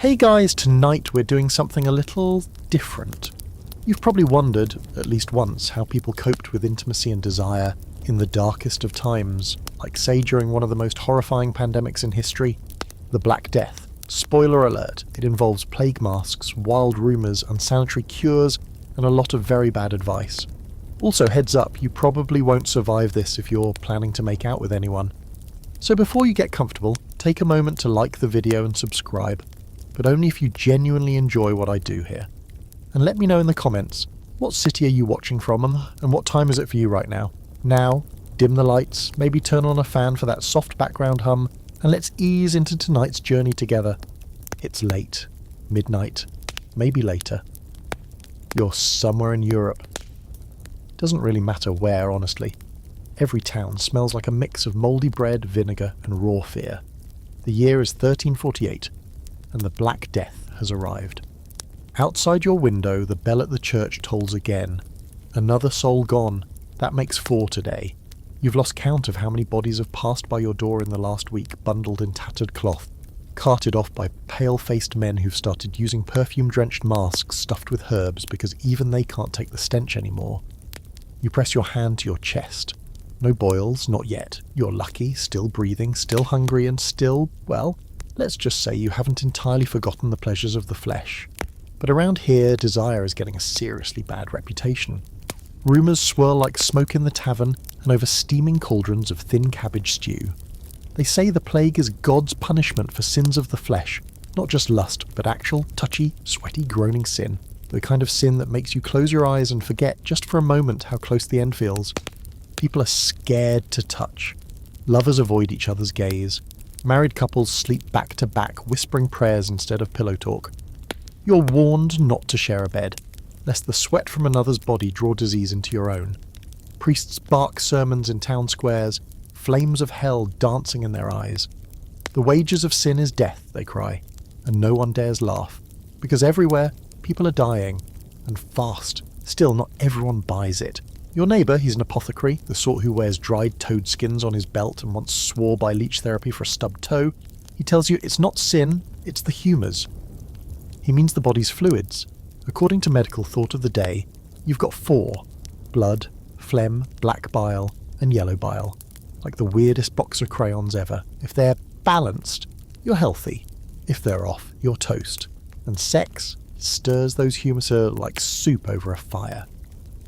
Hey guys, tonight we're doing something a little different. You've probably wondered, at least once, how people coped with intimacy and desire in the darkest of times, like say during one of the most horrifying pandemics in history, the Black Death. Spoiler alert, it involves plague masks, wild rumours, unsanitary cures, and a lot of very bad advice. Also, heads up, you probably won't survive this if you're planning to make out with anyone. So before you get comfortable, take a moment to like the video and subscribe, but only if you genuinely enjoy what I do here. And let me know in the comments, what city are you watching from and what time is it for you right now? Now, dim the lights, maybe turn on a fan for that soft background hum, and let's ease into tonight's journey together. It's late, midnight, maybe later. You're somewhere in Europe. Doesn't really matter where, honestly. Every town smells like a mix of mouldy bread, vinegar, and raw fear. The year is 1348, and the Black Death has arrived. Outside your window, the bell at the church tolls again. Another soul gone. That makes 4 today. You've lost count of how many bodies have passed by your door in the last week, bundled in tattered cloth, carted off by pale-faced men who've started using perfume-drenched masks stuffed with herbs because even they can't take the stench anymore. You press your hand to your chest. No boils, not yet. You're lucky, still breathing, still hungry, and still, well, let's just say you haven't entirely forgotten the pleasures of the flesh. But around here, desire is getting a seriously bad reputation. Rumours swirl like smoke in the tavern and over steaming cauldrons of thin cabbage stew. They say the plague is God's punishment for sins of the flesh, not just lust, but actual, touchy, sweaty, groaning sin. The kind of sin that makes you close your eyes and forget just for a moment how close the end feels. People are scared to touch. Lovers avoid each other's gaze. Married couples sleep back to back, whispering prayers instead of pillow talk. You're warned not to share a bed, lest the sweat from another's body draw disease into your own. Priests bark sermons in town squares, flames of hell dancing in their eyes. The wages of sin is death, they cry, and no one dares laugh, because everywhere people are dying, and fast. Still, not everyone buys it. Your neighbour, he's an apothecary, the sort who wears dried toad skins on his belt and once swore by leech therapy for a stubbed toe. He tells you it's not sin, it's the humours. He means the body's fluids. According to medical thought of the day, you've got 4. Blood, phlegm, black bile, and yellow bile. Like the weirdest box of crayons ever. If they're balanced, you're healthy. If they're off, you're toast. And sex stirs those humours like soup over a fire.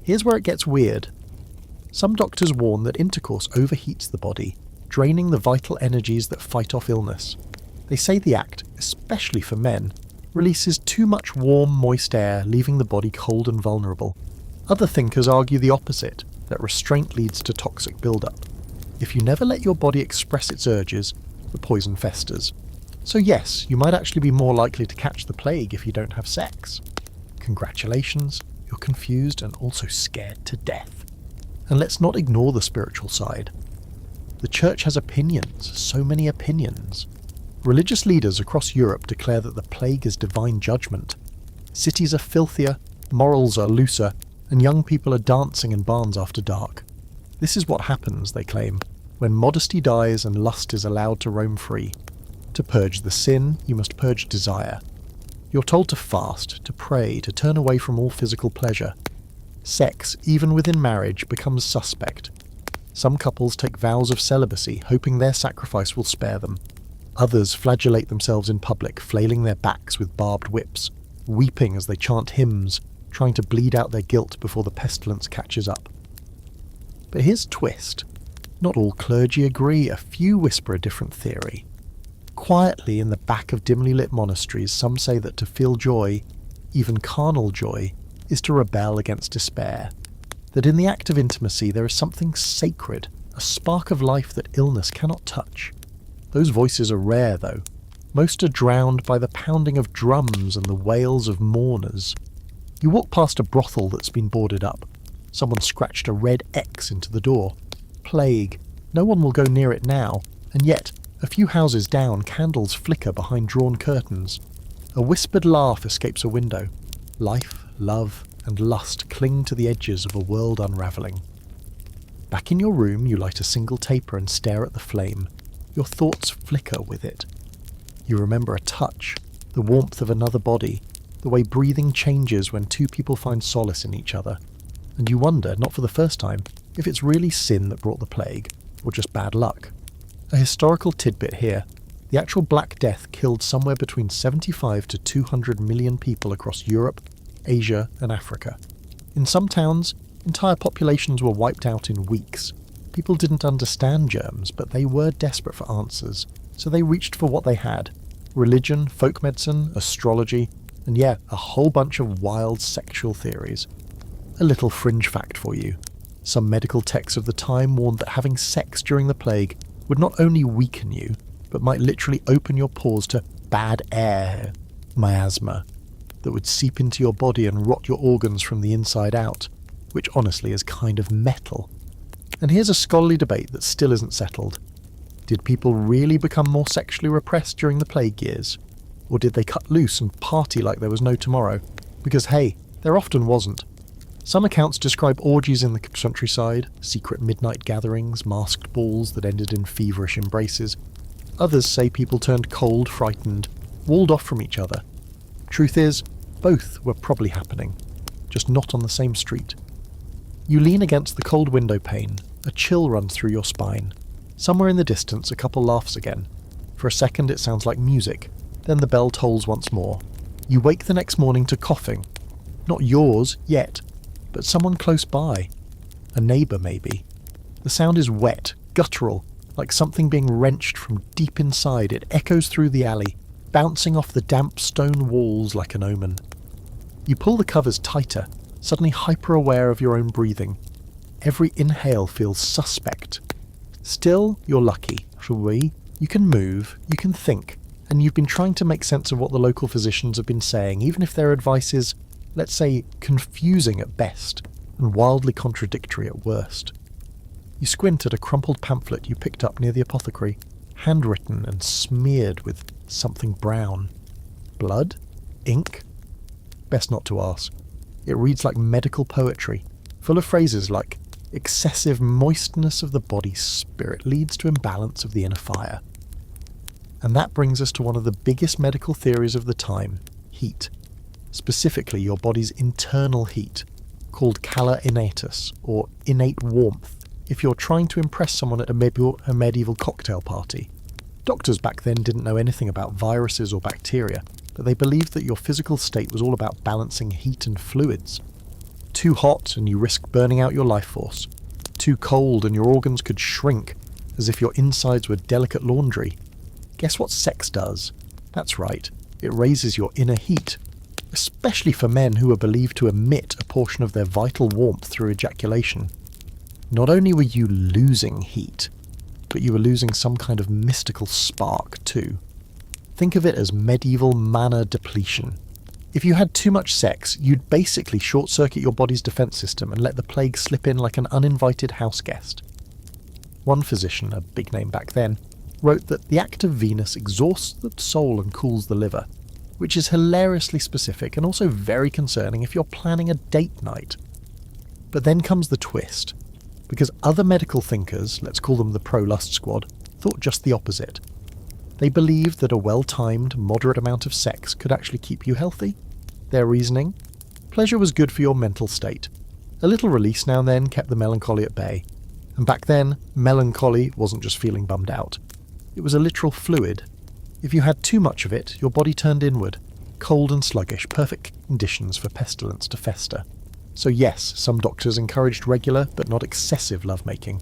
Here's where it gets weird. Some doctors warn that intercourse overheats the body, draining the vital energies that fight off illness. They say the act, especially for men, releases too much warm, moist air, leaving the body cold and vulnerable. Other thinkers argue the opposite, that restraint leads to toxic buildup. If you never let your body express its urges, the poison festers. So yes, you might actually be more likely to catch the plague if you don't have sex. Congratulations, you're confused and also scared to death. And let's not ignore the spiritual side. The church has opinions, so many opinions. Religious leaders across Europe declare that the plague is divine judgment. Cities are filthier, morals are looser, and young people are dancing in barns after dark. This is what happens, they claim, when modesty dies and lust is allowed to roam free. To purge the sin, you must purge desire. You're told to fast, to pray, to turn away from all physical pleasure. Sex, even within marriage, becomes suspect. Some couples take vows of celibacy, hoping their sacrifice will spare them. Others flagellate themselves in public, flailing their backs with barbed whips, weeping as they chant hymns, trying to bleed out their guilt before the pestilence catches up. But here's a twist. Not all clergy agree, a few whisper a different theory. Quietly in the back of dimly lit monasteries, some say that to feel joy, even carnal joy, is to rebel against despair. That in the act of intimacy there is something sacred, a spark of life that illness cannot touch. Those voices are rare, though. Most are drowned by the pounding of drums and the wails of mourners. You walk past a brothel that's been boarded up. Someone scratched a red X into the door. Plague. No one will go near it now, and yet, a few houses down, candles flicker behind drawn curtains. A whispered laugh escapes a window. Life, love, and lust cling to the edges of a world unravelling. Back in your room, you light a single taper and stare at the flame. Your thoughts flicker with it. You remember a touch, the warmth of another body, the way breathing changes when two people find solace in each other. And you wonder, not for the first time, if it's really sin that brought the plague, or just bad luck. A historical tidbit here. The actual Black Death killed somewhere between 75 to 200 million people across Europe, Asia and Africa. In some towns, entire populations were wiped out in weeks. People didn't understand germs, but they were desperate for answers, so they reached for what they had. Religion, folk medicine, astrology, and yeah, a whole bunch of wild sexual theories. A little fringe fact for you. Some medical texts of the time warned that having sex during the plague would not only weaken you, but might literally open your pores to bad air, miasma, that would seep into your body and rot your organs from the inside out, which honestly is kind of metal. And here's a scholarly debate that still isn't settled. Did people really become more sexually repressed during the plague years? Or did they cut loose and party like there was no tomorrow? Because hey, there often wasn't. Some accounts describe orgies in the countryside, secret midnight gatherings, masked balls that ended in feverish embraces. Others say people turned cold, frightened, walled off from each other. Truth is, both were probably happening, just not on the same street. You lean against the cold window pane, a chill runs through your spine. Somewhere in the distance, a couple laughs again. For a second it sounds like music, then the bell tolls once more. You wake the next morning to coughing. Not yours, yet, but someone close by. A neighbour, maybe. The sound is wet, guttural, like something being wrenched from deep inside. It echoes through the alley, bouncing off the damp stone walls like an omen. You pull the covers tighter, suddenly hyper-aware of your own breathing. Every inhale feels suspect. Still, you're lucky, shall we? You can move, you can think, and you've been trying to make sense of what the local physicians have been saying, even if their advice is, let's say, confusing at best, and wildly contradictory at worst. You squint at a crumpled pamphlet you picked up near the apothecary, handwritten and smeared with something brown. Blood? Ink? Best not to ask. It reads like medical poetry, full of phrases like, excessive moistness of the body's spirit leads to imbalance of the inner fire. And that brings us to one of the biggest medical theories of the time, heat. Specifically your body's internal heat, called calor innatus, or innate warmth, if you're trying to impress someone at a medieval cocktail party. Doctors back then didn't know anything about viruses or bacteria, but they believed that your physical state was all about balancing heat and fluids. Too hot and you risk burning out your life force. Too cold and your organs could shrink, as if your insides were delicate laundry. Guess what sex does? That's right, it raises your inner heat. Especially for men who were believed to emit a portion of their vital warmth through ejaculation. Not only were you losing heat, but you were losing some kind of mystical spark too. Think of it as medieval mana depletion. If you had too much sex, you'd basically short-circuit your body's defense system and let the plague slip in like an uninvited house guest. One physician, a big name back then, wrote that the act of Venus exhausts the soul and cools the liver, which is hilariously specific and also very concerning if you're planning a date night. But then comes the twist, because other medical thinkers, let's call them the pro-lust squad, thought just the opposite. They believed that a well-timed, moderate amount of sex could actually keep you healthy. Their reasoning? Pleasure was good for your mental state. A little release now and then kept the melancholy at bay. And back then, melancholy wasn't just feeling bummed out. It was a literal fluid. If you had too much of it, your body turned inward. Cold and sluggish, perfect conditions for pestilence to fester. So yes, some doctors encouraged regular but not excessive lovemaking.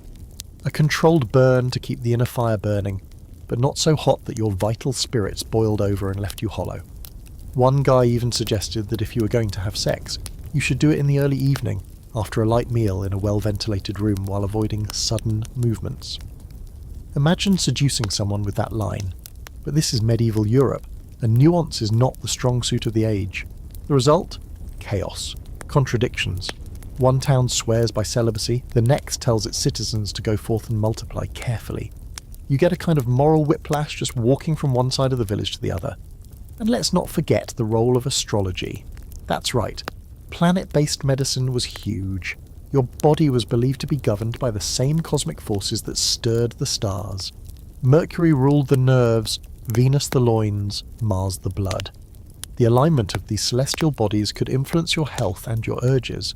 A controlled burn to keep the inner fire burning, but not so hot that your vital spirits boiled over and left you hollow. One guy even suggested that if you were going to have sex, you should do it in the early evening, after a light meal in a well-ventilated room while avoiding sudden movements. Imagine seducing someone with that line. But this is medieval Europe, and nuance is not the strong suit of the age. The result? Chaos. Contradictions. One town swears by celibacy, the next tells its citizens to go forth and multiply carefully. You get a kind of moral whiplash just walking from one side of the village to the other. And let's not forget the role of astrology. That's right, planet-based medicine was huge. Your body was believed to be governed by the same cosmic forces that stirred the stars. Mercury ruled the nerves, Venus the loins, Mars the blood. The alignment of these celestial bodies could influence your health and your urges.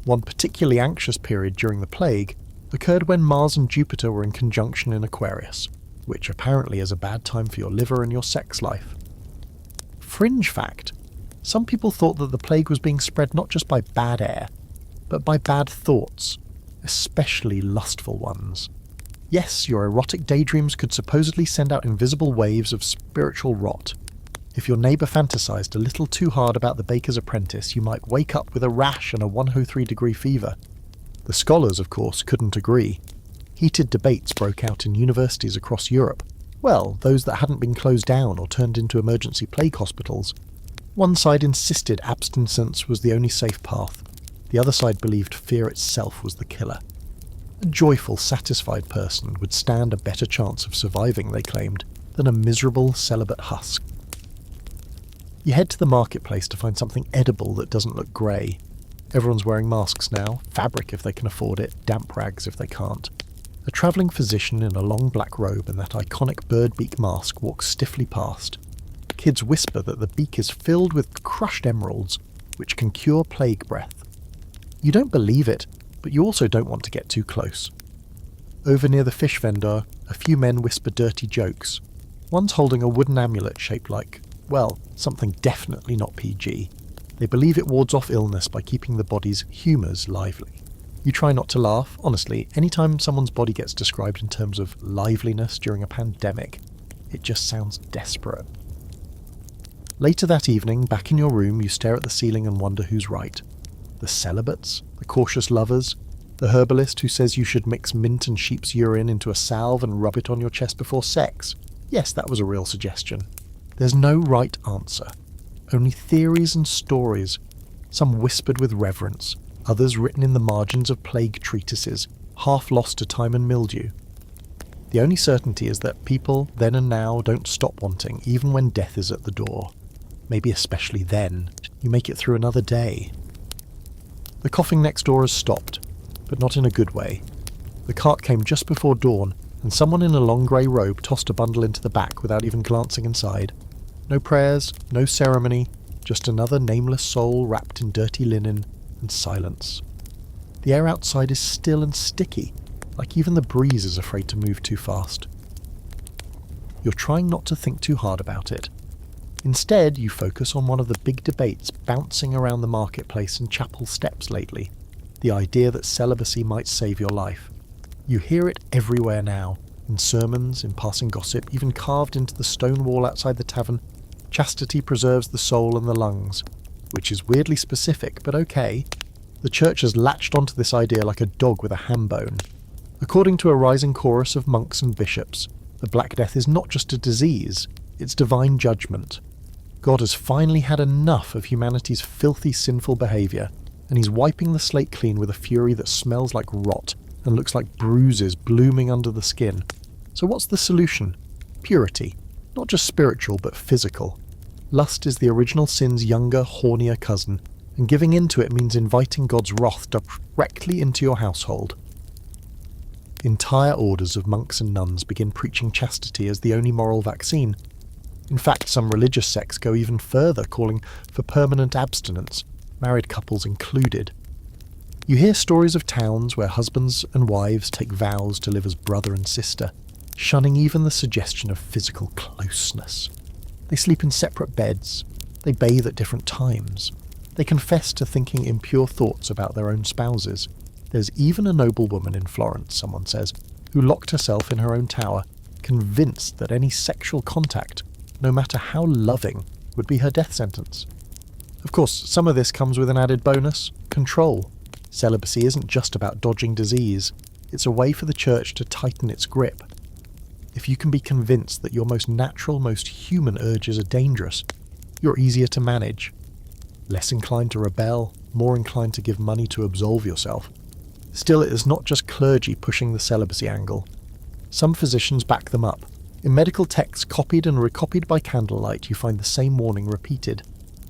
One particularly anxious period during the plague occurred when Mars and Jupiter were in conjunction in Aquarius, which apparently is a bad time for your liver and your sex life. Fringe fact: some people thought that the plague was being spread not just by bad air, but by bad thoughts, especially lustful ones. Yes, your erotic daydreams could supposedly send out invisible waves of spiritual rot. If your neighbour fantasized a little too hard about the baker's apprentice, you might wake up with a rash and a 103-degree fever. The scholars, of course, couldn't agree. Heated debates broke out in universities across Europe. Well, those that hadn't been closed down or turned into emergency plague hospitals. One side insisted abstinence was the only safe path. The other side believed fear itself was the killer. A joyful, satisfied person would stand a better chance of surviving, they claimed, than a miserable celibate husk. You head to the marketplace to find something edible that doesn't look grey. Everyone's wearing masks now, fabric if they can afford it, damp rags if they can't. A travelling physician in a long black robe and that iconic bird beak mask walks stiffly past. Kids whisper that the beak is filled with crushed emeralds, which can cure plague breath. You don't believe it, but you also don't want to get too close. Over near the fish vendor, a few men whisper dirty jokes. One's holding a wooden amulet shaped like, well, something definitely not PG. They believe it wards off illness by keeping the body's humours lively. You try not to laugh. Honestly, anytime someone's body gets described in terms of liveliness during a pandemic, it just sounds desperate. Later that evening, back in your room, you stare at the ceiling and wonder who's right. The celibates? The cautious lovers? The herbalist who says you should mix mint and sheep's urine into a salve and rub it on your chest before sex? Yes, that was a real suggestion. There's no right answer. Only theories and stories, some whispered with reverence, others written in the margins of plague treatises, half lost to time and mildew. The only certainty is that people, then and now, don't stop wanting, even when death is at the door. Maybe especially then. You make it through another day. The coughing next door has stopped, but not in a good way. The cart came just before dawn, and someone in a long grey robe tossed a bundle into the back without even glancing inside. No prayers, no ceremony, just another nameless soul wrapped in dirty linen and silence. The air outside is still and sticky, like even the breeze is afraid to move too fast. You're trying not to think too hard about it. Instead, you focus on one of the big debates bouncing around the marketplace and chapel steps lately, the idea that celibacy might save your life. You hear it everywhere now, in sermons, in passing gossip, even carved into the stone wall outside the tavern. Chastity preserves the soul and the lungs, which is weirdly specific, but okay. The church has latched onto this idea like a dog with a ham bone. According to a rising chorus of monks and bishops, the Black Death is not just a disease, it's divine judgment. God has finally had enough of humanity's filthy, sinful behaviour, and he's wiping the slate clean with a fury that smells like rot and looks like bruises blooming under the skin. So what's the solution? Purity. Not just spiritual, but physical. Lust is the original sin's younger, hornier cousin, and giving in to it means inviting God's wrath directly into your household. Entire orders of monks and nuns begin preaching chastity as the only moral vaccine. In fact, some religious sects go even further, calling for permanent abstinence, married couples included. You hear stories of towns where husbands and wives take vows to live as brother and sister, shunning even the suggestion of physical closeness. They sleep in separate beds. They bathe at different times. They confess to thinking impure thoughts about their own spouses. There's even a noblewoman in Florence, someone says, who locked herself in her own tower, convinced that any sexual contact, no matter how loving, would be her death sentence. Of course, some of this comes with an added bonus: control. Celibacy isn't just about dodging disease. It's a way for the church to tighten its grip. If you can be convinced that your most natural, most human urges are dangerous, you're easier to manage. Less inclined to rebel, more inclined to give money to absolve yourself. Still, it is not just clergy pushing the celibacy angle. Some physicians back them up. In medical texts copied and recopied by candlelight, you find the same warning repeated.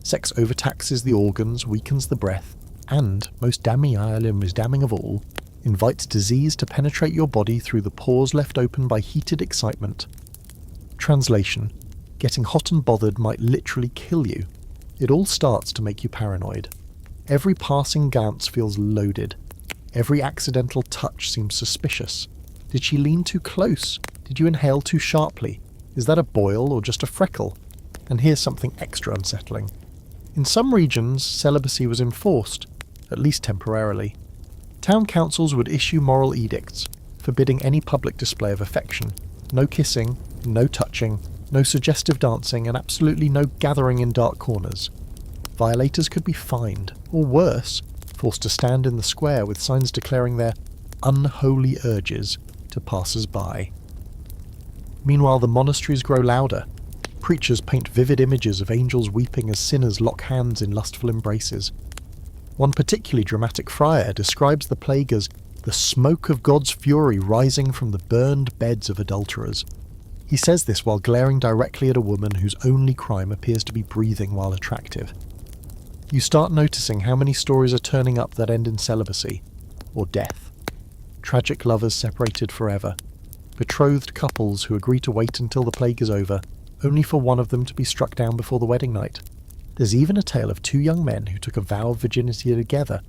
Sex overtaxes the organs, weakens the breath, and, most damning of all, invites disease to penetrate your body through the pores left open by heated excitement. Translation: getting hot and bothered might literally kill you. It all starts to make you paranoid. Every passing glance feels loaded. Every accidental touch seems suspicious. Did she lean too close? Did you inhale too sharply? Is that a boil or just a freckle? And here's something extra unsettling. In some regions, celibacy was enforced, at least temporarily. Town councils would issue moral edicts, forbidding any public display of affection. No kissing, no touching, no suggestive dancing, and absolutely no gathering in dark corners. Violators could be fined, or worse, forced to stand in the square with signs declaring their unholy urges to passers-by. Meanwhile, the monasteries grow louder. Preachers paint vivid images of angels weeping as sinners lock hands in lustful embraces. One particularly dramatic friar describes the plague as the smoke of God's fury rising from the burned beds of adulterers. He says this while glaring directly at a woman whose only crime appears to be breathing while attractive. You start noticing how many stories are turning up that end in celibacy, or death. Tragic lovers separated forever. Betrothed couples who agree to wait until the plague is over, only for one of them to be struck down before the wedding night. There's even a tale of two young men who took a vow of virginity together,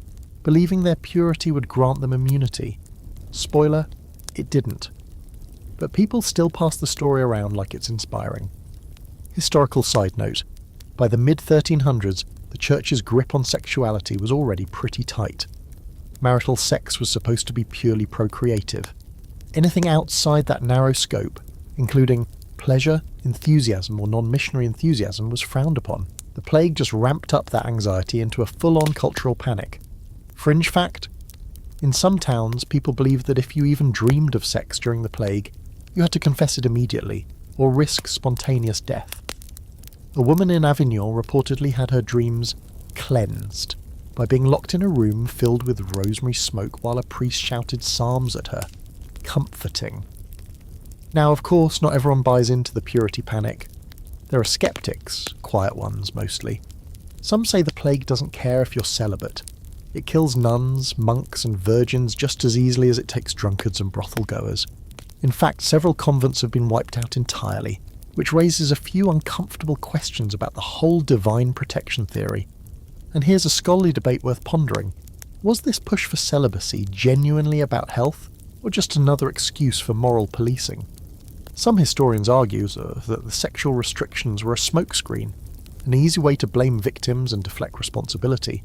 believing their purity would grant them immunity. Spoiler, it didn't. But people still pass the story around like it's inspiring. Historical side note: by the mid-1300s, the church's grip on sexuality was already pretty tight. Marital sex was supposed to be purely procreative. Anything outside that narrow scope, including pleasure, enthusiasm, or non-missionary enthusiasm, was frowned upon. The plague just ramped up that anxiety into a full-on cultural panic. Fringe fact: in some towns, people believed that if you even dreamed of sex during the plague, you had to confess it immediately, or risk spontaneous death. A woman in Avignon reportedly had her dreams cleansed by being locked in a room filled with rosemary smoke while a priest shouted psalms at her. Comforting. Now, of course, not everyone buys into the purity panic. There are skeptics, quiet ones mostly. Some say the plague doesn't care if you're celibate. It kills nuns, monks, and virgins just as easily as it takes drunkards and brothel goers. In fact, several convents have been wiped out entirely, which raises a few uncomfortable questions about the whole divine protection theory. And here's a scholarly debate worth pondering. Was this push for celibacy genuinely about health, or just another excuse for moral policing? Some historians argue that the sexual restrictions were a smokescreen, an easy way to blame victims and deflect responsibility.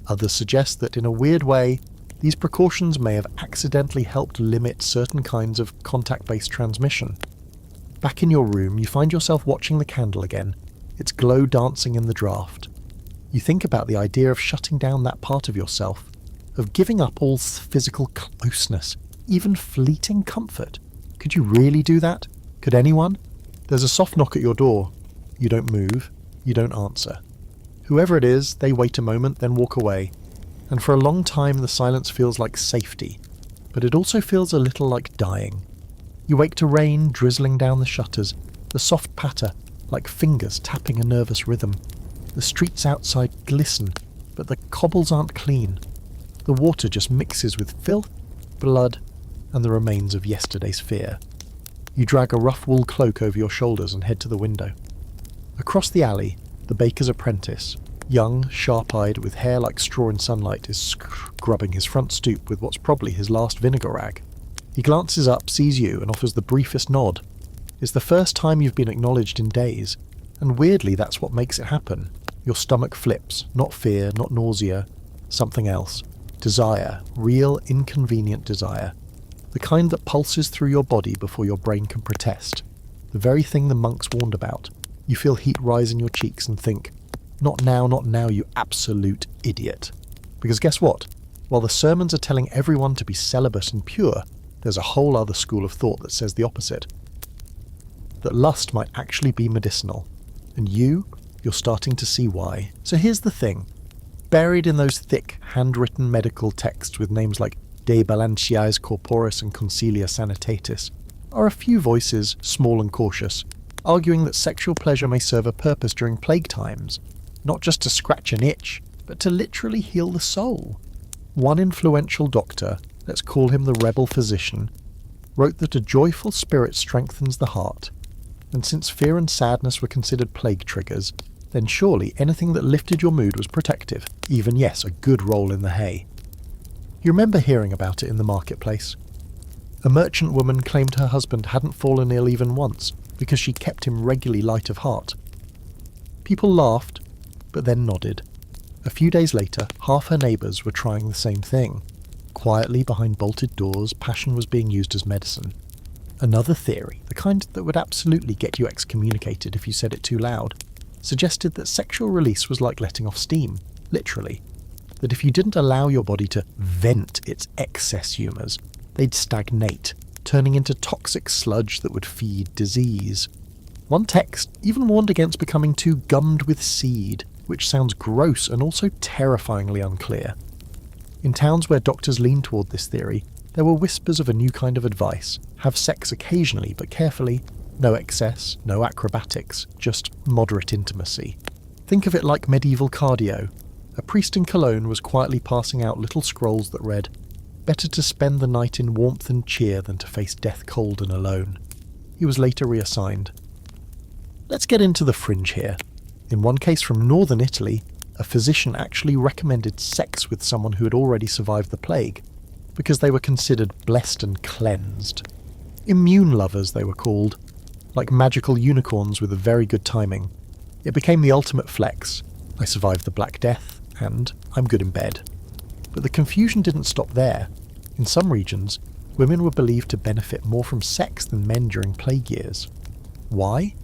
Others suggest that, in a weird way, these precautions may have accidentally helped limit certain kinds of contact-based transmission. Back in your room, you find yourself watching the candle again, its glow dancing in the draught. You think about the idea of shutting down that part of yourself, of giving up all physical closeness, even fleeting comfort. Could you really do that? Could anyone? There's a soft knock at your door. You don't move. You don't answer. Whoever it is, they wait a moment, then walk away. And for a long time the silence feels like safety, but it also feels a little like dying. You wake to rain drizzling down the shutters, the soft patter, like fingers tapping a nervous rhythm. The streets outside glisten, but the cobbles aren't clean. The water just mixes with filth, blood, and the remains of yesterday's fear. You drag a rough wool cloak over your shoulders and head to the window. Across the alley, the baker's apprentice, young, sharp-eyed, with hair like straw in sunlight, is scrubbing his front stoop with what's probably his last vinegar rag. He glances up, sees you, and offers the briefest nod. It's the first time you've been acknowledged in days, and weirdly that's what makes it happen. Your stomach flips, not fear, not nausea, something else. Desire, real, inconvenient desire. The kind that pulses through your body before your brain can protest. The very thing the monks warned about. You feel heat rise in your cheeks and think, not now, you absolute idiot. Because guess what? While the sermons are telling everyone to be celibate and pure, there's a whole other school of thought that says the opposite. That lust might actually be medicinal. And you're starting to see why. So here's the thing. Buried in those thick, handwritten medical texts with names like De Ballantiae Corporis and Consilia Sanitatis are a few voices, small and cautious, arguing that sexual pleasure may serve a purpose during plague times, not just to scratch an itch, but to literally heal the soul. One influential doctor, let's call him the rebel physician, wrote that a joyful spirit strengthens the heart, and since fear and sadness were considered plague triggers, then surely anything that lifted your mood was protective, even, yes, a good roll in the hay. You remember hearing about it in the marketplace. A merchant woman claimed her husband hadn't fallen ill even once because she kept him regularly light of heart. People laughed, but then nodded. A few days later, half her neighbours were trying the same thing. Quietly behind bolted doors, passion was being used as medicine. Another theory, the kind that would absolutely get you excommunicated if you said it too loud, suggested that sexual release was like letting off steam, literally. That if you didn't allow your body to vent its excess humours, they'd stagnate, turning into toxic sludge that would feed disease. One text even warned against becoming too gummed with seed, which sounds gross and also terrifyingly unclear. In towns where doctors leaned toward this theory, there were whispers of a new kind of advice: have sex occasionally but carefully, no excess, no acrobatics, just moderate intimacy. Think of it like medieval cardio. A priest in Cologne was quietly passing out little scrolls that read, "Better to spend the night in warmth and cheer than to face death cold and alone." He was later reassigned. Let's get into the fringe here. In one case from northern Italy, a physician actually recommended sex with someone who had already survived the plague, because they were considered blessed and cleansed. Immune lovers, they were called, like magical unicorns with a very good timing. It became the ultimate flex. I survived the Black Death, and I'm good in bed. But the confusion didn't stop there. In some regions, women were believed to benefit more from sex than men during plague years. Why?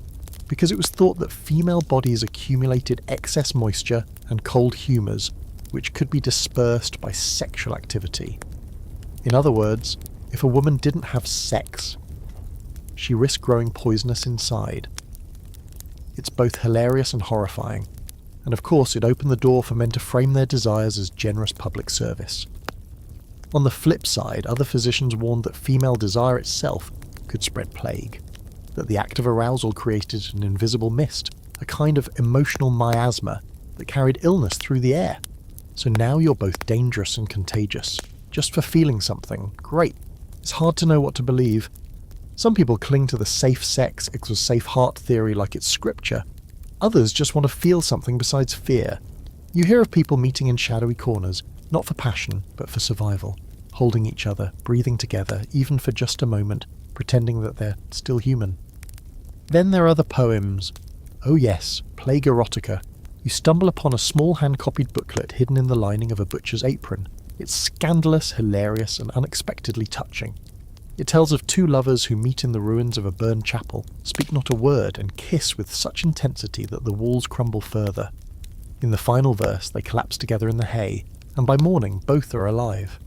Because it was thought that female bodies accumulated excess moisture and cold humours, which could be dispersed by sexual activity. In other words, if a woman didn't have sex, she risked growing poisonous inside. It's both hilarious and horrifying, and of course it opened the door for men to frame their desires as generous public service. On the flip side, other physicians warned that female desire itself could spread plague, that the act of arousal created an invisible mist, a kind of emotional miasma that carried illness through the air. So now you're both dangerous and contagious. Just for feeling something, great. It's hard to know what to believe. Some people cling to the safe sex equals safe heart theory like it's scripture. Others just want to feel something besides fear. You hear of people meeting in shadowy corners, not for passion, but for survival, holding each other, breathing together, even for just a moment, pretending that they're still human. Then there are the poems. Oh yes, plague erotica. You stumble upon a small hand-copied booklet hidden in the lining of a butcher's apron. It's scandalous, hilarious, and unexpectedly touching. It tells of two lovers who meet in the ruins of a burned chapel, speak not a word, and kiss with such intensity that the walls crumble further. In the final verse, they collapse together in the hay, and by morning both are alive.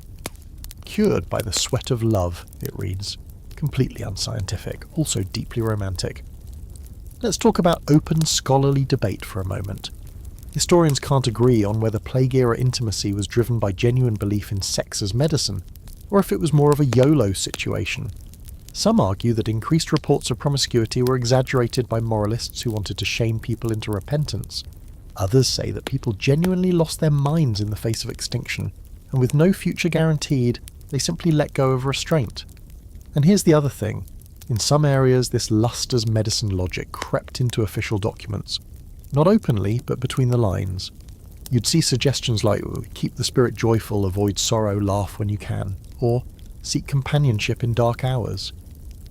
Cured by the sweat of love, it reads. Completely unscientific, also deeply romantic. Let's talk about open scholarly debate for a moment. Historians can't agree on whether plague-era intimacy was driven by genuine belief in sex as medicine, or if it was more of a YOLO situation. Some argue that increased reports of promiscuity were exaggerated by moralists who wanted to shame people into repentance. Others say that people genuinely lost their minds in the face of extinction, and with no future guaranteed, they simply let go of restraint. And here's the other thing. In some areas, this lust as medicine logic crept into official documents. Not openly, but between the lines. You'd see suggestions like, keep the spirit joyful, avoid sorrow, laugh when you can, or seek companionship in dark hours.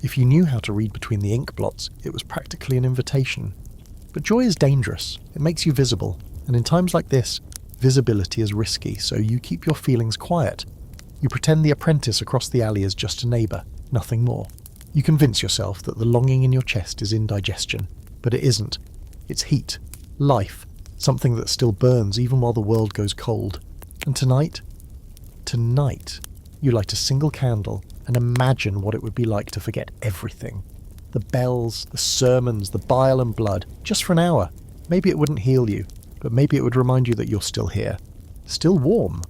If you knew how to read between the ink blots, it was practically an invitation. But joy is dangerous. It makes you visible, and in times like this, visibility is risky, so you keep your feelings quiet. You pretend the apprentice across the alley is just a neighbour, nothing more. You convince yourself that the longing in your chest is indigestion, but it isn't. It's heat, life, something that still burns even while the world goes cold. And tonight, you light a single candle and imagine what it would be like to forget everything. The bells, the sermons, the bile and blood, just for an hour. Maybe it wouldn't heal you, but maybe it would remind you that you're still here. Still warm.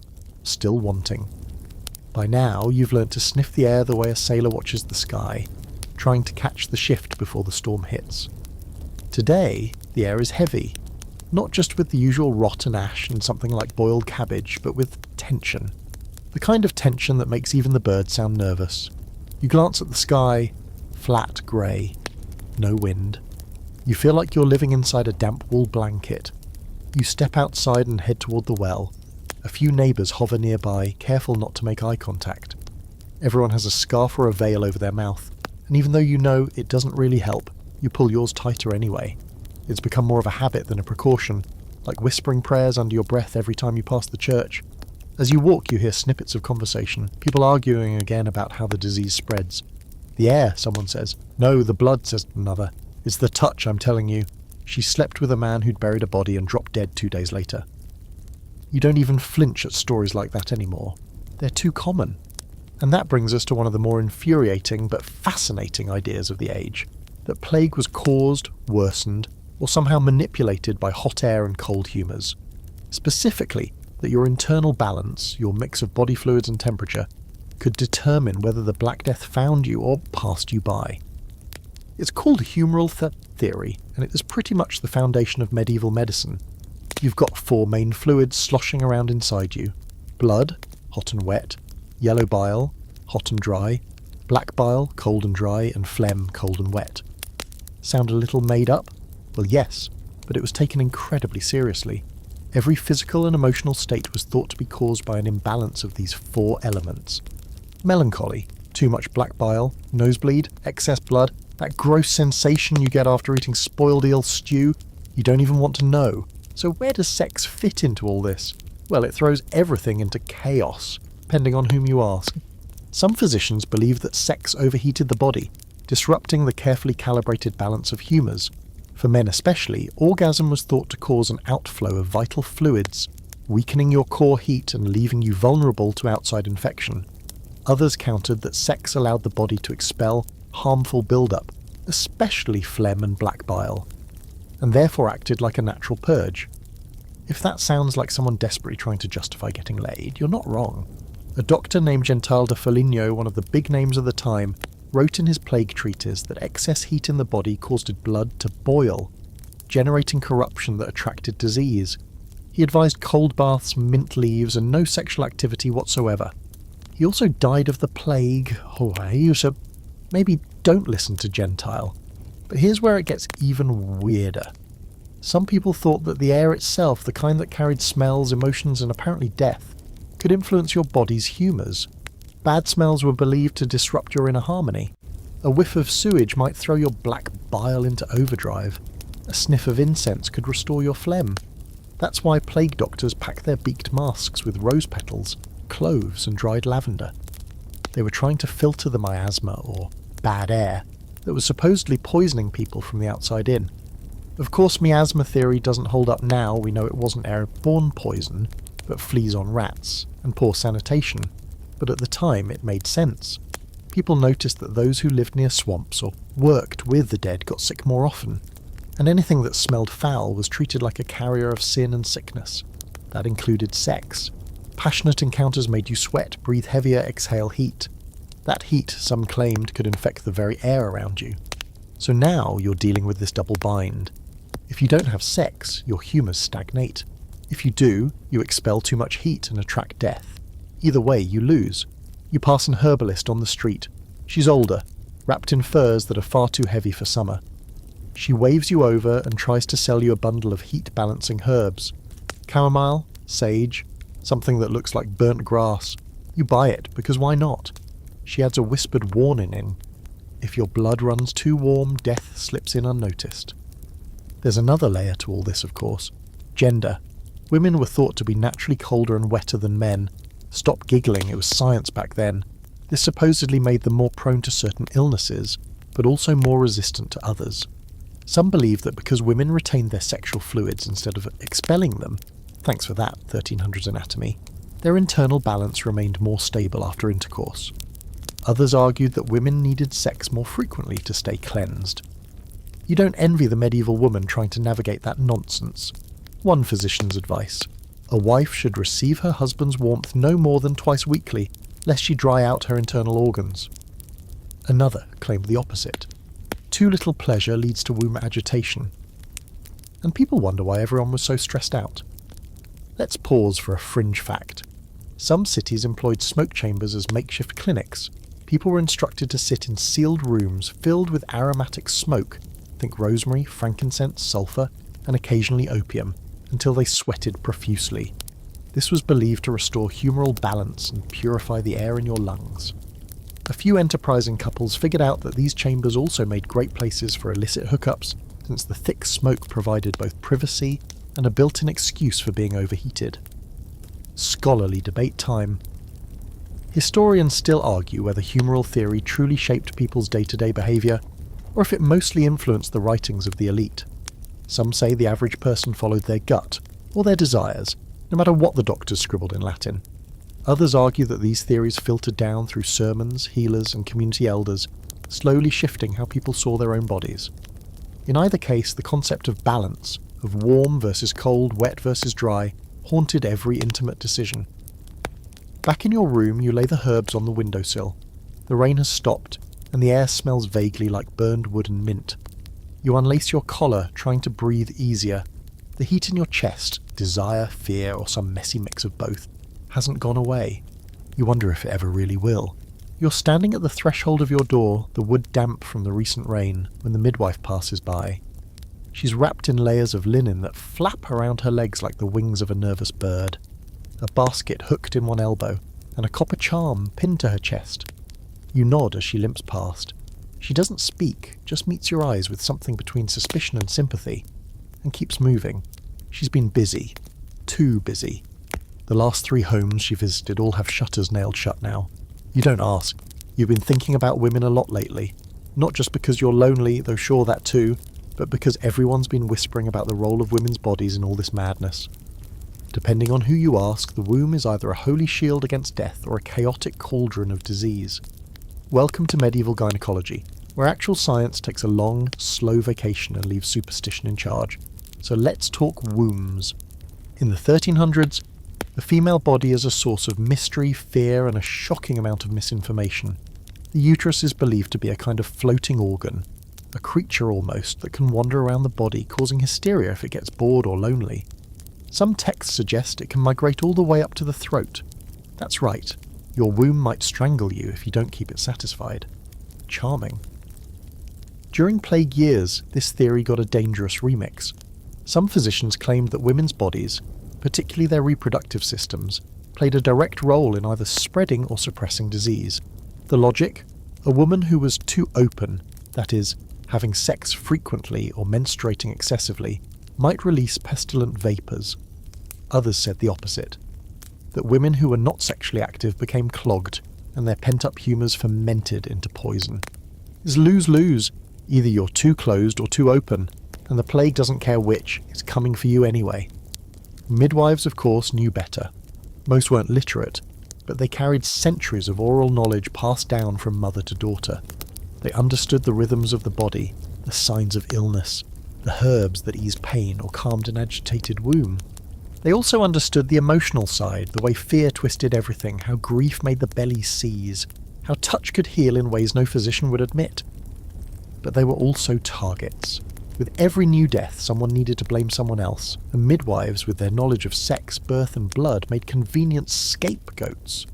Still wanting. By now, you've learnt to sniff the air the way a sailor watches the sky, trying to catch the shift before the storm hits. Today, the air is heavy, not just with the usual rot and ash and something like boiled cabbage, but with tension. The kind of tension that makes even the birds sound nervous. You glance at the sky, flat grey. no wind. You feel like you're living inside a damp wool blanket. You step outside and head toward the well. A few neighbours hover nearby, careful not to make eye contact. Everyone has a scarf or a veil over their mouth, and even though you know it doesn't really help, you pull yours tighter anyway. It's become more of a habit than a precaution, like whispering prayers under your breath every time you pass the church. As you walk, you hear snippets of conversation, people arguing again about how the disease spreads. The air, someone says. No, the blood, says another. It's the touch, I'm telling you. She slept with a man who'd buried a body and dropped dead 2 days later. You don't even flinch at stories like that anymore. They're too common. And that brings us to one of the more infuriating but fascinating ideas of the age, that plague was caused, worsened, or somehow manipulated by hot air and cold humours. Specifically, that your internal balance, your mix of body fluids and temperature, could determine whether the Black Death found you or passed you by. It's called Humoral theory, and it is pretty much the foundation of medieval medicine. You've got 4 main fluids sloshing around inside you. Blood, hot and wet, yellow bile, hot and dry, black bile, cold and dry, and phlegm, cold and wet. Sound a little made up? Well, yes, but it was taken incredibly seriously. Every physical and emotional state was thought to be caused by an imbalance of these 4 elements. Melancholy, too much black bile, nosebleed, excess blood, that gross sensation you get after eating spoiled eel stew, you don't even want to know. So where does sex fit into all this? Well, it throws everything into chaos, depending on whom you ask. Some physicians believe that sex overheated the body, disrupting the carefully calibrated balance of humours. For men especially, orgasm was thought to cause an outflow of vital fluids, weakening your core heat and leaving you vulnerable to outside infection. Others countered that sex allowed the body to expel harmful buildup, especially phlegm and black bile, and therefore acted like a natural purge. If that sounds like someone desperately trying to justify getting laid, you're not wrong. A doctor named Gentile de Foligno, one of the big names of the time, wrote in his plague treatise that excess heat in the body caused blood to boil, generating corruption that attracted disease. He advised cold baths, mint leaves, and no sexual activity whatsoever. He also died of the plague. So maybe don't listen to Gentile. But here's where it gets even weirder. Some people thought that the air itself, the kind that carried smells, emotions, and apparently death, could influence your body's humours. Bad smells were believed to disrupt your inner harmony. A whiff of sewage might throw your black bile into overdrive. A sniff of incense could restore your phlegm. That's why plague doctors pack their beaked masks with rose petals, cloves, and dried lavender. They were trying to filter the miasma, or bad air, that was supposedly poisoning people from the outside in. Of course, miasma theory doesn't hold up now. We know it wasn't airborne poison, but fleas on rats, and poor sanitation. But at the time, it made sense. People noticed that those who lived near swamps or worked with the dead got sick more often, and anything that smelled foul was treated like a carrier of sin and sickness. That included sex. Passionate encounters made you sweat, breathe heavier, exhale heat. That heat, some claimed, could infect the very air around you. So now you're dealing with this double bind. If you don't have sex, your humours stagnate. If you do, you expel too much heat and attract death. Either way, you lose. You pass an herbalist on the street. She's older, wrapped in furs that are far too heavy for summer. She waves you over and tries to sell you a bundle of heat-balancing herbs. Chamomile, sage, something that looks like burnt grass. You buy it, because why not? She adds a whispered warning in. If your blood runs too warm, death slips in unnoticed. There's another layer to all this, of course. Gender. Women were thought to be naturally colder and wetter than men. Stop giggling, it was science back then. This supposedly made them more prone to certain illnesses, but also more resistant to others. Some believe that because women retained their sexual fluids instead of expelling them, thanks for that, 1300s anatomy, their internal balance remained more stable after intercourse. Others argued that women needed sex more frequently to stay cleansed. You don't envy the medieval woman trying to navigate that nonsense. One physician's advice: a wife should receive her husband's warmth no more than twice weekly, lest she dry out her internal organs. Another claimed the opposite. Too little pleasure leads to womb agitation. And people wonder why everyone was so stressed out. Let's pause for a fringe fact. Some cities employed smoke chambers as makeshift clinics. people were instructed to sit in sealed rooms filled with aromatic smoke, think rosemary, frankincense, sulphur, and occasionally opium, until they sweated profusely. This was believed to restore humoral balance and purify the air in your lungs. A few enterprising couples figured out that these chambers also made great places for illicit hookups, since the thick smoke provided both privacy and a built-in excuse for being overheated. Scholarly debate time. Historians still argue whether humoral theory truly shaped people's day-to-day behaviour, or if it mostly influenced the writings of the elite. Some say the average person followed their gut, or their desires, no matter what the doctors scribbled in Latin. Others argue that these theories filtered down through sermons, healers, and community elders, slowly shifting how people saw their own bodies. In either case, the concept of balance, of warm versus cold, wet versus dry, haunted every intimate decision. Back in your room, you lay the herbs on the windowsill. The rain has stopped, and the air smells vaguely like burned wood and mint. You unlace your collar, trying to breathe easier. The heat in your chest, desire, fear, or some messy mix of both, hasn't gone away. You wonder if it ever really will. You're standing at the threshold of your door, the wood damp from the recent rain, when the midwife passes by. She's wrapped in layers of linen that flap around her legs like the wings of a nervous bird. A basket hooked in one elbow, and a copper charm pinned to her chest. You nod as she limps past. She doesn't speak, just meets your eyes with something between suspicion and sympathy, and keeps moving. She's been busy. Too busy. The last 3 homes she visited all have shutters nailed shut now. You don't ask. You've been thinking about women a lot lately. Not just because you're lonely, though sure that too, but because everyone's been whispering about the role of women's bodies in all this madness. Depending on who you ask, the womb is either a holy shield against death or a chaotic cauldron of disease. Welcome to medieval gynecology, where actual science takes a long, slow vacation and leaves superstition in charge. So let's talk wombs. In the 1300s, the female body is a source of mystery, fear, and a shocking amount of misinformation. The uterus is believed to be a kind of floating organ, a creature almost that can wander around the body, causing hysteria if it gets bored or lonely. Some texts suggest it can migrate all the way up to the throat. That's right, your womb might strangle you if you don't keep it satisfied. Charming. During plague years, this theory got a dangerous remix. Some physicians claimed that women's bodies, particularly their reproductive systems, played a direct role in either spreading or suppressing disease. The logic? A woman who was too open, that is, having sex frequently or menstruating excessively, might release pestilent vapours. Others said the opposite, that women who were not sexually active became clogged, and their pent-up humours fermented into poison. It's lose-lose. Either you're too closed or too open, and the plague doesn't care which, it's coming for you anyway. Midwives, of course, knew better. Most weren't literate, but they carried centuries of oral knowledge passed down from mother to daughter. They understood the rhythms of the body, the signs of illness, the herbs that eased pain or calmed an agitated womb. They also understood the emotional side, the way fear twisted everything, how grief made the belly seize, how touch could heal in ways no physician would admit. But they were also targets. With every new death, someone needed to blame someone else, and midwives, with their knowledge of sex, birth and blood, made convenient scapegoats.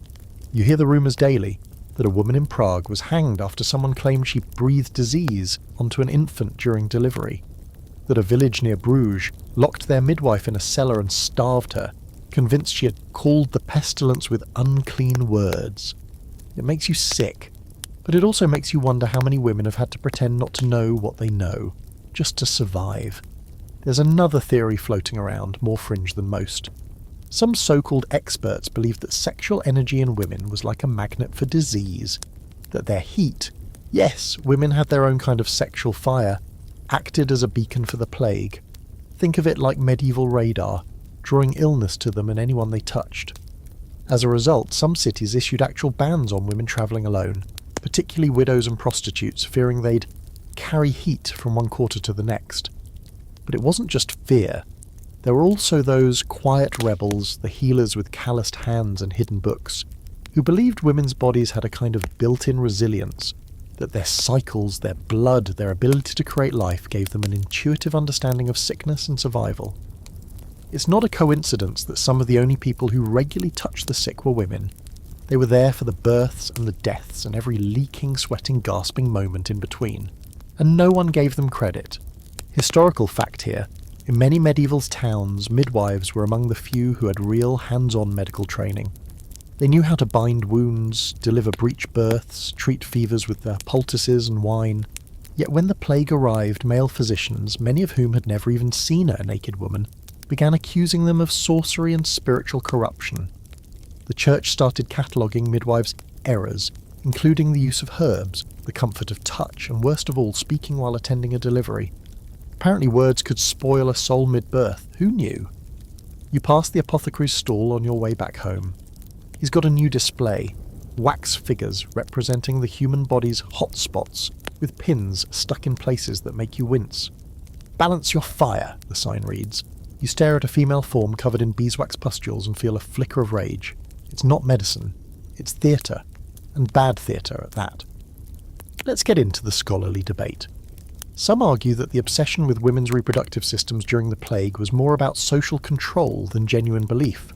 You hear the rumours daily that a woman in Prague was hanged after someone claimed she breathed disease onto an infant during delivery, that a village near Bruges locked their midwife in a cellar and starved her, convinced she had called the pestilence with unclean words. It makes you sick, but it also makes you wonder how many women have had to pretend not to know what they know, just to survive. There's another theory floating around, more fringe than most. Some so-called experts believed that sexual energy in women was like a magnet for disease, that their heat, yes, women had their own kind of sexual fire, acted as a beacon for the plague. Think of it like medieval radar, drawing illness to them and anyone they touched. As a result, some cities issued actual bans on women travelling alone, particularly widows and prostitutes, fearing they'd carry heat from one quarter to the next. But it wasn't just fear. There were also those quiet rebels, the healers with calloused hands and hidden books, who believed women's bodies had a kind of built-in resilience, that their cycles, their blood, their ability to create life gave them an intuitive understanding of sickness and survival. It's not a coincidence that some of the only people who regularly touched the sick were women. They were there for the births and the deaths and every leaking, sweating, gasping moment in between. And no one gave them credit. Historical fact here, in many medieval towns, midwives were among the few who had real hands-on medical training. They knew how to bind wounds, deliver breech births, treat fevers with their poultices and wine. Yet when the plague arrived, male physicians, many of whom had never even seen a naked woman, began accusing them of sorcery and spiritual corruption. The church started cataloguing midwives' errors, including the use of herbs, the comfort of touch, and worst of all, speaking while attending a delivery. Apparently words could spoil a soul mid-birth. Who knew? You pass the apothecary's stall on your way back home. He's got a new display, wax figures representing the human body's hot spots, with pins stuck in places that make you wince. "Balance your fire," the sign reads. You stare at a female form covered in beeswax pustules and feel a flicker of rage. It's not medicine. It's theatre. And bad theatre at that. Let's get into the scholarly debate. Some argue that the obsession with women's reproductive systems during the plague was more about social control than genuine belief.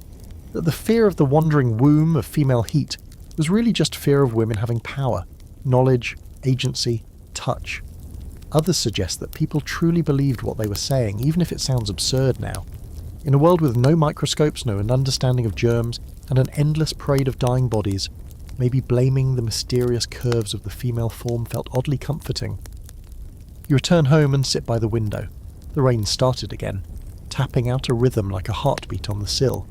That the fear of the wandering womb of female heat was really just fear of women having power, knowledge, agency, touch. Others suggest that people truly believed what they were saying, even if it sounds absurd now. In a world with no microscopes, no understanding of germs, and an endless parade of dying bodies, maybe blaming the mysterious curves of the female form felt oddly comforting. You return home and sit by the window. The rain started again, tapping out a rhythm like a heartbeat on the sill.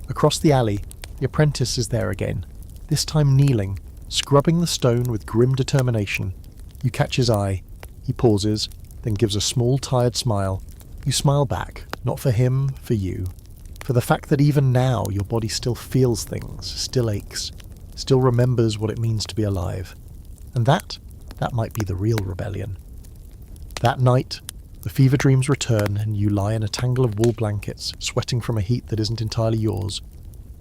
Across the alley, the apprentice is there again, this time kneeling, scrubbing the stone with grim determination. You catch his eye. He pauses, then gives a small, tired smile. You smile back, not for him, for you. For the fact that even now your body still feels things, still aches, still remembers what it means to be alive. And that might be the real rebellion. That night, the fever dreams return and you lie in a tangle of wool blankets, sweating from a heat that isn't entirely yours.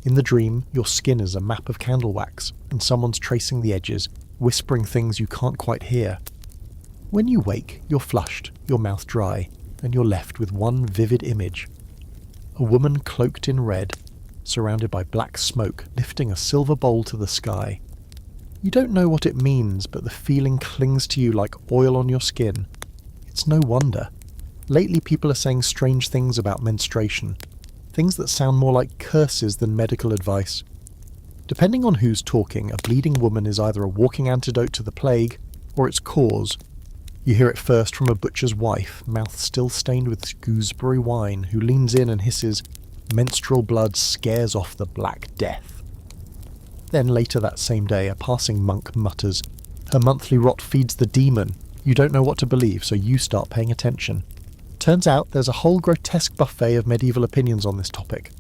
In the dream, your skin is a map of candle wax, and someone's tracing the edges, whispering things you can't quite hear. When you wake, you're flushed, your mouth dry, and you're left with one vivid image. A woman cloaked in red, surrounded by black smoke, lifting a silver bowl to the sky. You don't know what it means, but the feeling clings to you like oil on your skin. It's no wonder. Lately people are saying strange things about menstruation, things that sound more like curses than medical advice. Depending on who's talking, a bleeding woman is either a walking antidote to the plague, or its cause. You hear it first from a butcher's wife, mouth still stained with gooseberry wine, who leans in and hisses, "Menstrual blood scares off the Black Death." Then later that same day, a passing monk mutters, "Her monthly rot feeds the demon." You don't know what to believe, so you start paying attention. Turns out there's a whole grotesque buffet of medieval opinions on this topic.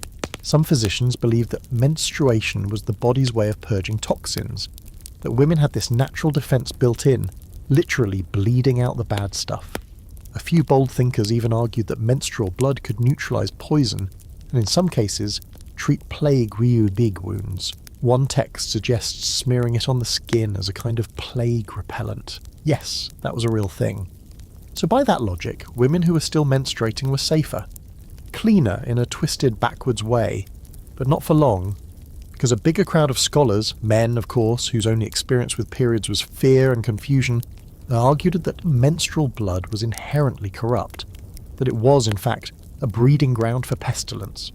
Some physicians believed that menstruation was the body's way of purging toxins, that women had this natural defense built in, literally bleeding out the bad stuff. A few bold thinkers even argued that menstrual blood could neutralize poison, and in some cases, treat plague real big wounds. One text suggests smearing it on the skin as a kind of plague repellent. Yes, that was a real thing. So by that logic, women who were still menstruating were safer. Cleaner in a twisted backwards way, but not for long, because a bigger crowd of scholars, men of course, whose only experience with periods was fear and confusion, argued that menstrual blood was inherently corrupt, that it was in fact a breeding ground for pestilence.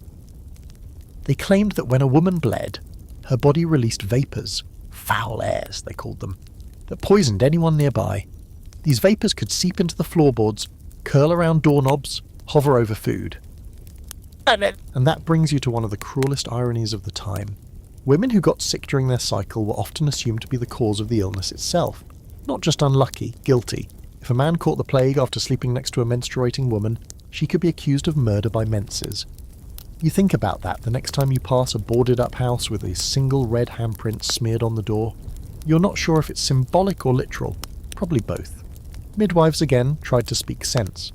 They claimed that when a woman bled, her body released vapours, foul airs they called them, that poisoned anyone nearby. These vapours could seep into the floorboards, curl around doorknobs, hover over food. And that brings you to one of the cruelest ironies of the time. Women who got sick during their cycle were often assumed to be the cause of the illness itself. Not just unlucky, guilty. If a man caught the plague after sleeping next to a menstruating woman, she could be accused of murder by menses. You think about that the next time you pass a boarded-up house with a single red handprint smeared on the door. You're not sure if it's symbolic or literal. Probably both. Midwives again tried to speak sense.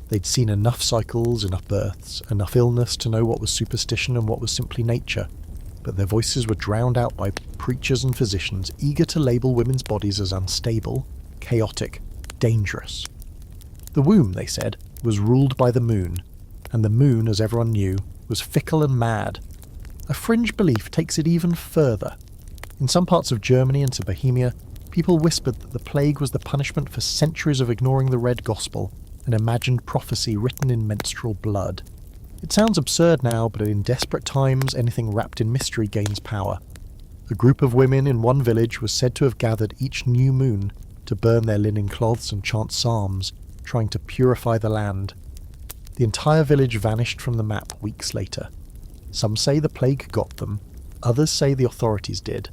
They'd seen enough cycles, enough births, enough illness to know what was superstition and what was simply nature. But their voices were drowned out by preachers and physicians eager to label women's bodies as unstable, chaotic, dangerous. The womb, they said, was ruled by the moon, and the moon, as everyone knew, was fickle and mad. A fringe belief takes it even further. In some parts of Germany and to Bohemia, people whispered that the plague was the punishment for centuries of ignoring the red gospel, an imagined prophecy written in menstrual blood. It sounds absurd now, but in desperate times, anything wrapped in mystery gains power. A group of women in one village was said to have gathered each new moon to burn their linen cloths and chant psalms, trying to purify the land. The entire village vanished from the map weeks later. Some say the plague got them, others say the authorities did.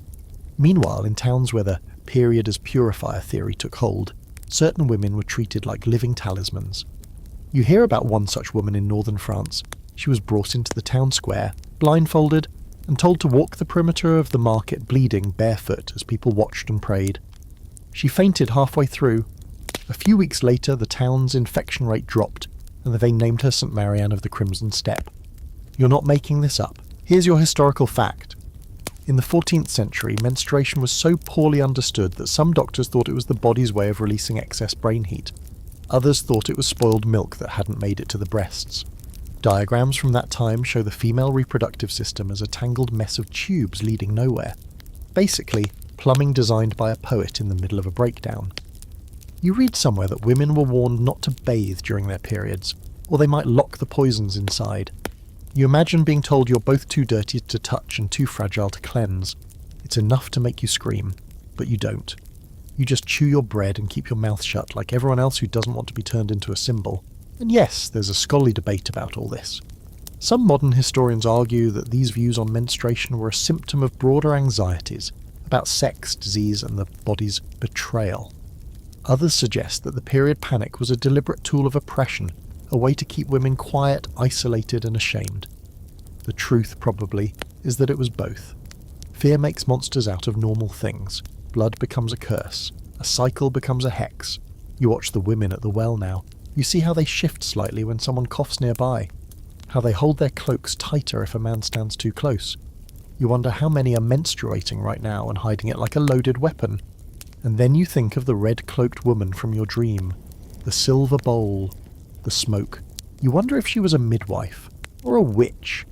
Meanwhile, in towns where the period as purifier theory took hold, certain women were treated like living talismans. You hear about one such woman in northern France. She was brought into the town square, blindfolded, and told to walk the perimeter of the market bleeding barefoot as people watched and prayed. She fainted halfway through. A few weeks later, the town's infection rate dropped, and they named her St. Marianne of the Crimson Steppe. You're not making this up. Here's your historical fact. In the 14th century, menstruation was so poorly understood that some doctors thought it was the body's way of releasing excess brain heat. Others thought it was spoiled milk that hadn't made it to the breasts. Diagrams from that time show the female reproductive system as a tangled mess of tubes leading nowhere. Basically, plumbing designed by a poet in the middle of a breakdown. You read somewhere that women were warned not to bathe during their periods, or they might lock the poisons inside. You imagine being told you're both too dirty to touch and too fragile to cleanse. It's enough to make you scream, but you don't. You just chew your bread and keep your mouth shut like everyone else who doesn't want to be turned into a symbol. And yes, there's a scholarly debate about all this. Some modern historians argue that these views on menstruation were a symptom of broader anxieties about sex, disease, and the body's betrayal. Others suggest that the period panic was a deliberate tool of oppression, a way to keep women quiet, isolated, and ashamed. The truth, probably, is that it was both. Fear makes monsters out of normal things. Blood becomes a curse. A cycle becomes a hex. You watch the women at the well now. You see how they shift slightly when someone coughs nearby. How they hold their cloaks tighter if a man stands too close. You wonder how many are menstruating right now and hiding it like a loaded weapon. And then you think of the red-cloaked woman from your dream. The silver bowl. The smoke. You wonder if she was a midwife. Or a witch.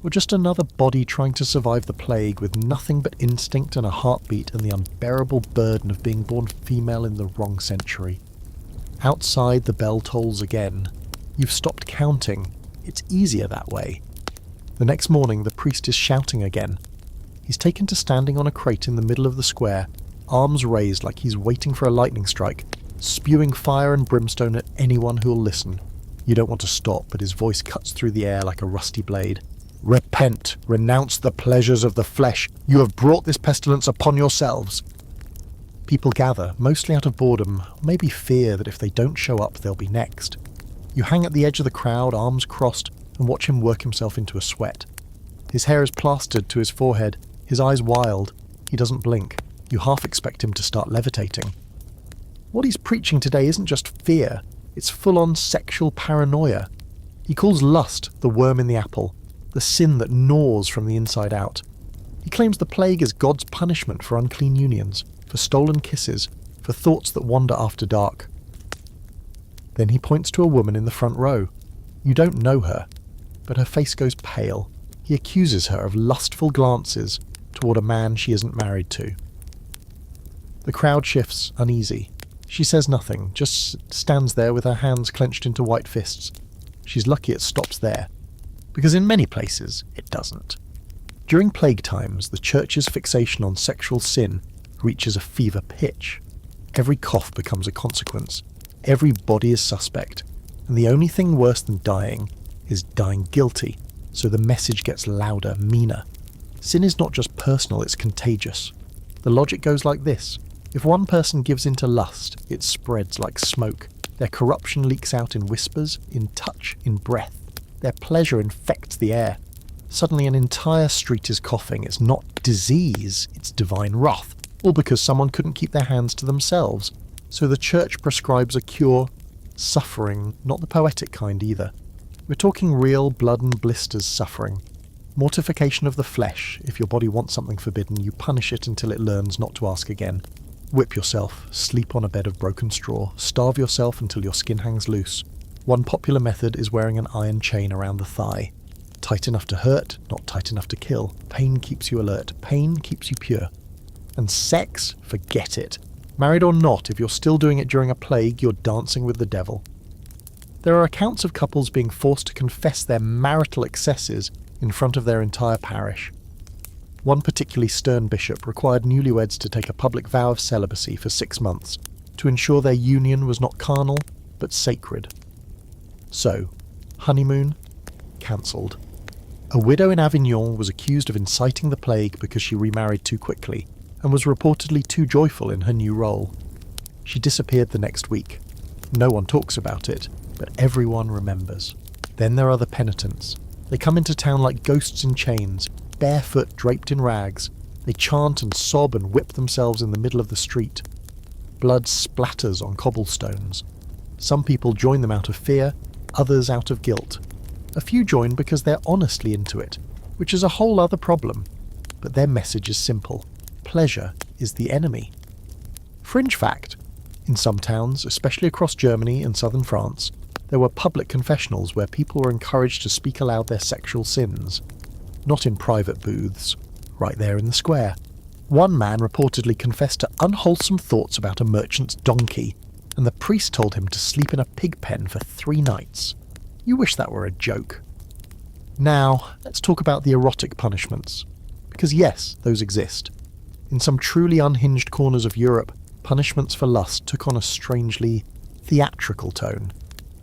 Or just another body trying to survive the plague with nothing but instinct and a heartbeat and the unbearable burden of being born female in the wrong century. Outside, the bell tolls again. You've stopped counting. It's easier that way. The next morning, the priest is shouting again. He's taken to standing on a crate in the middle of the square, arms raised like he's waiting for a lightning strike, spewing fire and brimstone at anyone who'll listen. You don't want to stop, but his voice cuts through the air like a rusty blade. Repent! Renounce the pleasures of the flesh! You have brought this pestilence upon yourselves! People gather, mostly out of boredom, or maybe fear that if they don't show up, they'll be next. You hang at the edge of the crowd, arms crossed, and watch him work himself into a sweat. His hair is plastered to his forehead, his eyes wild. He doesn't blink. You half expect him to start levitating. What he's preaching today isn't just fear, it's full-on sexual paranoia. He calls lust the worm in the apple, the sin that gnaws from the inside out. He claims the plague is God's punishment for unclean unions, for stolen kisses, for thoughts that wander after dark. Then he points to a woman in the front row. You don't know her, but her face goes pale. He accuses her of lustful glances toward a man she isn't married to. The crowd shifts, uneasy. She says nothing, just stands there with her hands clenched into white fists. She's lucky it stops there, because in many places it doesn't. During plague times, the church's fixation on sexual sin reaches a fever pitch. Every cough becomes a consequence. Every body is suspect. And the only thing worse than dying is dying guilty, so the message gets louder, meaner. Sin is not just personal, it's contagious. The logic goes like this. If one person gives in to lust, it spreads like smoke. Their corruption leaks out in whispers, in touch, in breath. Their pleasure infects the air. Suddenly an entire street is coughing. It's not disease, it's divine wrath. All because someone couldn't keep their hands to themselves. So the church prescribes a cure, suffering, not the poetic kind either. We're talking real blood and blisters suffering. Mortification of the flesh. If your body wants something forbidden, you punish it until it learns not to ask again. Whip yourself, sleep on a bed of broken straw, starve yourself until your skin hangs loose. One popular method is wearing an iron chain around the thigh. Tight enough to hurt, not tight enough to kill. Pain keeps you alert. Pain keeps you pure. And sex? Forget it. Married or not, if you're still doing it during a plague, you're dancing with the devil. There are accounts of couples being forced to confess their marital excesses in front of their entire parish. One particularly stern bishop required newlyweds to take a public vow of celibacy for 6 months to ensure their union was not carnal, but sacred. So, honeymoon cancelled. A widow in Avignon was accused of inciting the plague because she remarried too quickly and was reportedly too joyful in her new role. She disappeared the next week. No one talks about it, but everyone remembers. Then there are the penitents. They come into town like ghosts in chains, barefoot, draped in rags. They chant and sob and whip themselves in the middle of the street. Blood splatters on cobblestones. Some people join them out of fear, others out of guilt. A few join because they're honestly into it, which is a whole other problem. But their message is simple. Pleasure is the enemy. Fringe fact. In some towns, especially across Germany and southern France, there were public confessionals where people were encouraged to speak aloud their sexual sins. Not in private booths, right there in the square. One man reportedly confessed to unwholesome thoughts about a merchant's donkey, and the priest told him to sleep in a pig pen for 3 nights. You wish that were a joke. Now, let's talk about the erotic punishments. Because yes, those exist. In some truly unhinged corners of Europe, punishments for lust took on a strangely theatrical tone,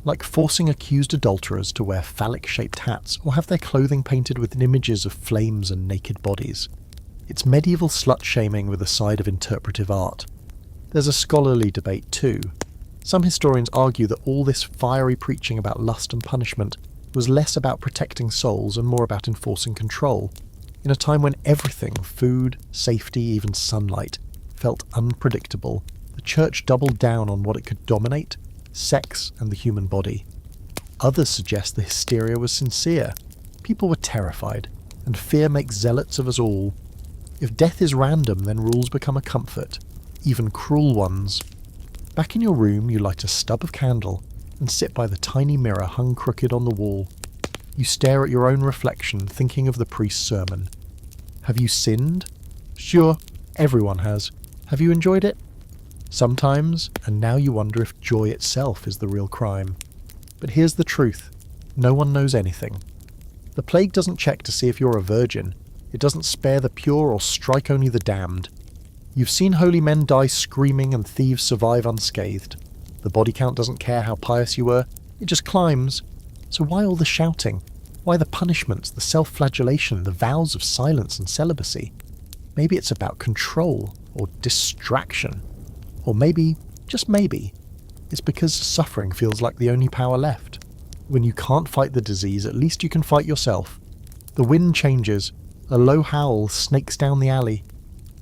like forcing accused adulterers to wear phallic-shaped hats or have their clothing painted with images of flames and naked bodies. It's medieval slut-shaming with a side of interpretive art. There's a scholarly debate too. Some historians argue that all this fiery preaching about lust and punishment was less about protecting souls and more about enforcing control, in a time when everything, food, safety, even sunlight, felt unpredictable. The church doubled down on what it could dominate: sex and the human body. Others suggest the hysteria was sincere. People were terrified, and fear makes zealots of us all. If death is random, then rules become a comfort, even cruel ones. Back in your room, you light a stub of candle and sit by the tiny mirror hung crooked on the wall. You stare at your own reflection, thinking of the priest's sermon. Have you sinned? Sure, everyone has. Have you enjoyed it? Sometimes, and now you wonder if joy itself is the real crime. But here's the truth. No one knows anything. The plague doesn't check to see if you're a virgin. It doesn't spare the pure or strike only the damned. You've seen holy men die screaming and thieves survive unscathed. The body count doesn't care how pious you were. It just climbs. So why all the shouting? Why the punishments, the self-flagellation, the vows of silence and celibacy? Maybe it's about control or distraction. Or maybe, just maybe, it's because suffering feels like the only power left. When you can't fight the disease, at least you can fight yourself. The wind changes. A low howl snakes down the alley.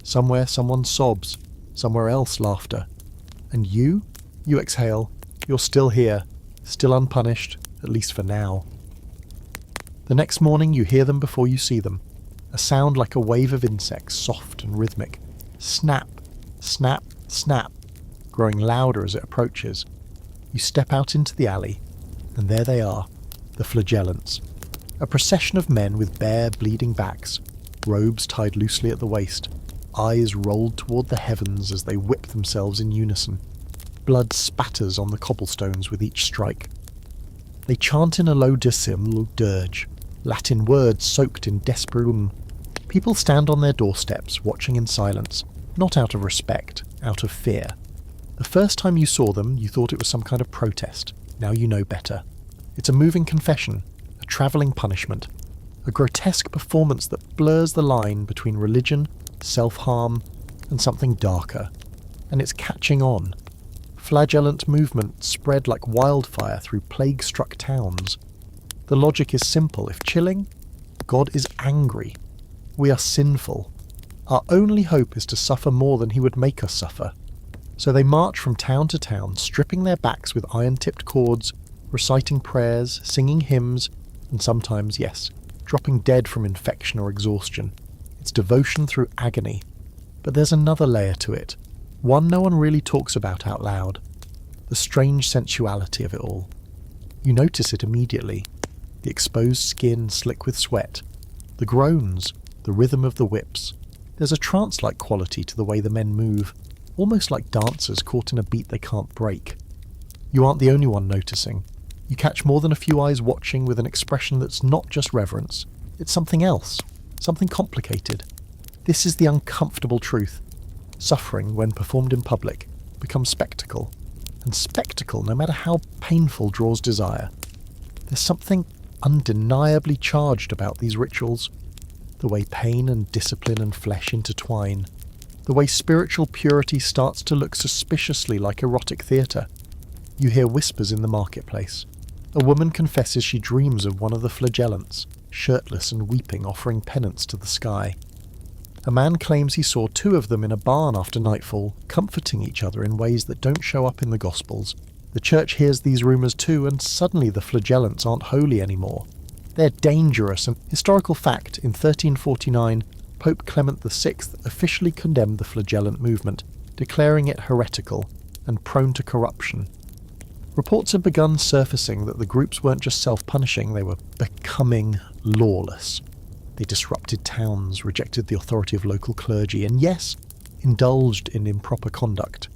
Somewhere someone sobs. Somewhere else laughter. And you exhale. You're still here. Still unpunished, at least for now. The next morning you hear them before you see them. A sound like a wave of insects, soft and rhythmic. Snap, snap, snap, growing louder as it approaches. You step out into the alley, and there they are, the flagellants. A procession of men with bare, bleeding backs, robes tied loosely at the waist, eyes rolled toward the heavens as they whip themselves in unison. Blood spatters on the cobblestones with each strike. They chant in a low dismal dirge, Latin words soaked in desperum. People stand on their doorsteps, watching in silence, not out of respect, out of fear. The first time you saw them, you thought it was some kind of protest. Now you know better. It's a moving confession, a travelling punishment, a grotesque performance that blurs the line between religion, self-harm, and something darker. And it's catching on. Flagellant movement spread like wildfire through plague-struck towns. The logic is simple. If chilling, God is angry. We are sinful. Our only hope is to suffer more than he would make us suffer. So they march from town to town, stripping their backs with iron-tipped cords, reciting prayers, singing hymns, and sometimes, yes, dropping dead from infection or exhaustion. It's devotion through agony. But there's another layer to it, one no one really talks about out loud. The strange sensuality of it all. You notice it immediately. the exposed skin slick with sweat, the groans, the rhythm of the whips. There's a trance-like quality to the way the men move, almost like dancers caught in a beat they can't break. You aren't the only one noticing. You catch more than a few eyes watching with an expression that's not just reverence. It's something else, something complicated. This is the uncomfortable truth. Suffering, when performed in public, becomes spectacle. And spectacle, no matter how painful, draws desire. There's something undeniably charged about these rituals. The way pain and discipline and flesh intertwine. The way spiritual purity starts to look suspiciously like erotic theatre. You hear whispers in the marketplace. A woman confesses she dreams of one of the flagellants, shirtless and weeping, offering penance to the sky. A man claims he saw two of them in a barn after nightfall, comforting each other in ways that don't show up in the Gospels. The church hears these rumours too, and suddenly the flagellants aren't holy anymore. They're dangerous, and historical fact, in 1349, Pope Clement VI officially condemned the flagellant movement, declaring it heretical and prone to corruption. Reports had begun surfacing that the groups weren't just self-punishing, they were becoming lawless. They disrupted towns, rejected the authority of local clergy, and yes, indulged in improper conduct.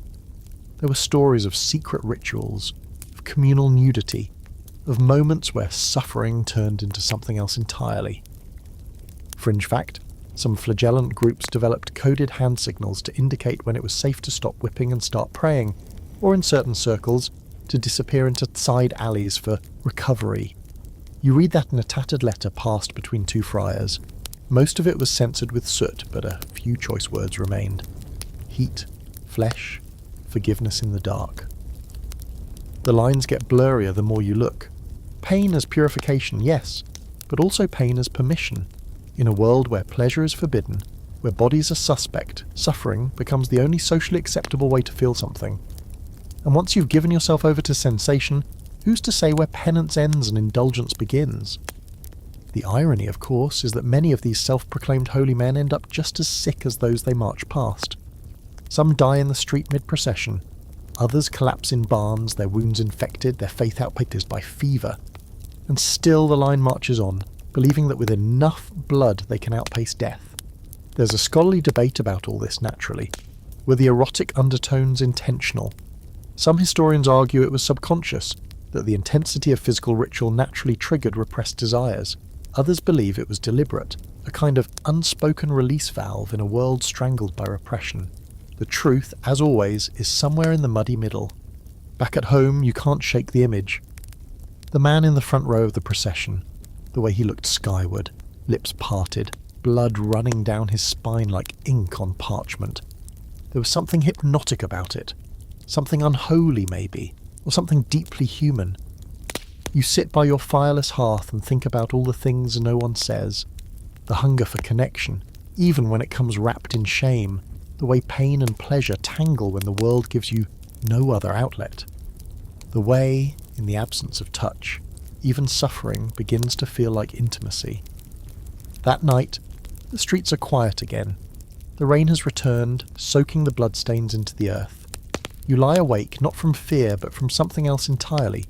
There were stories of secret rituals, of communal nudity, of moments where suffering turned into something else entirely. Fringe fact, some flagellant groups developed coded hand signals to indicate when it was safe to stop whipping and start praying, or in certain circles, to disappear into side alleys for recovery. You read that in a tattered letter passed between two friars. Most of it was censored with soot, but a few choice words remained. Heat, flesh, forgiveness in the dark. The lines get blurrier the more you look. Pain as purification, yes, but also pain as permission. In a world where pleasure is forbidden, where bodies are suspect, suffering becomes the only socially acceptable way to feel something. And once you've given yourself over to sensation, who's to say where penance ends and indulgence begins? The irony, of course, is that many of these self-proclaimed holy men end up just as sick as those they march past. Some die in the street mid-procession. Others collapse in barns, their wounds infected, their faith outpaced by fever. And still the line marches on, believing that with enough blood they can outpace death. There's a scholarly debate about all this, naturally. Were the erotic undertones intentional? Some historians argue it was subconscious, that the intensity of physical ritual naturally triggered repressed desires. Others believe it was deliberate, a kind of unspoken release valve in a world strangled by repression. The truth, as always, is somewhere in the muddy middle. Back at home, you can't shake the image. The man in the front row of the procession, the way he looked skyward, lips parted, blood running down his spine like ink on parchment. There was something hypnotic about it. Something unholy, maybe, or something deeply human. You sit by your fireless hearth and think about all the things no one says. The hunger for connection, even when it comes wrapped in shame. The way pain and pleasure tangle when the world gives you no other outlet. The way, in the absence of touch, even suffering begins to feel like intimacy. That night, the streets are quiet again. The rain has returned, soaking the bloodstains into the earth. You lie awake not from fear but from something else entirely.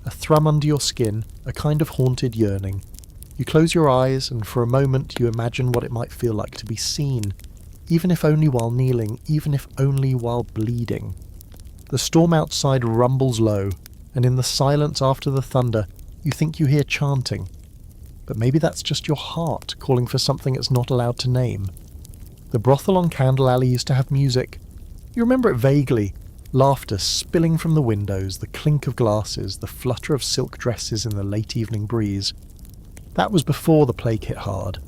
A thrum under your skin, a kind of haunted yearning. You close your eyes and for a moment you imagine what it might feel like to be seen, even if only while kneeling, even if only while bleeding. The storm outside rumbles low, and in the silence after the thunder, you think you hear chanting. But maybe that's just your heart calling for something it's not allowed to name. The brothel on Candle Alley used to have music. You remember it vaguely. Laughter spilling from the windows, the clink of glasses, the flutter of silk dresses in the late evening breeze. That was before the plague hit hard.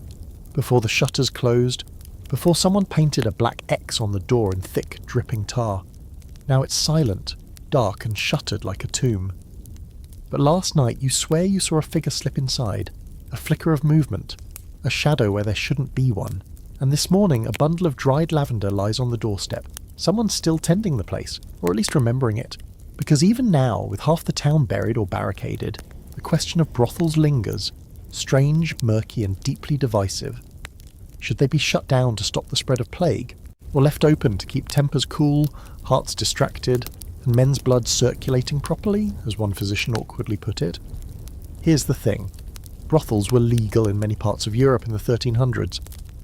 Before the shutters closed. Before someone painted a black X on the door in thick, dripping tar. Now it's silent, dark and shuttered like a tomb. But last night you swear you saw a figure slip inside, a flicker of movement, a shadow where there shouldn't be one. And this morning a bundle of dried lavender lies on the doorstep. Someone's still tending the place, or at least remembering it. Because even now, with half the town buried or barricaded, the question of brothels lingers, strange, murky and deeply divisive. Should they be shut down to stop the spread of plague, or left open to keep tempers cool, hearts distracted, and men's blood circulating properly, as one physician awkwardly put it? Here's the thing. Brothels were legal in many parts of Europe in the 1300s.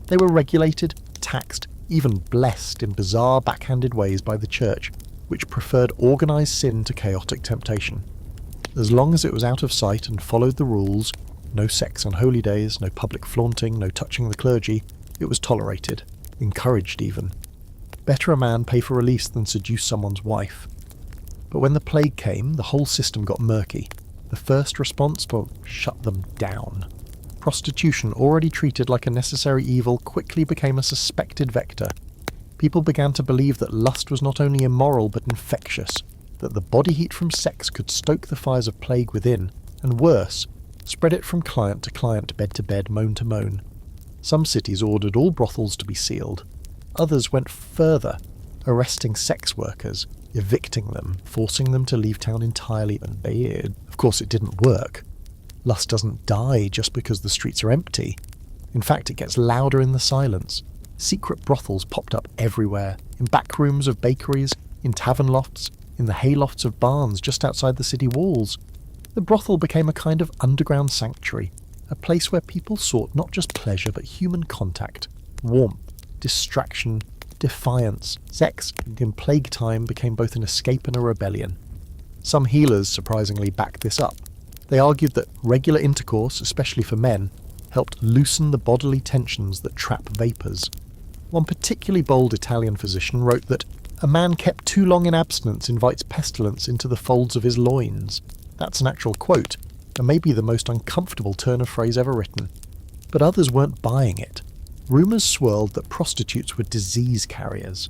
They were regulated, taxed, even blessed in bizarre backhanded ways by the church, which preferred organised sin to chaotic temptation. As long as it was out of sight and followed the rules, no sex on holy days, no public flaunting, no touching the clergy, it was tolerated, encouraged even. Better a man pay for release than seduce someone's wife. But when the plague came, the whole system got murky. The first response? Well, shut them down. Prostitution, already treated like a necessary evil, quickly became a suspected vector. People began to believe that lust was not only immoral but infectious, that the body heat from sex could stoke the fires of plague within, and worse, spread it from client to client, bed to bed, moan to moan. Some cities ordered all brothels to be sealed. Others went further, arresting sex workers, evicting them, forcing them to leave town entirely, and of course it didn't work. Lust doesn't die just because the streets are empty. In fact, it gets louder in the silence. Secret brothels popped up everywhere, in back rooms of bakeries, in tavern lofts, in the haylofts of barns just outside the city walls. The brothel became a kind of underground sanctuary, a place where people sought not just pleasure but human contact, warmth, distraction, defiance. Sex, in plague time, became both an escape and a rebellion. Some healers surprisingly backed this up. They argued that regular intercourse, especially for men, helped loosen the bodily tensions that trap vapours. One particularly bold Italian physician wrote that a man kept too long in abstinence invites pestilence into the folds of his loins. That's an actual quote, and maybe the most uncomfortable turn of phrase ever written. But others weren't buying it. Rumours swirled that prostitutes were disease carriers,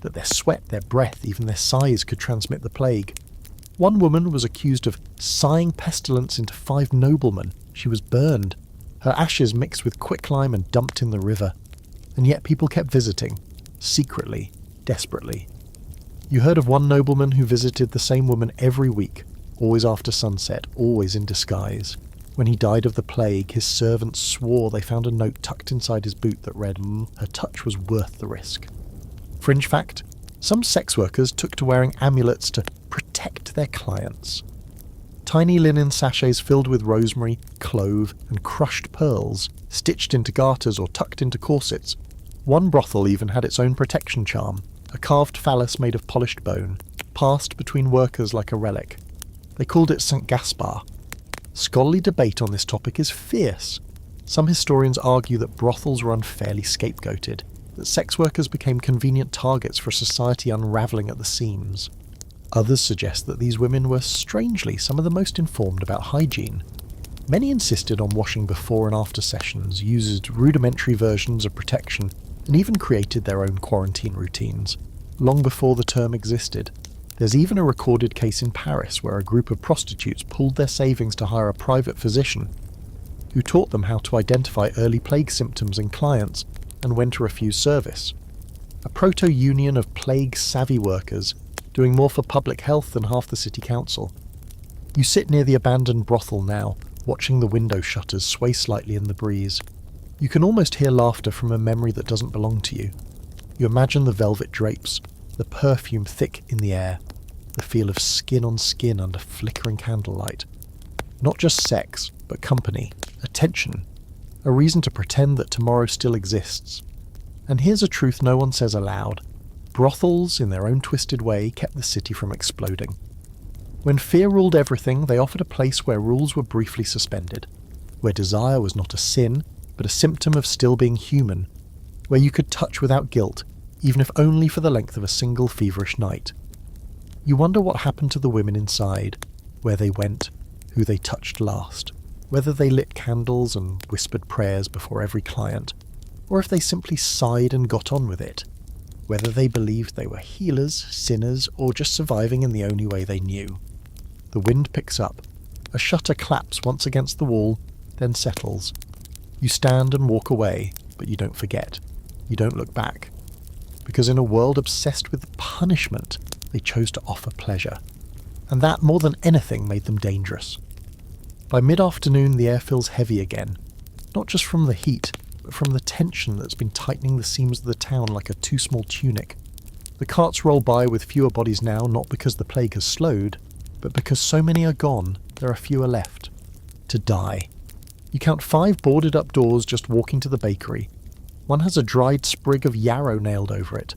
that their sweat, their breath, even their sighs could transmit the plague. One woman was accused of sighing pestilence into 5 noblemen. She was burned, her ashes mixed with quicklime and dumped in the river. And yet people kept visiting, secretly, desperately. You heard of one nobleman who visited the same woman every week, always after sunset, always in disguise. When he died of the plague, his servants swore they found a note tucked inside his boot that read, "Her touch was worth the risk." Fringe fact, some sex workers took to wearing amulets to protect their clients. Tiny linen sachets filled with rosemary, clove, and crushed pearls, stitched into garters or tucked into corsets. One brothel even had its own protection charm, a carved phallus made of polished bone, passed between workers like a relic. They called it St. Gaspar. Scholarly debate on this topic is fierce. Some historians argue that brothels were unfairly scapegoated, that sex workers became convenient targets for a society unravelling at the seams. Others suggest that these women were, strangely, some of the most informed about hygiene. Many insisted on washing before and after sessions, used rudimentary versions of protection, and even created their own quarantine routines, long before the term existed. There's even a recorded case in Paris where a group of prostitutes pooled their savings to hire a private physician, who taught them how to identify early plague symptoms in clients and when to refuse service. A proto-union of plague-savvy workers, doing more for public health than half the city council. You sit near the abandoned brothel now, watching the window shutters sway slightly in the breeze. You can almost hear laughter from a memory that doesn't belong to you. You imagine the velvet drapes, the perfume thick in the air, the feel of skin on skin under flickering candlelight. Not just sex, but company, attention, a reason to pretend that tomorrow still exists. And here's a truth no one says aloud. Brothels, in their own twisted way, kept the city from exploding. When fear ruled everything, they offered a place where rules were briefly suspended, where desire was not a sin, but a symptom of still being human, where you could touch without guilt, even if only for the length of a single feverish night. You wonder what happened to the women inside, where they went, who they touched last, whether they lit candles and whispered prayers before every client, or if they simply sighed and got on with it, whether they believed they were healers, sinners, or just surviving in the only way they knew. The wind picks up, a shutter claps once against the wall, then settles. You stand and walk away, but you don't forget. You don't look back. Because in a world obsessed with punishment, they chose to offer pleasure. And that, more than anything, made them dangerous. By mid-afternoon, the air feels heavy again, not just from the heat, but from the tension that's been tightening the seams of the town like a too small tunic. The carts roll by with fewer bodies now, not because the plague has slowed, but because so many are gone, there are fewer left. To die. You count 5 boarded up doors just walking to the bakery. One has a dried sprig of yarrow nailed over it.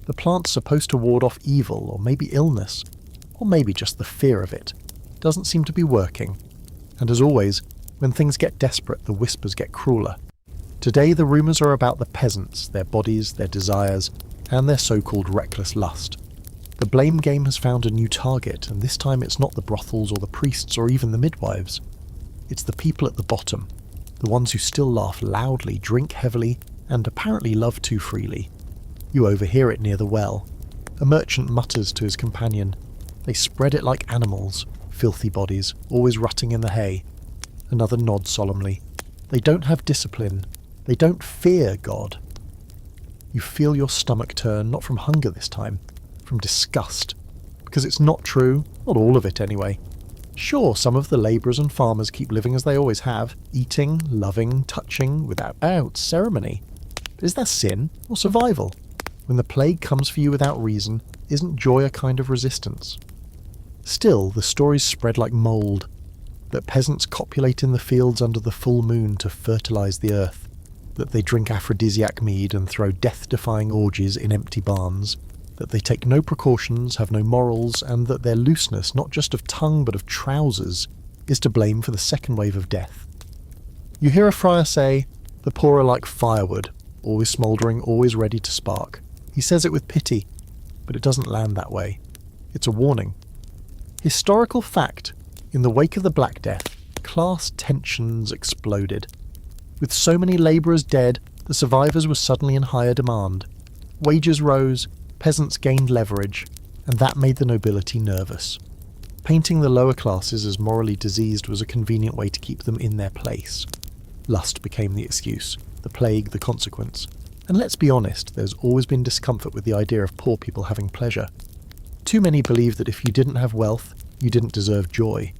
The plant's supposed to ward off evil, or maybe illness, or maybe just the fear of it. Doesn't seem to be working. And as always, when things get desperate, the whispers get crueler. Today the rumours are about the peasants, their bodies, their desires, and their so-called reckless lust. The blame game has found a new target, and this time it's not the brothels or the priests or even the midwives. It's the people at the bottom, the ones who still laugh loudly, drink heavily, and apparently love too freely. You overhear it near the well. A merchant mutters to his companion. They spread it like animals, filthy bodies, always rutting in the hay. Another nods solemnly. They don't have discipline. They don't fear God. You feel your stomach turn, not from hunger this time, from disgust. Because it's not true, not all of it anyway. Sure, some of the labourers and farmers keep living as they always have, eating, loving, touching, without ceremony. But is that sin or survival? When the plague comes for you without reason, isn't joy a kind of resistance? Still, the stories spread like mould, that peasants copulate in the fields under the full moon to fertilise the earth, that they drink aphrodisiac mead and throw death-defying orgies in empty barns, that they take no precautions, have no morals, and that their looseness, not just of tongue but of trousers, is to blame for the second wave of death. You hear a friar say, "The poor are like firewood, always smouldering, always ready to spark." He says it with pity, but it doesn't land that way. It's a warning. Historical fact, in the wake of the Black Death, class tensions exploded. With so many labourers dead, the survivors were suddenly in higher demand. Wages rose, peasants gained leverage, and that made the nobility nervous. Painting the lower classes as morally diseased was a convenient way to keep them in their place. Lust became the excuse, the plague the consequence. And let's be honest, there's always been discomfort with the idea of poor people having pleasure. Too many believe that if you didn't have wealth, you didn't deserve joy,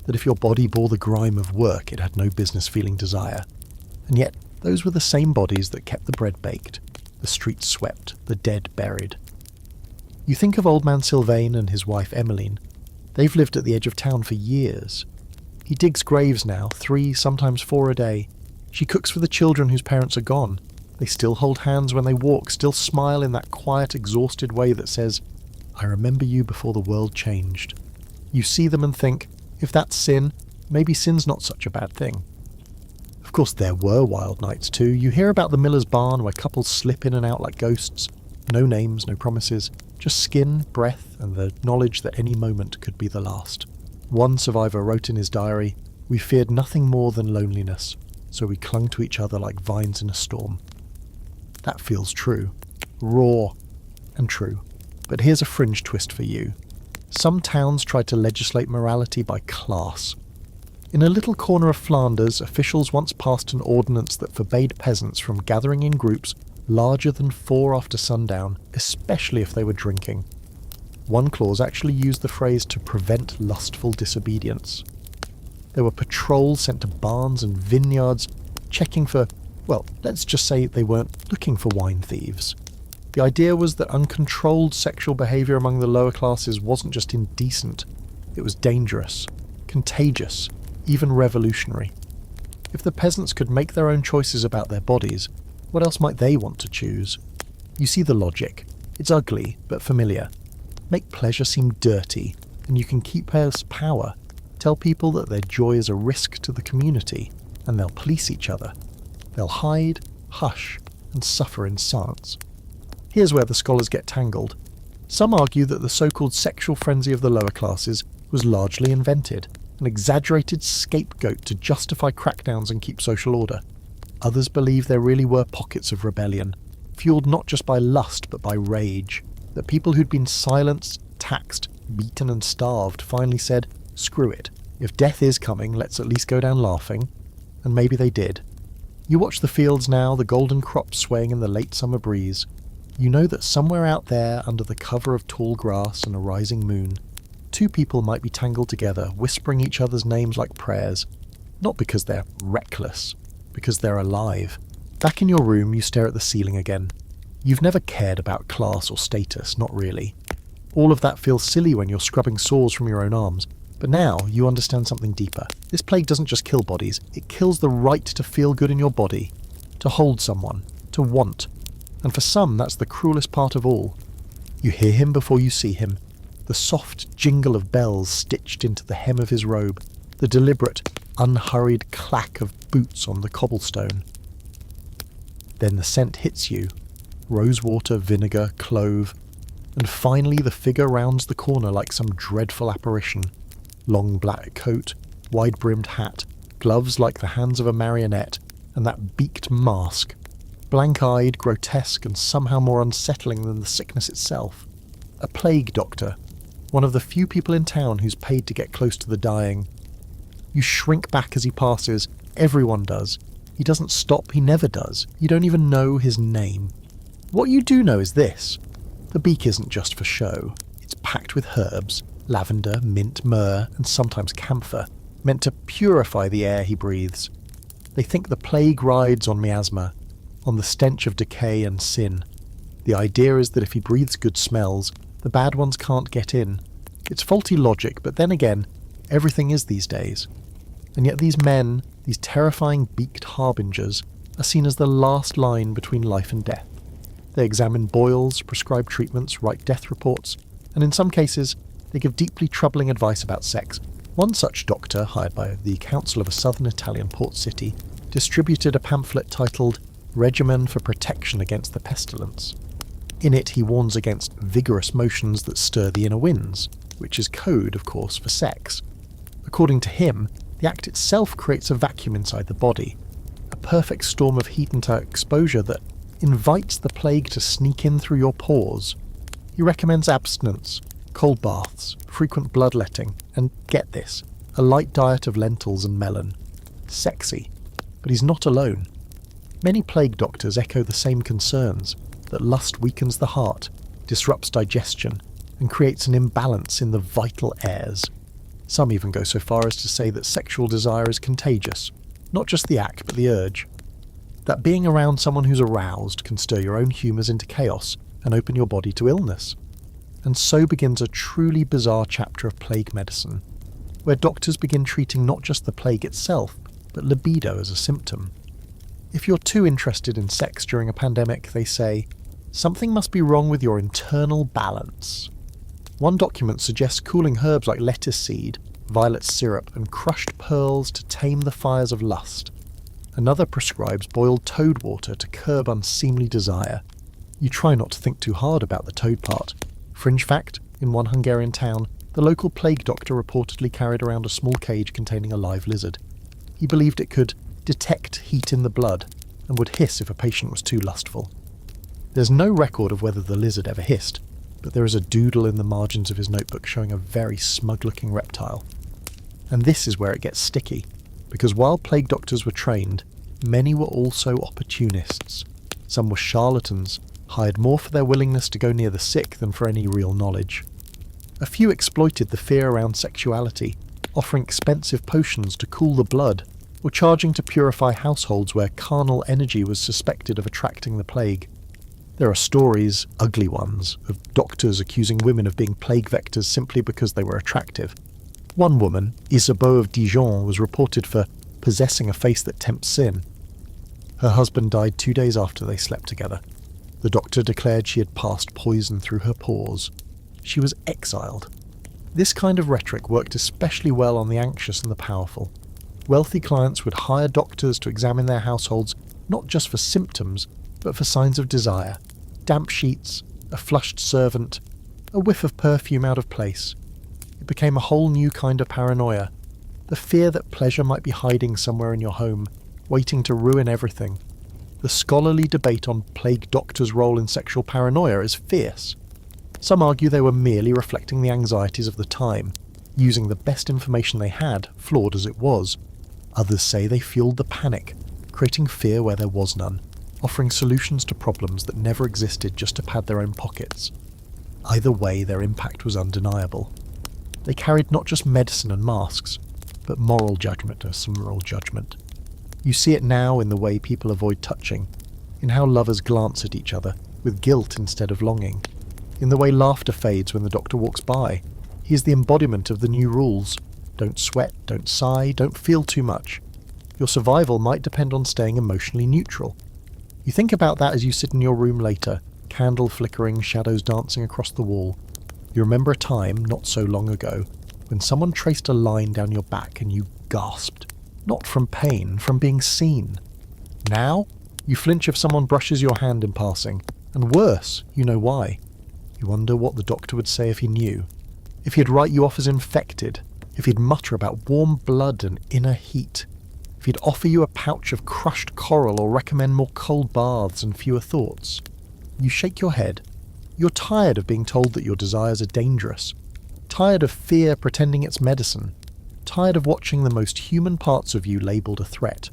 that if your body bore the grime of work, it had no business feeling desire. And yet, those were the same bodies that kept the bread baked, the streets swept, the dead buried. You think of old man Sylvain and his wife Emmeline. They've lived at the edge of town for years. He digs graves now, 3, sometimes 4 a day. She cooks for the children whose parents are gone. They still hold hands when they walk, still smile in that quiet, exhausted way that says, "I remember you before the world changed." You see them and think, if that's sin, maybe sin's not such a bad thing. Of course there were wild nights too. You hear about the miller's barn where couples slip in and out like ghosts. No names, no promises, just skin, breath, and the knowledge that any moment could be the last. One survivor wrote in his diary, "We feared nothing more than loneliness, so we clung to each other like vines in a storm." That feels true. Raw and true. But here's a fringe twist for you. Some towns tried to legislate morality by class. In a little corner of Flanders, officials once passed an ordinance that forbade peasants from gathering in groups larger than 4 after sundown, especially if they were drinking. One clause actually used the phrase to prevent lustful disobedience. There were patrols sent to barns and vineyards, checking for, well, let's just say they weren't looking for wine thieves. The idea was that uncontrolled sexual behaviour among the lower classes wasn't just indecent, it was dangerous, contagious, even revolutionary. If the peasants could make their own choices about their bodies, what else might they want to choose? You see the logic. It's ugly, but familiar. Make pleasure seem dirty, and you can keep power. Tell people that their joy is a risk to the community, and they'll police each other. They'll hide, hush, and suffer in silence. Here's where the scholars get tangled. Some argue that the so-called sexual frenzy of the lower classes was largely invented, an exaggerated scapegoat to justify crackdowns and keep social order. Others believe there really were pockets of rebellion, fueled not just by lust but by rage, that people who'd been silenced, taxed, beaten and starved finally said, "Screw it. If death is coming, let's at least go down laughing." And maybe they did. You watch the fields now, the golden crops swaying in the late summer breeze. You know that somewhere out there, under the cover of tall grass and a rising moon, 2 people might be tangled together, whispering each other's names like prayers. Not because they're reckless, because they're alive. Back in your room, you stare at the ceiling again. You've never cared about class or status, not really. All of that feels silly when you're scrubbing sores from your own arms. But now you understand something deeper. This plague doesn't just kill bodies, it kills the right to feel good in your body, to hold someone, to want. And for some, that's the cruelest part of all. You hear him before you see him. The soft jingle of bells stitched into the hem of his robe. The deliberate, unhurried clack of boots on the cobblestone. Then the scent hits you. Rosewater, vinegar, clove. And finally the figure rounds the corner like some dreadful apparition. Long black coat, wide-brimmed hat, gloves like the hands of a marionette, and that beaked mask. Blank-eyed, grotesque, and somehow more unsettling than the sickness itself. A plague doctor. One of the few people in town who's paid to get close to the dying. You shrink back as he passes. Everyone does. He doesn't stop, he never does. You don't even know his name. What you do know is this. The beak isn't just for show. It's packed with herbs, lavender, mint, myrrh, and sometimes camphor, meant to purify the air he breathes. They think the plague rides on miasma, on the stench of decay and sin. The idea is that if he breathes good smells, the bad ones can't get in. It's faulty logic, but then again, everything is these days. And yet these men, these terrifying beaked harbingers, are seen as the last line between life and death. They examine boils, prescribe treatments, write death reports, and in some cases, they give deeply troubling advice about sex. One such doctor, hired by the council of a southern Italian port city, distributed a pamphlet titled Regimen for Protection Against the Pestilence. In it he warns against vigorous motions that stir the inner winds, which is code, of course, for sex. According to him, the act itself creates a vacuum inside the body, a perfect storm of heat and exposure that invites the plague to sneak in through your pores. He recommends abstinence, cold baths, frequent bloodletting, and, get this, a light diet of lentils and melon. Sexy. But he's not alone. Many plague doctors echo the same concerns, that lust weakens the heart, disrupts digestion, and creates an imbalance in the vital airs. Some even go so far as to say that sexual desire is contagious, not just the act but the urge. That being around someone who's aroused can stir your own humours into chaos and open your body to illness. And so begins a truly bizarre chapter of plague medicine, where doctors begin treating not just the plague itself, but libido as a symptom. If you're too interested in sex during a pandemic, they say, something must be wrong with your internal balance. One document suggests cooling herbs like lettuce seed, violet syrup, and crushed pearls to tame the fires of lust. Another prescribes boiled toad water to curb unseemly desire. You try not to think too hard about the toad part. Fringe fact, in one Hungarian town, the local plague doctor reportedly carried around a small cage containing a live lizard. He believed it could detect heat in the blood and would hiss if a patient was too lustful. There's no record of whether the lizard ever hissed, but there is a doodle in the margins of his notebook showing a very smug-looking reptile. And this is where it gets sticky, because while plague doctors were trained, many were also opportunists. Some were charlatans, hired more for their willingness to go near the sick than for any real knowledge. A few exploited the fear around sexuality, offering expensive potions to cool the blood, or charging to purify households where carnal energy was suspected of attracting the plague. There are stories, ugly ones, of doctors accusing women of being plague vectors simply because they were attractive. One woman, Isabeau of Dijon, was reported for possessing a face that tempts sin. Her husband died 2 days after they slept together. The doctor declared she had passed poison through her pores. She was exiled. This kind of rhetoric worked especially well on the anxious and the powerful. Wealthy clients would hire doctors to examine their households not just for symptoms, but for signs of desire. Damp sheets, a flushed servant, a whiff of perfume out of place. It became a whole new kind of paranoia. The fear that pleasure might be hiding somewhere in your home, waiting to ruin everything. The scholarly debate on plague doctors' role in sexual paranoia is fierce. Some argue they were merely reflecting the anxieties of the time, using the best information they had, flawed as it was. Others say they fueled the panic, creating fear where there was none, offering solutions to problems that never existed just to pad their own pockets. Either way, their impact was undeniable. They carried not just medicine and masks, but moral judgment as some moral judgment. You see it now in the way people avoid touching, in how lovers glance at each other, with guilt instead of longing, in the way laughter fades when the doctor walks by. He is the embodiment of the new rules, Don't sweat, don't sigh, don't feel too much. Your survival might depend on staying emotionally neutral. You think about that as you sit in your room later, candle flickering, shadows dancing across the wall. You remember a time, not so long ago, when someone traced a line down your back and you gasped. Not from pain, from being seen. Now, you flinch if someone brushes your hand in passing, and worse, you know why. You wonder what the doctor would say if he knew. If he'd write you off as infected, if he'd mutter about warm blood and inner heat, if he'd offer you a pouch of crushed coral or recommend more cold baths and fewer thoughts. You shake your head. You're tired of being told that your desires are dangerous. Tired of fear pretending it's medicine. Tired of watching the most human parts of you labelled a threat.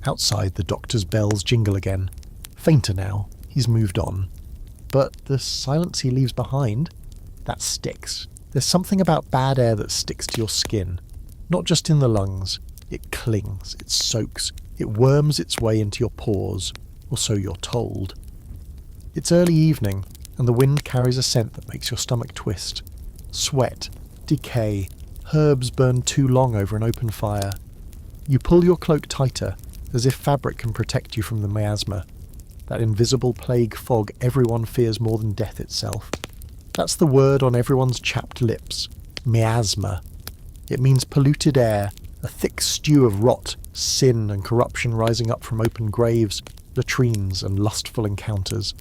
Outside, the doctor's bells jingle again. Fainter now. He's moved on. But the silence he leaves behind, that sticks. There's something about bad air that sticks to your skin. Not just in the lungs. It clings, it soaks, it worms its way into your pores, or so you're told. It's early evening, and the wind carries a scent that makes your stomach twist. Sweat, decay, herbs burned too long over an open fire. You pull your cloak tighter, as if fabric can protect you from the miasma, that invisible plague fog everyone fears more than death itself. That's the word on everyone's chapped lips, miasma. It means polluted air, a thick stew of rot, sin and corruption rising up from open graves, latrines and lustful encounters.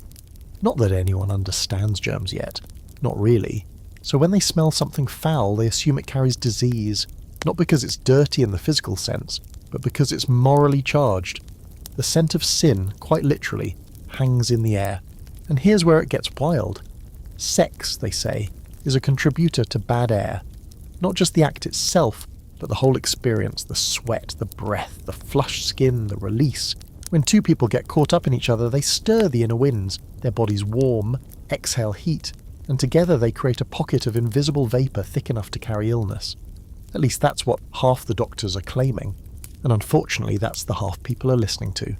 Not that anyone understands germs yet. Not really. So when they smell something foul, they assume it carries disease, not because it's dirty in the physical sense, but because it's morally charged. The scent of sin, quite literally, hangs in the air. And here's where it gets wild. Sex, they say, is a contributor to bad air. Not just the act itself, but the whole experience, the sweat, the breath, the flushed skin, the release. When two people get caught up in each other, they stir the inner winds, their bodies warm, exhale heat, and together they create a pocket of invisible vapour thick enough to carry illness. At least that's what half the doctors are claiming, and unfortunately that's the half people are listening to.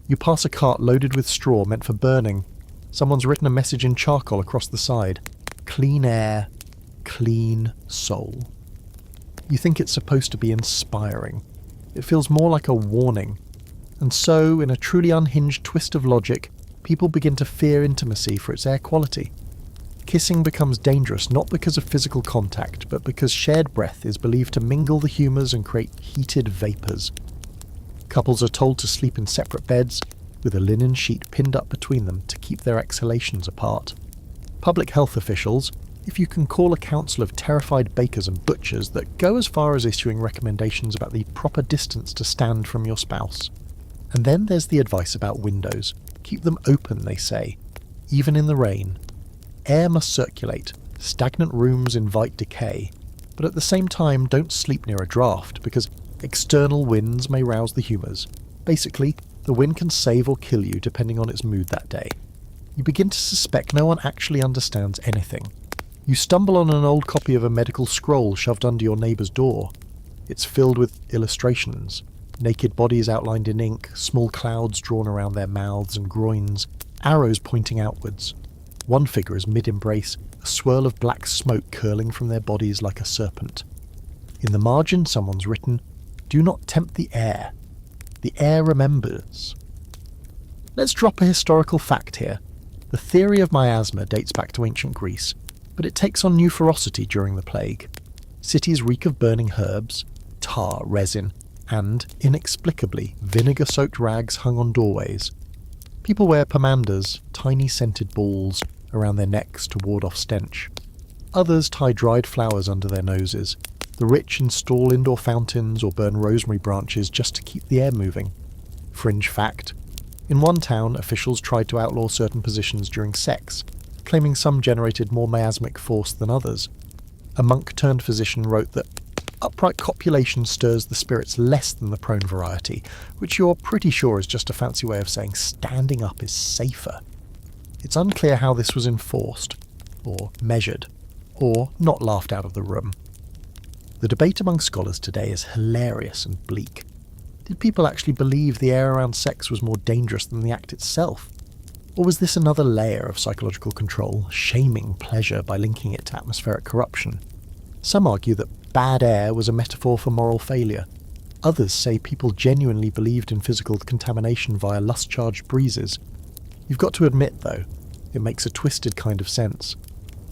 You pass a cart loaded with straw meant for burning. Someone's written a message in charcoal across the side. Clean air, clean soul. You think it's supposed to be inspiring. It feels more like a warning. And so, in a truly unhinged twist of logic, people begin to fear intimacy for its air quality. Kissing becomes dangerous not because of physical contact, but because shared breath is believed to mingle the humours and create heated vapours. Couples are told to sleep in separate beds, with a linen sheet pinned up between them to keep their exhalations apart. Public health officials, if you can call a council of terrified bakers and butchers, that go as far as issuing recommendations about the proper distance to stand from your spouse. And then there's the advice about windows. Keep them open, they say, even in the rain. Air must circulate. Stagnant rooms invite decay. But at the same time, don't sleep near a draught, because external winds may rouse the humours. Basically, the wind can save or kill you depending on its mood that day. You begin to suspect no one actually understands anything. You stumble on an old copy of a medical scroll shoved under your neighbour's door. It's filled with illustrations. Naked bodies outlined in ink, small clouds drawn around their mouths and groins, arrows pointing outwards. One figure is mid-embrace, a swirl of black smoke curling from their bodies like a serpent. In the margin, someone's written, "Do not tempt the air. The air remembers." Let's drop a historical fact here. The theory of miasma dates back to ancient Greece, but it takes on new ferocity during the plague. Cities reek of burning herbs, tar, resin, and, inexplicably, vinegar-soaked rags hung on doorways. People wear pomanders, tiny scented balls, around their necks to ward off stench. Others tie dried flowers under their noses. The rich install indoor fountains or burn rosemary branches just to keep the air moving. Fringe fact. In one town, officials tried to outlaw certain positions during sex, claiming some generated more miasmic force than others. A monk-turned-physician wrote that upright copulation stirs the spirits less than the prone variety, which you're pretty sure is just a fancy way of saying standing up is safer. It's unclear how this was enforced, or measured, or not laughed out of the room. The debate among scholars today is hilarious and bleak. Did people actually believe the air around sex was more dangerous than the act itself? Or was this another layer of psychological control, shaming pleasure by linking it to atmospheric corruption? Some argue that bad air was a metaphor for moral failure. Others say people genuinely believed in physical contamination via lust-charged breezes. You've got to admit, though, it makes a twisted kind of sense.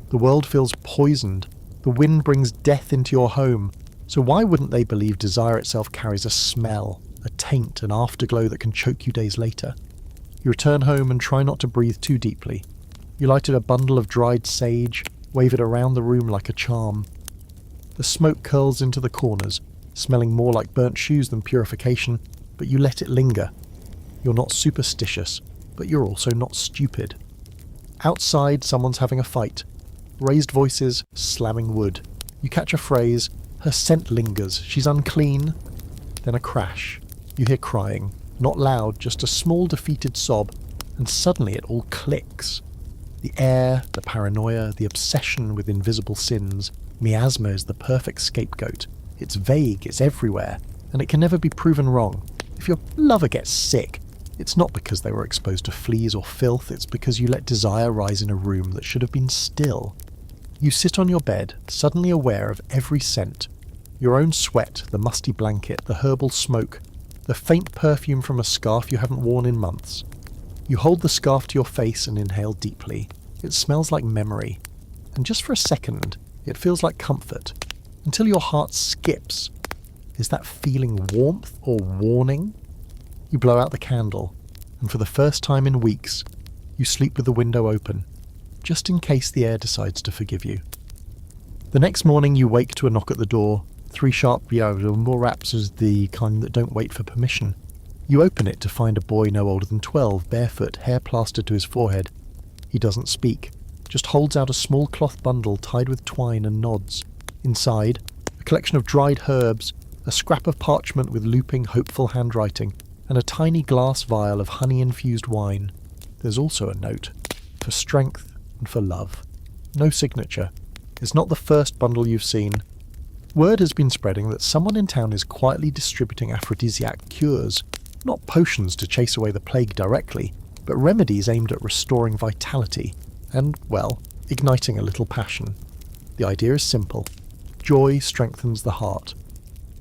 The world feels poisoned. The wind brings death into your home. So why wouldn't they believe desire itself carries a smell, a taint, an afterglow that can choke you days later? You return home and try not to breathe too deeply. You lighted a bundle of dried sage, wave it around the room like a charm. The smoke curls into the corners, smelling more like burnt shoes than purification, but you let it linger. You're not superstitious, but you're also not stupid. Outside, someone's having a fight. Raised voices, slamming wood. You catch a phrase, her scent lingers, she's unclean. Then a crash. You hear crying, not loud, just a small defeated sob, and suddenly it all clicks. The air, the paranoia, the obsession with invisible sins. Miasma is the perfect scapegoat. It's vague, it's everywhere, and it can never be proven wrong. If your lover gets sick, it's not because they were exposed to fleas or filth, it's because you let desire rise in a room that should have been still. You sit on your bed, suddenly aware of every scent. Your own sweat, the musty blanket, the herbal smoke, the faint perfume from a scarf you haven't worn in months. You hold the scarf to your face and inhale deeply. It smells like memory. And just for a second, it feels like comfort. Until your heart skips. Is that feeling warmth or warning? You blow out the candle, and for the first time in weeks, you sleep with the window open, just in case the air decides to forgive you. The next morning you wake to a knock at the door. 3 sharp more raps is the kind that don't wait for permission. You open it to find a boy no older than 12, barefoot, hair plastered to his forehead. He doesn't speak, just holds out a small cloth bundle tied with twine and nods. Inside, a collection of dried herbs, a scrap of parchment with looping, hopeful handwriting, and a tiny glass vial of honey-infused wine. There's also a note, for strength and for love. No signature. It's not the first bundle you've seen. Word has been spreading that someone in town is quietly distributing aphrodisiac cures, not potions to chase away the plague directly, but remedies aimed at restoring vitality and, well, igniting a little passion. The idea is simple. Joy strengthens the heart.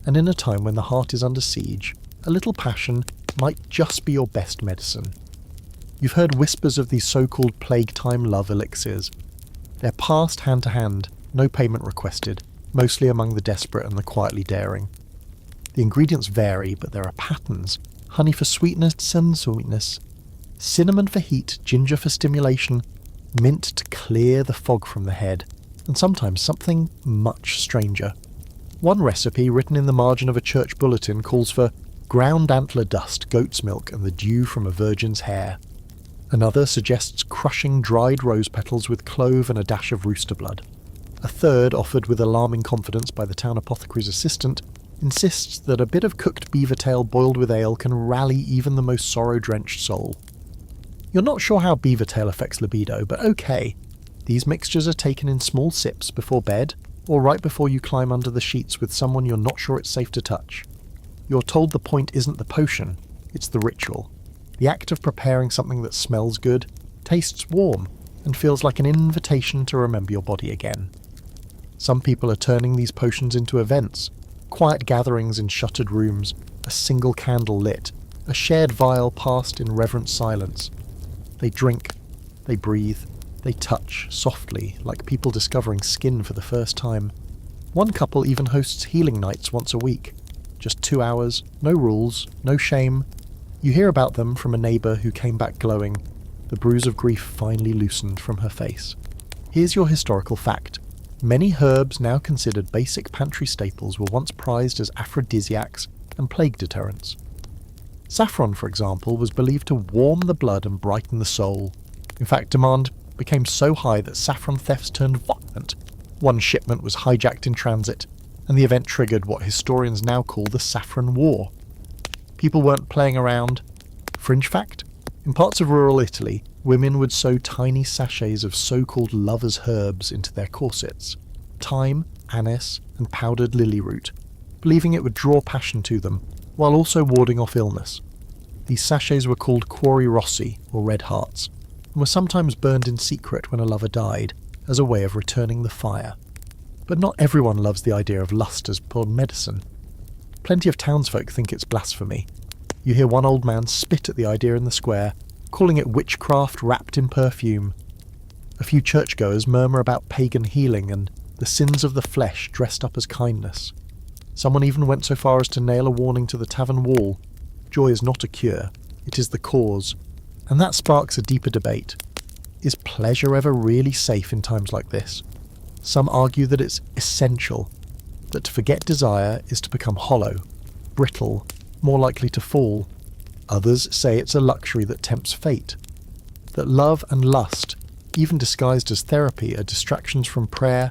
And in a time when the heart is under siege, a little passion might just be your best medicine. You've heard whispers of these so-called plague-time love elixirs. They're passed hand to hand, no payment requested, mostly among the desperate and the quietly daring. The ingredients vary, but there are patterns. Honey for sweetness and sweetness, cinnamon for heat, ginger for stimulation, mint to clear the fog from the head, and sometimes something much stranger. One recipe, written in the margin of a church bulletin, calls for ground antler dust, goat's milk, and the dew from a virgin's hair. Another suggests crushing dried rose petals with clove and a dash of rooster blood. A third, offered with alarming confidence by the town apothecary's assistant, insists that a bit of cooked beaver tail boiled with ale can rally even the most sorrow-drenched soul. You're not sure how beaver tail affects libido, but okay. These mixtures are taken in small sips before bed, or right before you climb under the sheets with someone you're not sure it's safe to touch. You're told the point isn't the potion, it's the ritual. The act of preparing something that smells good, tastes warm, and feels like an invitation to remember your body again. Some people are turning these potions into events, quiet gatherings in shuttered rooms, a single candle lit, a shared vial passed in reverent silence. They drink, they breathe, they touch, softly, like people discovering skin for the first time. One couple even hosts healing nights once a week. Just 2 hours, no rules, no shame. You hear about them from a neighbour who came back glowing, the bruise of grief finally loosened from her face. Here's your historical fact. Many herbs now considered basic pantry staples were once prized as aphrodisiacs and plague deterrents. Saffron, for example, was believed to warm the blood and brighten the soul. In fact, demand became so high that saffron thefts turned violent. One shipment was hijacked in transit, and the event triggered what historians now call the Saffron War. People weren't playing around. Fringe fact? In parts of rural Italy, women would sew tiny sachets of so-called lovers' herbs into their corsets. Thyme, anise, and powdered lily root, believing it would draw passion to them, while also warding off illness. These sachets were called cuori rossi, or red hearts, and were sometimes burned in secret when a lover died, as a way of returning the fire. But not everyone loves the idea of lust as pure medicine. Plenty of townsfolk think it's blasphemy. You hear one old man spit at the idea in the square, calling it witchcraft wrapped in perfume. A few churchgoers murmur about pagan healing and the sins of the flesh dressed up as kindness. Someone even went so far as to nail a warning to the tavern wall. Joy is not a cure, it is the cause. And that sparks a deeper debate. Is pleasure ever really safe in times like this? Some argue that it's essential, that to forget desire is to become hollow, brittle, more likely to fall. Others say it's a luxury that tempts fate, that love and lust, even disguised as therapy, are distractions from prayer,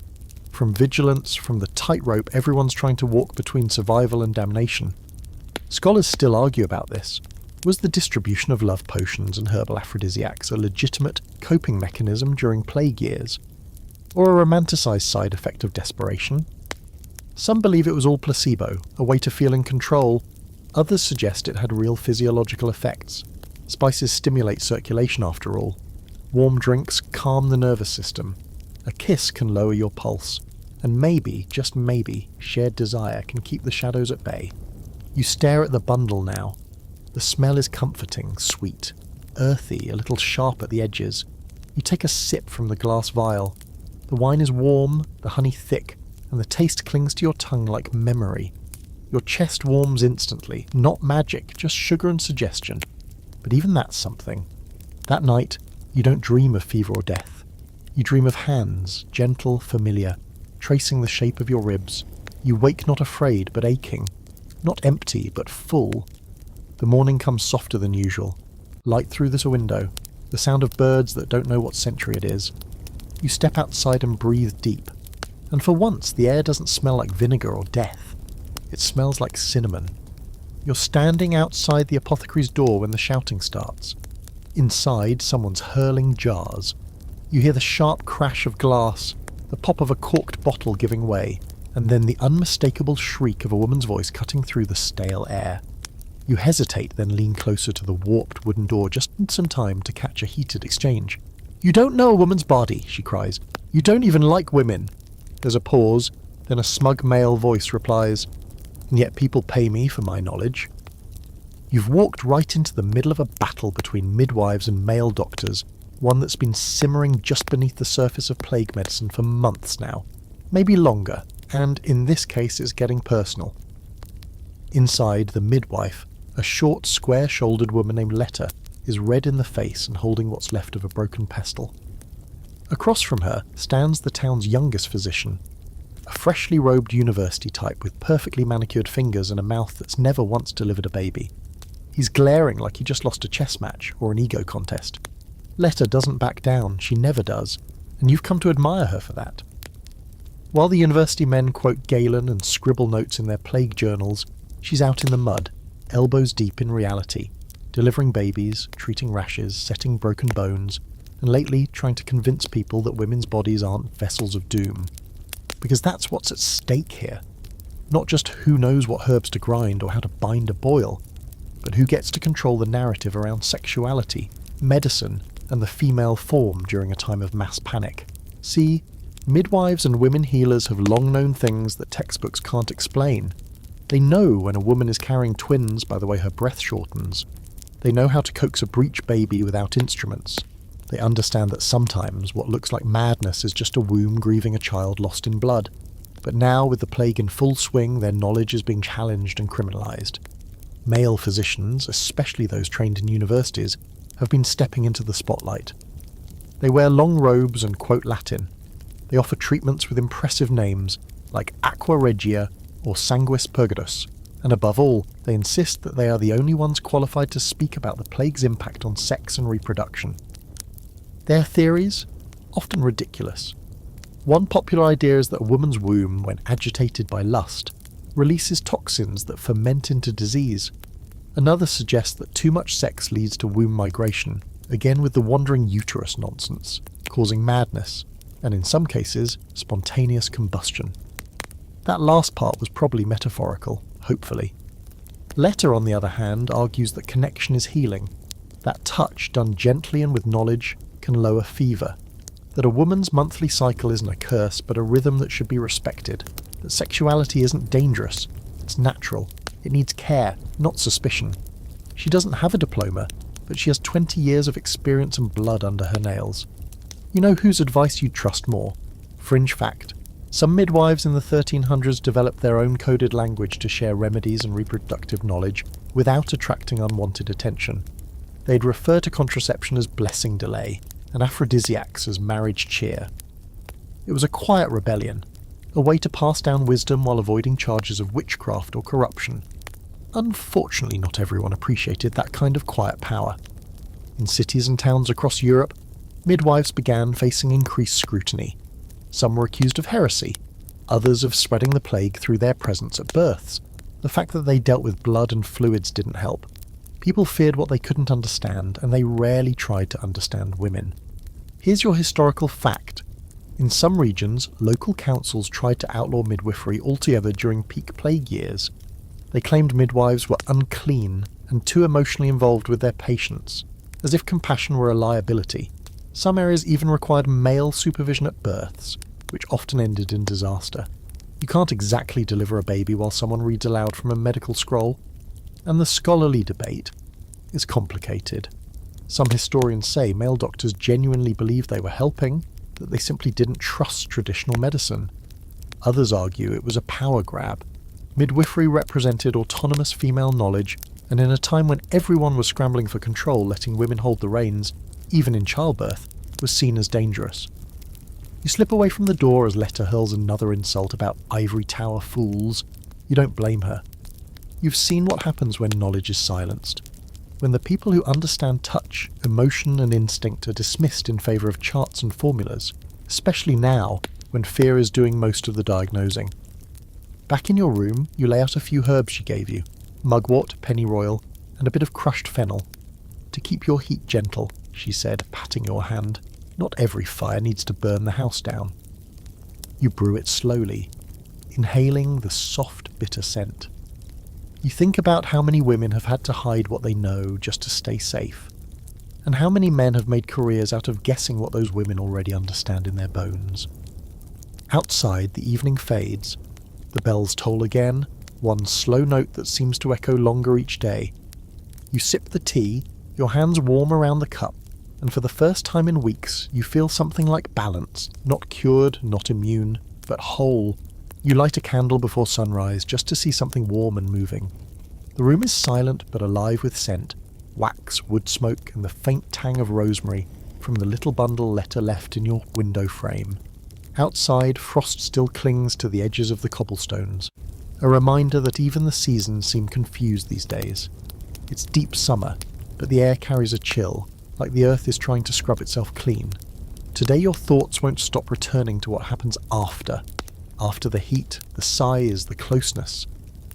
from vigilance, from the tightrope everyone's trying to walk between survival and damnation. Scholars still argue about this. Was the distribution of love potions and herbal aphrodisiacs a legitimate coping mechanism during plague years, or a romanticised side effect of desperation? Some believe it was all placebo, a way to feel in control. Others suggest it had real physiological effects. Spices stimulate circulation after all. Warm drinks calm the nervous system. A kiss can lower your pulse. And maybe, just maybe, shared desire can keep the shadows at bay. You stare at the bundle now. The smell is comforting, sweet, earthy, a little sharp at the edges. You take a sip from the glass vial. The wine is warm, the honey thick, and the taste clings to your tongue like memory. Your chest warms instantly, not magic, just sugar and suggestion. But even that's something. That night, you don't dream of fever or death. You dream of hands, gentle, familiar, tracing the shape of your ribs. You wake not afraid, but aching. Not empty, but full. The morning comes softer than usual. Light through this window, the sound of birds that don't know what century it is. You step outside and breathe deep. And for once, the air doesn't smell like vinegar or death. It smells like cinnamon. You're standing outside the apothecary's door when the shouting starts. Inside, someone's hurling jars. You hear the sharp crash of glass, the pop of a corked bottle giving way, and then the unmistakable shriek of a woman's voice cutting through the stale air. You hesitate, then lean closer to the warped wooden door just in some time to catch a heated exchange. "You don't know a woman's body," she cries. "You don't even like women." There's a pause, then a smug male voice replies, "And yet people pay me for my knowledge." You've walked right into the middle of a battle between midwives and male doctors, one that's been simmering just beneath the surface of plague medicine for months now, maybe longer, and in this case it's getting personal. Inside, the midwife, a short, square-shouldered woman named Letta, is red in the face and holding what's left of a broken pestle. Across from her stands the town's youngest physician, a freshly robed university type with perfectly manicured fingers and a mouth that's never once delivered a baby. He's glaring like he just lost a chess match or an ego contest. Letta doesn't back down, she never does, and you've come to admire her for that. While the university men quote Galen and scribble notes in their plague journals, she's out in the mud, elbows deep in reality, delivering babies, treating rashes, setting broken bones, and lately trying to convince people that women's bodies aren't vessels of doom. Because that's what's at stake here. Not just who knows what herbs to grind or how to bind a boil, but who gets to control the narrative around sexuality, medicine, and the female form during a time of mass panic. See, midwives and women healers have long known things that textbooks can't explain. They know when a woman is carrying twins by the way her breath shortens. They know how to coax a breech baby without instruments. They understand that sometimes what looks like madness is just a womb grieving a child lost in blood. But now, with the plague in full swing, their knowledge is being challenged and criminalised. Male physicians, especially those trained in universities, have been stepping into the spotlight. They wear long robes and quote Latin. They offer treatments with impressive names like Aqua Regia or Sanguis Purgatus, and above all, they insist that they are the only ones qualified to speak about the plague's impact on sex and reproduction. Their theories? Often ridiculous. One popular idea is that a woman's womb, when agitated by lust, releases toxins that ferment into disease. Another suggests that too much sex leads to womb migration, again with the wandering uterus nonsense, causing madness, and in some cases, spontaneous combustion. That last part was probably metaphorical, hopefully. Letta, on the other hand, argues that connection is healing. That touch, done gently and with knowledge, can lower fever. That a woman's monthly cycle isn't a curse, but a rhythm that should be respected. That sexuality isn't dangerous, it's natural. It needs care, not suspicion. She doesn't have a diploma, but she has 20 years of experience and blood under her nails. You know whose advice you'd trust more? Fringe fact. Some midwives in the 1300s developed their own coded language to share remedies and reproductive knowledge without attracting unwanted attention. They'd refer to contraception as blessing delay, and aphrodisiacs as marriage cheer. It was a quiet rebellion, a way to pass down wisdom while avoiding charges of witchcraft or corruption. Unfortunately, not everyone appreciated that kind of quiet power. In cities and towns across Europe, midwives began facing increased scrutiny. Some were accused of heresy, others of spreading the plague through their presence at births. The fact that they dealt with blood and fluids didn't help. People feared what they couldn't understand, and they rarely tried to understand women. Here's your historical fact. In some regions, local councils tried to outlaw midwifery altogether during peak plague years. They claimed midwives were unclean and too emotionally involved with their patients, as if compassion were a liability. Some areas even required male supervision at births, which often ended in disaster. You can't exactly deliver a baby while someone reads aloud from a medical scroll, and the scholarly debate is complicated. Some historians say male doctors genuinely believed they were helping, that they simply didn't trust traditional medicine. Others argue it was a power grab. Midwifery represented autonomous female knowledge, and in a time when everyone was scrambling for control, letting women hold the reins, even in childbirth, was seen as dangerous. You slip away from the door as Letta hurls another insult about ivory tower fools. You don't blame her. You've seen what happens when knowledge is silenced. When the people who understand touch, emotion and instinct are dismissed in favour of charts and formulas, especially now, when fear is doing most of the diagnosing. Back in your room, you lay out a few herbs she gave you, mugwort, pennyroyal, and a bit of crushed fennel. To keep your heat gentle, she said, patting your hand. Not every fire needs to burn the house down. You brew it slowly, inhaling the soft, bitter scent. You think about how many women have had to hide what they know just to stay safe, and how many men have made careers out of guessing what those women already understand in their bones. Outside, the evening fades. The bells toll again, one slow note that seems to echo longer each day. You sip the tea, your hands warm around the cup, and for the first time in weeks, you feel something like balance, not cured, not immune, but whole. You light a candle before sunrise just to see something warm and moving. The room is silent but alive with scent, wax, wood smoke, and the faint tang of rosemary from the little bundle Letta left in your window frame. Outside, frost still clings to the edges of the cobblestones, a reminder that even the seasons seem confused these days. It's deep summer, but the air carries a chill, like the earth is trying to scrub itself clean. Today your thoughts won't stop returning to what happens after. After the heat, the sighs, the closeness.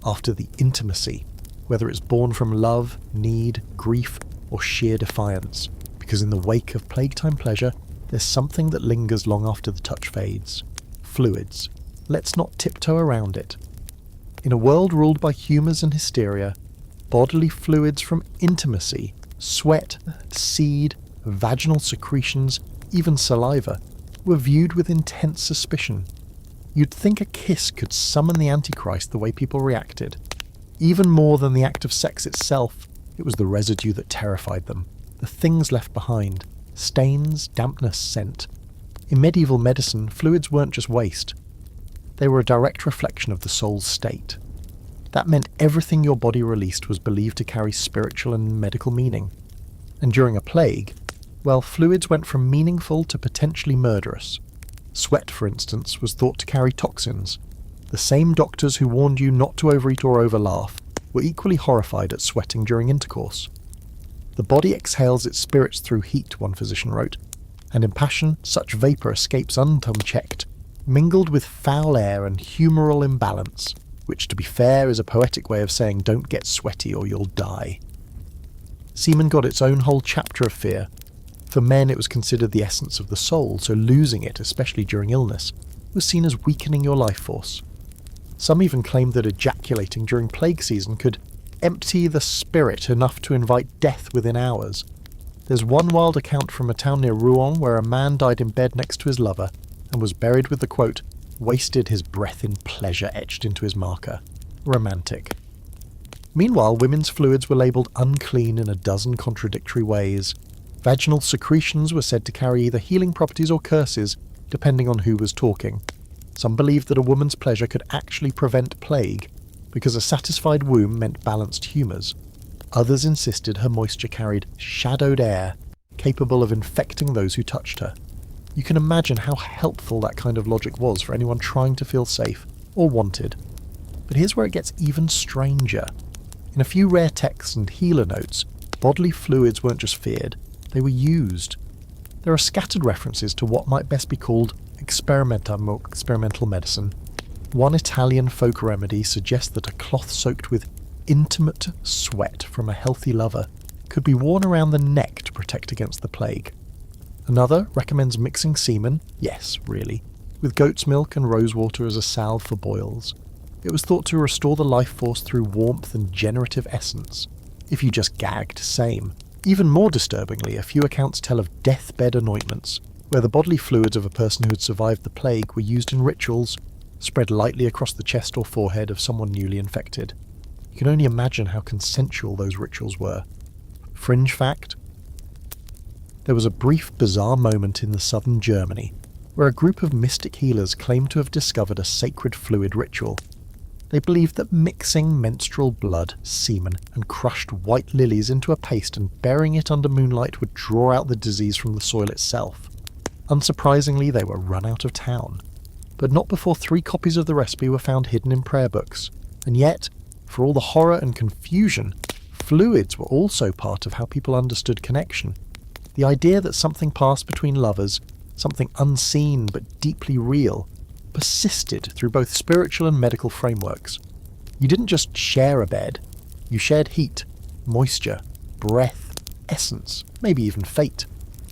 After the intimacy, whether it's born from love, need, grief, or sheer defiance. Because in the wake of plague-time pleasure, there's something that lingers long after the touch fades. Fluids. Let's not tiptoe around it. In a world ruled by humours and hysteria, bodily fluids from intimacy, sweat, seed, vaginal secretions, even saliva, were viewed with intense suspicion. You'd think a kiss could summon the Antichrist the way people reacted. Even more than the act of sex itself, it was the residue that terrified them, the things left behind. Stains, dampness, scent. In medieval medicine, fluids weren't just waste. They were a direct reflection of the soul's state. That meant everything your body released was believed to carry spiritual and medical meaning. And during a plague, well, fluids went from meaningful to potentially murderous. Sweat, for instance, was thought to carry toxins. The same doctors who warned you not to overeat or overlaugh were equally horrified at sweating during intercourse. The body exhales its spirits through heat, one physician wrote, and in passion such vapour escapes unchecked, mingled with foul air and humoral imbalance, which, to be fair, is a poetic way of saying don't get sweaty or you'll die. Semen got its own whole chapter of fear. For men it was considered the essence of the soul, so losing it, especially during illness, was seen as weakening your life force. Some even claimed that ejaculating during plague season could empty the spirit enough to invite death within hours. There's one wild account from a town near Rouen where a man died in bed next to his lover and was buried with the quote, "wasted his breath in pleasure" etched into his marker. Romantic. Meanwhile, women's fluids were labelled unclean in a dozen contradictory ways. Vaginal secretions were said to carry either healing properties or curses, depending on who was talking. Some believed that a woman's pleasure could actually prevent plague, because a satisfied womb meant balanced humours. Others insisted her moisture carried shadowed air, capable of infecting those who touched her. You can imagine how helpful that kind of logic was for anyone trying to feel safe, or wanted. But here's where it gets even stranger. In a few rare texts and healer notes, bodily fluids weren't just feared, they were used. There are scattered references to what might best be called experimental medicine. One Italian folk remedy suggests that a cloth soaked with intimate sweat from a healthy lover could be worn around the neck to protect against the plague. Another recommends mixing semen, yes, really, with goat's milk and rosewater as a salve for boils. It was thought to restore the life force through warmth and generative essence. If you just gagged, same. Even more disturbingly, a few accounts tell of deathbed anointments, where the bodily fluids of a person who had survived the plague were used in rituals, spread lightly across the chest or forehead of someone newly infected. You can only imagine how consensual those rituals were. Fringe fact: there was a brief, bizarre moment in the southern Germany where a group of mystic healers claimed to have discovered a sacred fluid ritual. They believed that mixing menstrual blood, semen, and crushed white lilies into a paste and burying it under moonlight would draw out the disease from the soil itself. Unsurprisingly, they were run out of town. But not before 3 copies of the recipe were found hidden in prayer books. And yet, for all the horror and confusion, fluids were also part of how people understood connection. The idea that something passed between lovers, something unseen but deeply real, persisted through both spiritual and medical frameworks. You didn't just share a bed, you shared heat, moisture, breath, essence, maybe even fate.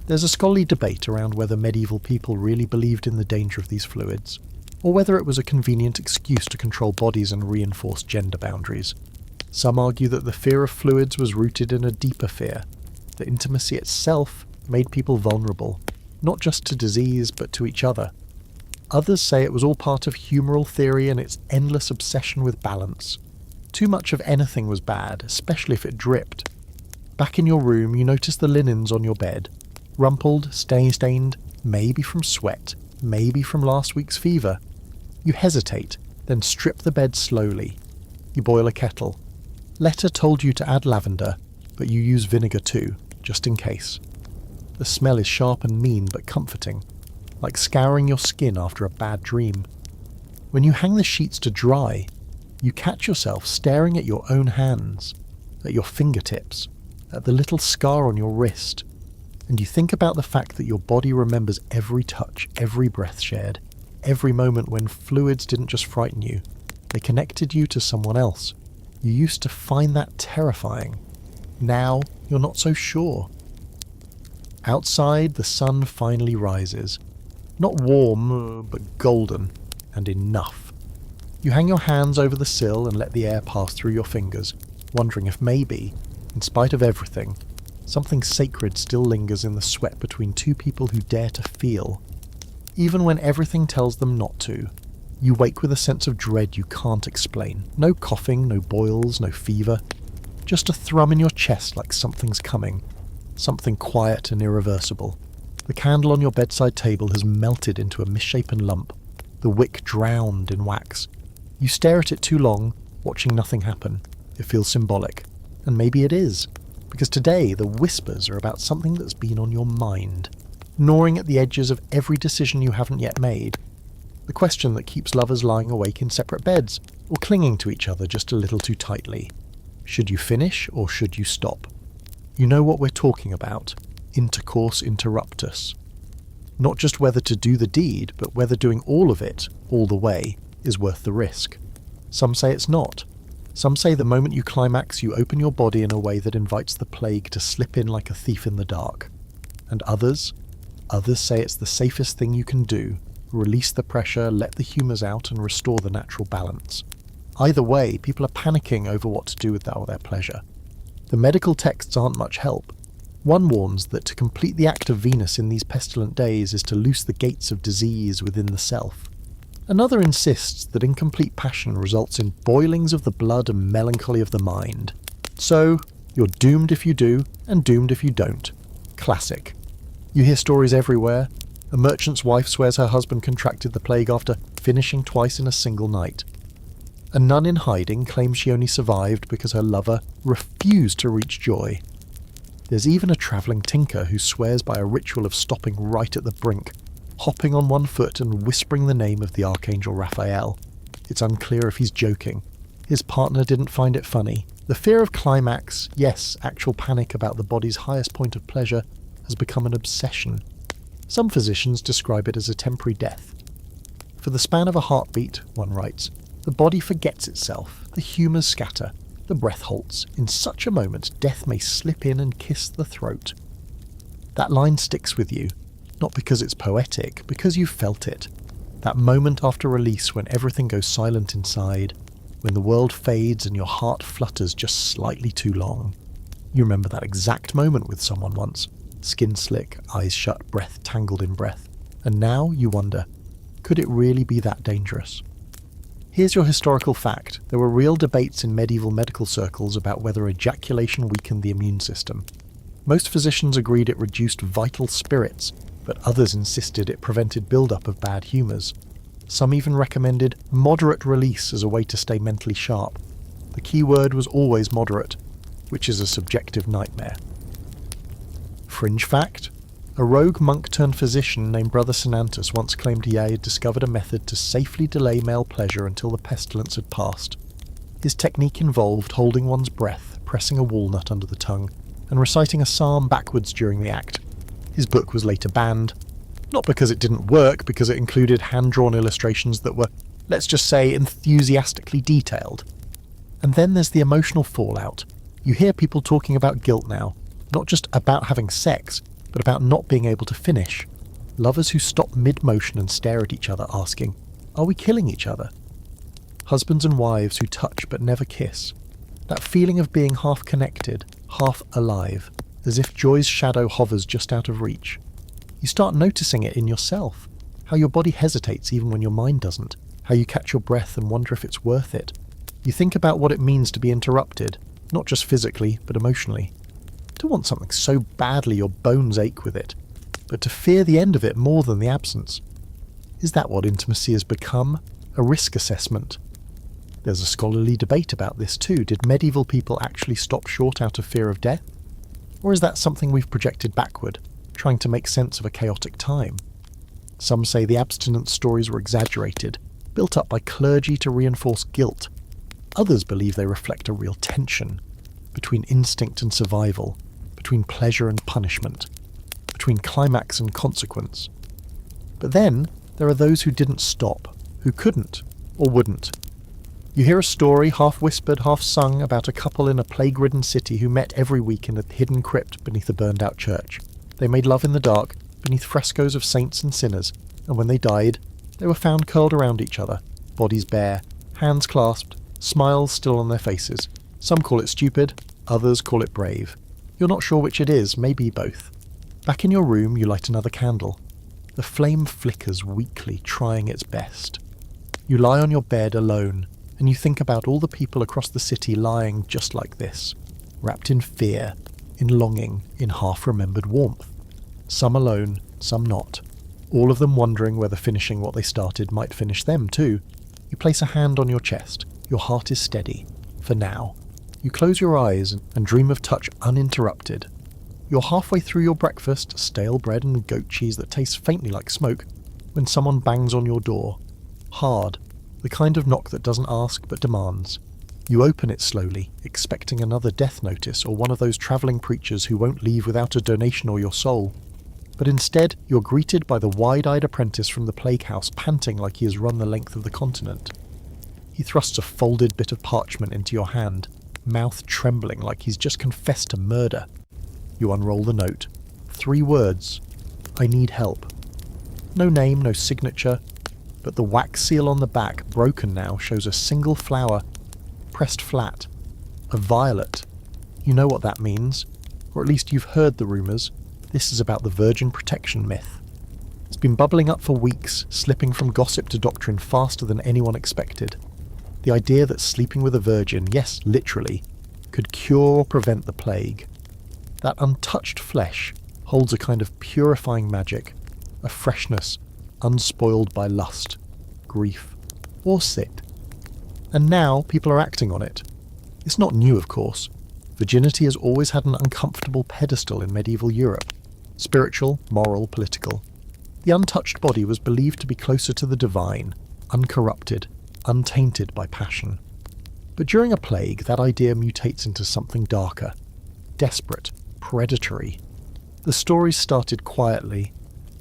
There's a scholarly debate around whether medieval people really believed in the danger of these fluids, or whether it was a convenient excuse to control bodies and reinforce gender boundaries. Some argue that the fear of fluids was rooted in a deeper fear, that intimacy itself made people vulnerable, not just to disease but to each other. Others say it was all part of humoral theory and its endless obsession with balance. Too much of anything was bad, especially if it dripped. Back in your room, you notice the linens on your bed, rumpled, stained, maybe from sweat, maybe from last week's fever. You hesitate, then strip the bed slowly. You boil a kettle. Letter told you to add lavender, but you use vinegar too, just in case. The smell is sharp and mean but comforting, like scouring your skin after a bad dream. When you hang the sheets to dry, you catch yourself staring at your own hands, at your fingertips, at the little scar on your wrist, and you think about the fact that your body remembers every touch, every breath shared, every moment when fluids didn't just frighten you, they connected you to someone else. You used to find that terrifying. Now, you're not so sure. Outside, the sun finally rises. Not warm, but golden, and enough. You hang your hands over the sill and let the air pass through your fingers, wondering if maybe, in spite of everything, something sacred still lingers in the sweat between two people who dare to feel. Even when everything tells them not to, you wake with a sense of dread you can't explain. No coughing, no boils, no fever. Just a thrum in your chest like something's coming. Something quiet and irreversible. The candle on your bedside table has melted into a misshapen lump, the wick drowned in wax. You stare at it too long, watching nothing happen. It feels symbolic. And maybe it is, because today the whispers are about something that's been on your mind, gnawing at the edges of every decision you haven't yet made. The question that keeps lovers lying awake in separate beds, or clinging to each other just a little too tightly. Should you finish, or should you stop? You know what we're talking about. Intercourse interruptus. Not just whether to do the deed, but whether doing all of it, all the way, is worth the risk. Some say it's not. Some say the moment you climax, you open your body in a way that invites the plague to slip in like a thief in the dark. And others say it's the safest thing you can do. Release the pressure, let the humours out, and restore the natural balance. Either way, people are panicking over what to do with all their pleasure. The medical texts aren't much help. One warns that to complete the act of Venus in these pestilent days is to loose the gates of disease within the self. Another insists that incomplete passion results in boilings of the blood and melancholy of the mind. So, you're doomed if you do, and doomed if you don't. Classic. You hear stories everywhere. A merchant's wife swears her husband contracted the plague after finishing twice in a single night. A nun in hiding claims she only survived because her lover refused to reach joy. There's even a travelling tinker who swears by a ritual of stopping right at the brink, hopping on one foot and whispering the name of the Archangel Raphael. It's unclear if he's joking. His partner didn't find it funny. The fear of climax, yes, actual panic about the body's highest point of pleasure, has become an obsession. Some physicians describe it as a temporary death. For the span of a heartbeat, one writes, the body forgets itself, the humours scatter, the breath halts. In such a moment, death may slip in and kiss the throat. That line sticks with you, not because it's poetic, because you've felt it. That moment after release when everything goes silent inside, when the world fades and your heart flutters just slightly too long. You remember that exact moment with someone once. Skin slick, eyes shut, breath tangled in breath. And now you wonder, could it really be that dangerous? Here's your historical fact. There were real debates in medieval medical circles about whether ejaculation weakened the immune system. Most physicians agreed it reduced vital spirits, but others insisted it prevented build-up of bad humours. Some even recommended moderate release as a way to stay mentally sharp. The key word was always moderate, which is a subjective nightmare. Fringe fact: a rogue monk-turned-physician named Brother Sinantus once claimed he had discovered a method to safely delay male pleasure until the pestilence had passed. His technique involved holding one's breath, pressing a walnut under the tongue, and reciting a psalm backwards during the act. His book was later banned, not because it didn't work, because it included hand-drawn illustrations that were, let's just say, enthusiastically detailed. And then there's the emotional fallout. You hear people talking about guilt now, not just about having sex, but about not being able to finish. Lovers who stop mid-motion and stare at each other asking, are we killing each other? Husbands and wives who touch but never kiss. That feeling of being half connected, half alive, as if joy's shadow hovers just out of reach. You start noticing it in yourself, how your body hesitates even when your mind doesn't, how you catch your breath and wonder if it's worth it. You think about what it means to be interrupted, not just physically, but emotionally. To want something so badly your bones ache with it, but to fear the end of it more than the absence. Is that what intimacy has become? A risk assessment? There's a scholarly debate about this too. Did medieval people actually stop short out of fear of death? Or is that something we've projected backward, trying to make sense of a chaotic time? Some say the abstinence stories were exaggerated, built up by clergy to reinforce guilt. Others believe they reflect a real tension between instinct and survival, between pleasure and punishment, between climax and consequence. But then there are those who didn't stop, who couldn't, or wouldn't. You hear a story, half whispered, half sung, about a couple in a plague-ridden city who met every week in a hidden crypt beneath a burned-out church. They made love in the dark, beneath frescoes of saints and sinners, and when they died, they were found curled around each other, bodies bare, hands clasped, smiles still on their faces. Some call it stupid, others call it brave. You're not sure which it is, maybe both. Back in your room, you light another candle. The flame flickers weakly, trying its best. You lie on your bed alone, and you think about all the people across the city lying just like this, wrapped in fear, in longing, in half-remembered warmth. Some alone, some not. All of them wondering whether finishing what they started might finish them too. You place a hand on your chest. Your heart is steady. For now. You close your eyes and dream of touch uninterrupted. You're halfway through your breakfast, stale bread and goat cheese that tastes faintly like smoke, when someone bangs on your door. Hard. The kind of knock that doesn't ask but demands. You open it slowly, expecting another death notice or one of those travelling preachers who won't leave without a donation or your soul. But instead, you're greeted by the wide-eyed apprentice from the plague house, panting like he has run the length of the continent. He thrusts a folded bit of parchment into your hand, mouth trembling like he's just confessed to murder. You unroll the note. 3 words. I need help. No name, no signature, but the wax seal on the back, broken now, shows a single flower, pressed flat. A violet. You know what that means. or at least you've heard the rumours. This is about the virgin protection myth. It's been bubbling up for weeks, slipping from gossip to doctrine faster than anyone expected. The idea that sleeping with a virgin, yes, literally, could cure or prevent the plague. That untouched flesh holds a kind of purifying magic, a freshness unspoiled by lust, grief, or sit. And now people are acting on it. It's not new, of course. Virginity has always had an uncomfortable pedestal in medieval Europe. Spiritual, moral, political. The untouched body was believed to be closer to the divine, uncorrupted, untainted by passion. But during a plague, that idea mutates into something darker, desperate, predatory. The stories started quietly.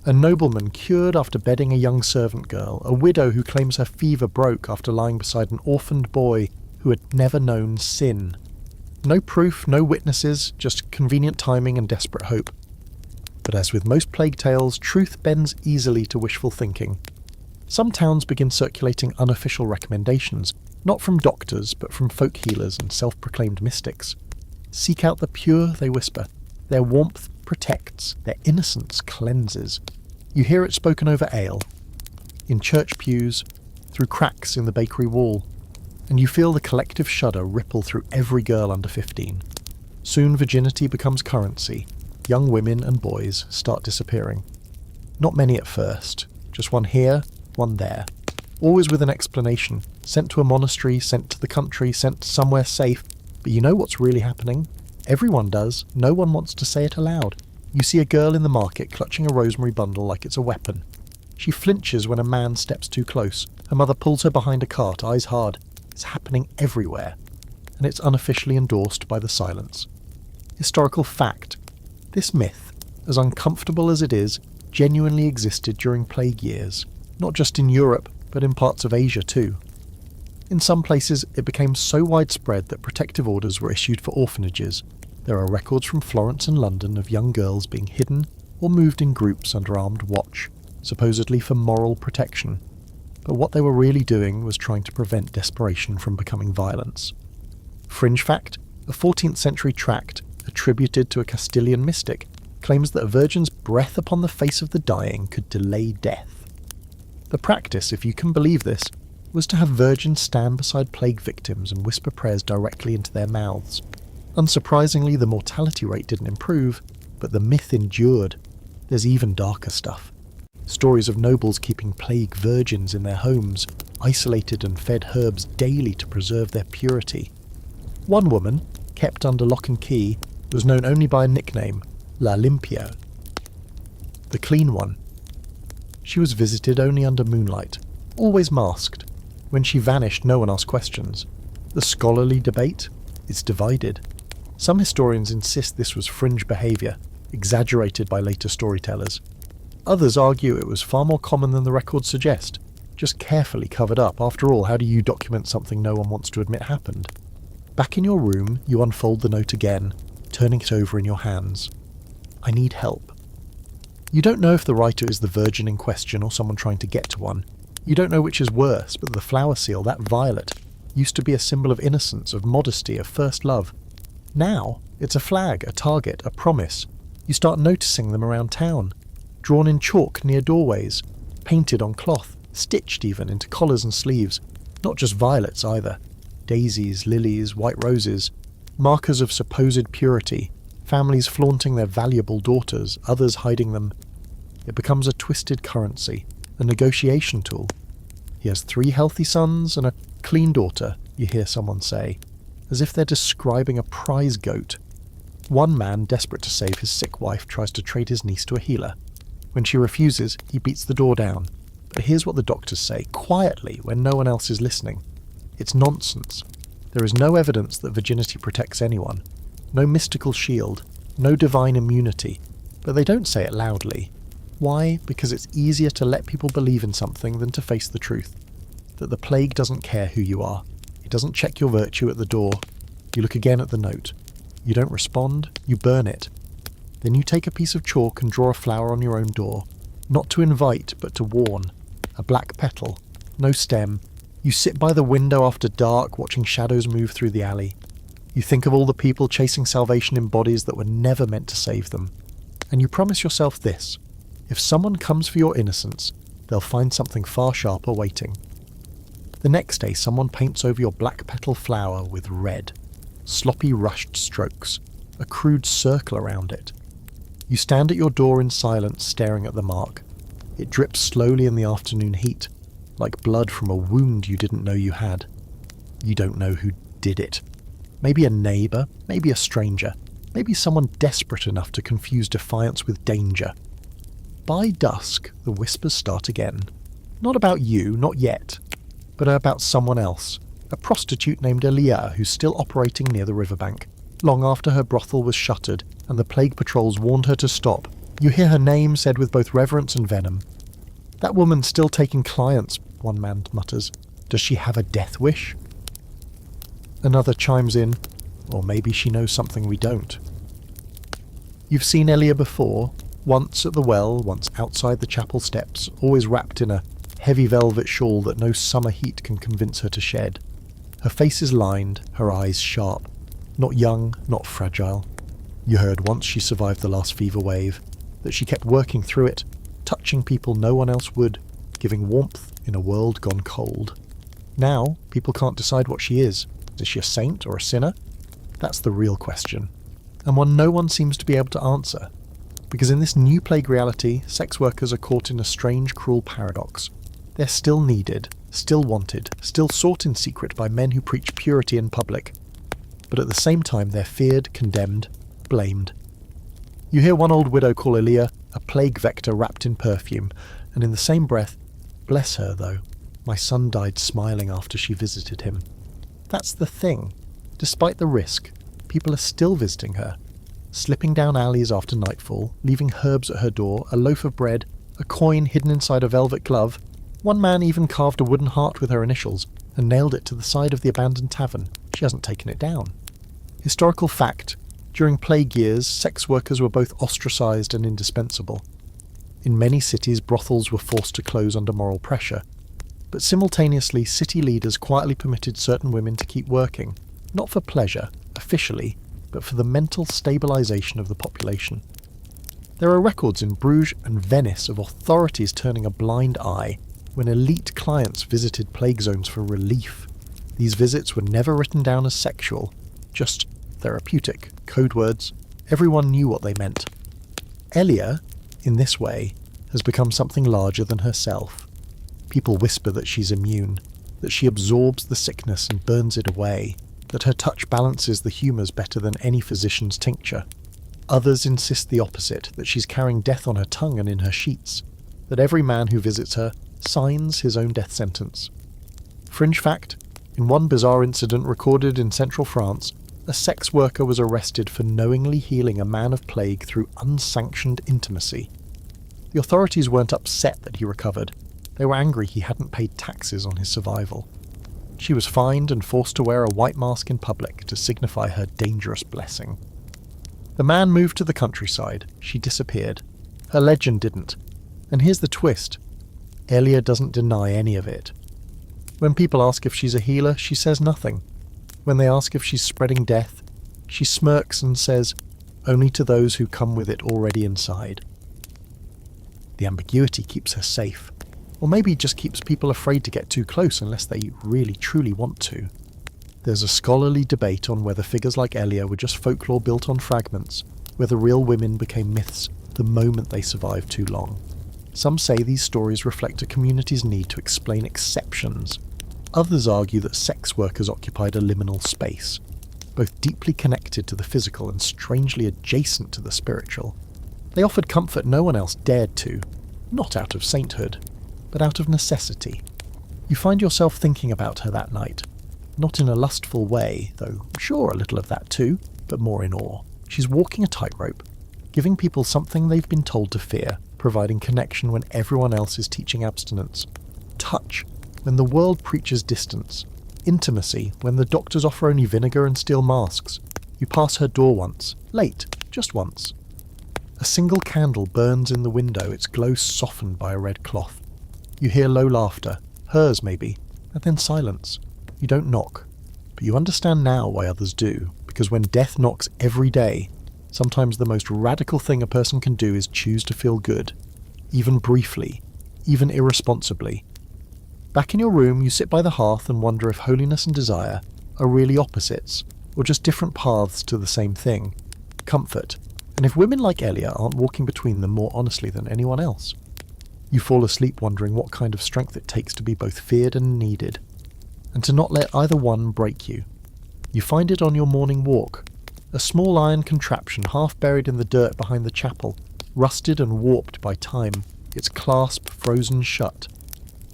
A nobleman cured after bedding a young servant girl, a widow who claims her fever broke after lying beside an orphaned boy who had never known sin. No proof, no witnesses, just convenient timing and desperate hope. But as with most plague tales, truth bends easily to wishful thinking. Some towns begin circulating unofficial recommendations, not from doctors, but from folk healers and self-proclaimed mystics. Seek out the pure, they whisper. Their warmth protects, their innocence cleanses. You hear it spoken over ale, in church pews, through cracks in the bakery wall, and you feel the collective shudder ripple through every girl under 15. Soon virginity becomes currency. Young women and boys start disappearing. Not many at first, just one here, one there. Always with an explanation, sent to a monastery, sent to the country, sent somewhere safe. But you know what's really happening? Everyone does. No one wants to say it aloud. You see a girl in the market clutching a rosemary bundle like it's a weapon. She flinches when a man steps too close. Her mother pulls her behind a cart, eyes hard. It's happening everywhere. And it's unofficially endorsed by the silence. Historical fact. This myth, as uncomfortable as it is, genuinely existed during plague years. Not just in Europe, but in parts of Asia too. In some places, it became so widespread that protective orders were issued for orphanages. There are records from Florence and London of young girls being hidden or moved in groups under armed watch, supposedly for moral protection. But what they were really doing was trying to prevent desperation from becoming violence. Fringe fact, a 14th century tract, attributed to a Castilian mystic, claims that a virgin's breath upon the face of the dying could delay death. The practice, if you can believe this, was to have virgins stand beside plague victims and whisper prayers directly into their mouths. Unsurprisingly, the mortality rate didn't improve, but the myth endured. There's even darker stuff. Stories of nobles keeping plague virgins in their homes, isolated and fed herbs daily to preserve their purity. One woman, kept under lock and key, was known only by a nickname, La Limpia, the clean one. She was visited only under moonlight, always masked. When she vanished, no one asked questions. The scholarly debate is divided. Some historians insist this was fringe behaviour, exaggerated by later storytellers. Others argue it was far more common than the records suggest, just carefully covered up. After all, how do you document something no one wants to admit happened? Back in your room, you unfold the note again, turning it over in your hands. I need help. You don't know if the writer is the virgin in question or someone trying to get to one. You don't know which is worse, but the flower seal, that violet, used to be a symbol of innocence, of modesty, of first love. Now, it's a flag, a target, a promise. You start noticing them around town, drawn in chalk near doorways, painted on cloth, stitched even into collars and sleeves. Not just violets either. Daisies, lilies, white roses, markers of supposed purity, families flaunting their valuable daughters, others hiding them. It becomes a twisted currency, a negotiation tool. He has 3 healthy sons and a clean daughter, you hear someone say, as if they're describing a prize goat. One man, desperate to save his sick wife, tries to trade his niece to a healer. When she refuses, he beats the door down. But here's what the doctors say, quietly, when no one else is listening. It's nonsense. There is no evidence that virginity protects anyone. No mystical shield. No divine immunity. But they don't say it loudly. Why? Because it's easier to let people believe in something than to face the truth. That the plague doesn't care who you are. It doesn't check your virtue at the door. You look again at the note. You don't respond, you burn it. Then you take a piece of chalk and draw a flower on your own door. Not to invite, but to warn. A black petal. No stem. You sit by the window after dark, watching shadows move through the alley. You think of all the people chasing salvation in bodies that were never meant to save them. And you promise yourself this: if someone comes for your innocence, they'll find something far sharper waiting. The next day, someone paints over your black petal flower with red. Sloppy rushed strokes, a crude circle around it. You stand at your door in silence, staring at the mark. It drips slowly in the afternoon heat, like blood from a wound you didn't know you had. You don't know who did it. Maybe a neighbour, maybe a stranger, maybe someone desperate enough to confuse defiance with danger. By dusk, the whispers start again. Not about you, not yet, but about someone else. A prostitute named Aaliyah who's still operating near the riverbank, long after her brothel was shuttered and the plague patrols warned her to stop. You hear her name said with both reverence and venom. "That woman's still taking clients," one man mutters. "Does she have a death wish?" Another chimes in, "Or maybe she knows something we don't." You've seen Aaliyah before, once at the well, once outside the chapel steps, always wrapped in a heavy velvet shawl that no summer heat can convince her to shed. Her face is lined, her eyes sharp. Not young, not fragile. You heard once she survived the last fever wave, that she kept working through it, touching people no one else would, giving warmth in a world gone cold. Now, people can't decide what she is. Is she a saint or a sinner? That's the real question, and one no one seems to be able to answer. Because in this new plague reality, sex workers are caught in a strange, cruel paradox. They're still needed, still wanted, still sought in secret by men who preach purity in public. But at the same time, they're feared, condemned, blamed. You hear one old widow call Aaliyah a plague vector wrapped in perfume, and in the same breath, "Bless her, though. My son died smiling after she visited him." That's the thing. Despite the risk, people are still visiting her, slipping down alleys after nightfall, leaving herbs at her door, a loaf of bread, a coin hidden inside a velvet glove. One man even carved a wooden heart with her initials and nailed it to the side of the abandoned tavern. She hasn't taken it down. Historical fact: during plague years, sex workers were both ostracised and indispensable. In many cities, brothels were forced to close under moral pressure. But simultaneously, city leaders quietly permitted certain women to keep working, not for pleasure, officially, but for the mental stabilisation of the population. There are records in Bruges and Venice of authorities turning a blind eye when elite clients visited plague zones for relief. These visits were never written down as sexual, just therapeutic, code words. Everyone knew what they meant. Aaliyah, in this way, has become something larger than herself. People whisper that she's immune, that she absorbs the sickness and burns it away, that her touch balances the humours better than any physician's tincture. Others insist the opposite, that she's carrying death on her tongue and in her sheets, that every man who visits her signs his own death sentence. Fringe fact: in one bizarre incident recorded in central France, a sex worker was arrested for knowingly healing a man of plague through unsanctioned intimacy. The authorities weren't upset that he recovered. They were angry he hadn't paid taxes on his survival. She was fined and forced to wear a white mask in public to signify her dangerous blessing. The man moved to the countryside. She disappeared. Her legend didn't. And here's the twist: Aaliyah doesn't deny any of it. When people ask if she's a healer, she says nothing. When they ask if she's spreading death, she smirks and says, "Only to those who come with it already inside." The ambiguity keeps her safe. Or maybe it just keeps people afraid to get too close unless they really truly want to. There's a scholarly debate on whether figures like Aaliyah were just folklore built on fragments, whether real women became myths the moment they survived too long. Some say these stories reflect a community's need to explain exceptions. Others argue that sex workers occupied a liminal space, both deeply connected to the physical and strangely adjacent to the spiritual. They offered comfort no one else dared to, not out of sainthood, but out of necessity. You find yourself thinking about her that night, not in a lustful way, though sure a little of that too, but more in awe. She's walking a tightrope, giving people something they've been told to fear, providing connection when everyone else is teaching abstinence, touch when the world preaches distance, intimacy when the doctors offer only vinegar and steel masks. You pass her door once, late, just once. A single candle burns in the window, its glow softened by a red cloth. You hear low laughter, hers maybe, and then silence. You don't knock, but you understand now why others do, because when death knocks every day, sometimes the most radical thing a person can do is choose to feel good, even briefly, even irresponsibly. Back in your room, you sit by the hearth and wonder if holiness and desire are really opposites, or just different paths to the same thing, comfort, and if women like Aaliyah aren't walking between them more honestly than anyone else. You fall asleep wondering what kind of strength it takes to be both feared and needed, and to not let either one break you. You find it on your morning walk, a small iron contraption half buried in the dirt behind the chapel, rusted and warped by time, its clasp frozen shut.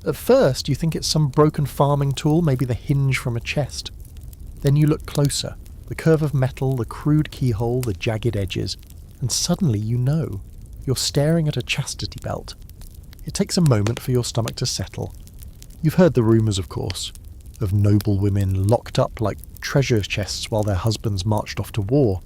At first you think it's some broken farming tool, maybe the hinge from a chest. Then you look closer, the curve of metal, the crude keyhole, the jagged edges, and suddenly you know. You're staring at a chastity belt. It takes a moment for your stomach to settle. You've heard the rumours, of course, of noble women locked up like treasure chests while their husbands marched off to war,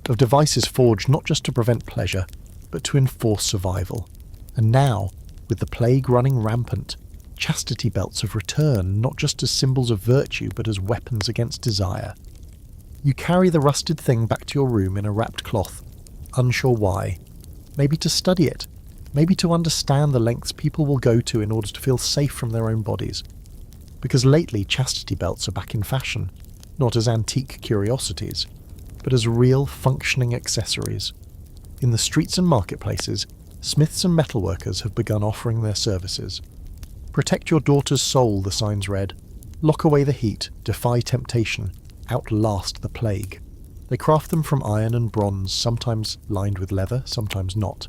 of devices forged not just to prevent pleasure, but to enforce survival. And now, with the plague running rampant, chastity belts have returned not just as symbols of virtue but as weapons against desire. You carry the rusted thing back to your room in a wrapped cloth, unsure why. Maybe to study it, maybe to understand the lengths people will go to in order to feel safe from their own bodies. Because lately chastity belts are back in fashion, not as antique curiosities, but as real functioning accessories. In the streets and marketplaces, smiths and metalworkers have begun offering their services. Protect your daughter's soul, the signs read. Lock away the heat, defy temptation, outlast the plague. They craft them from iron and bronze, sometimes lined with leather, sometimes not.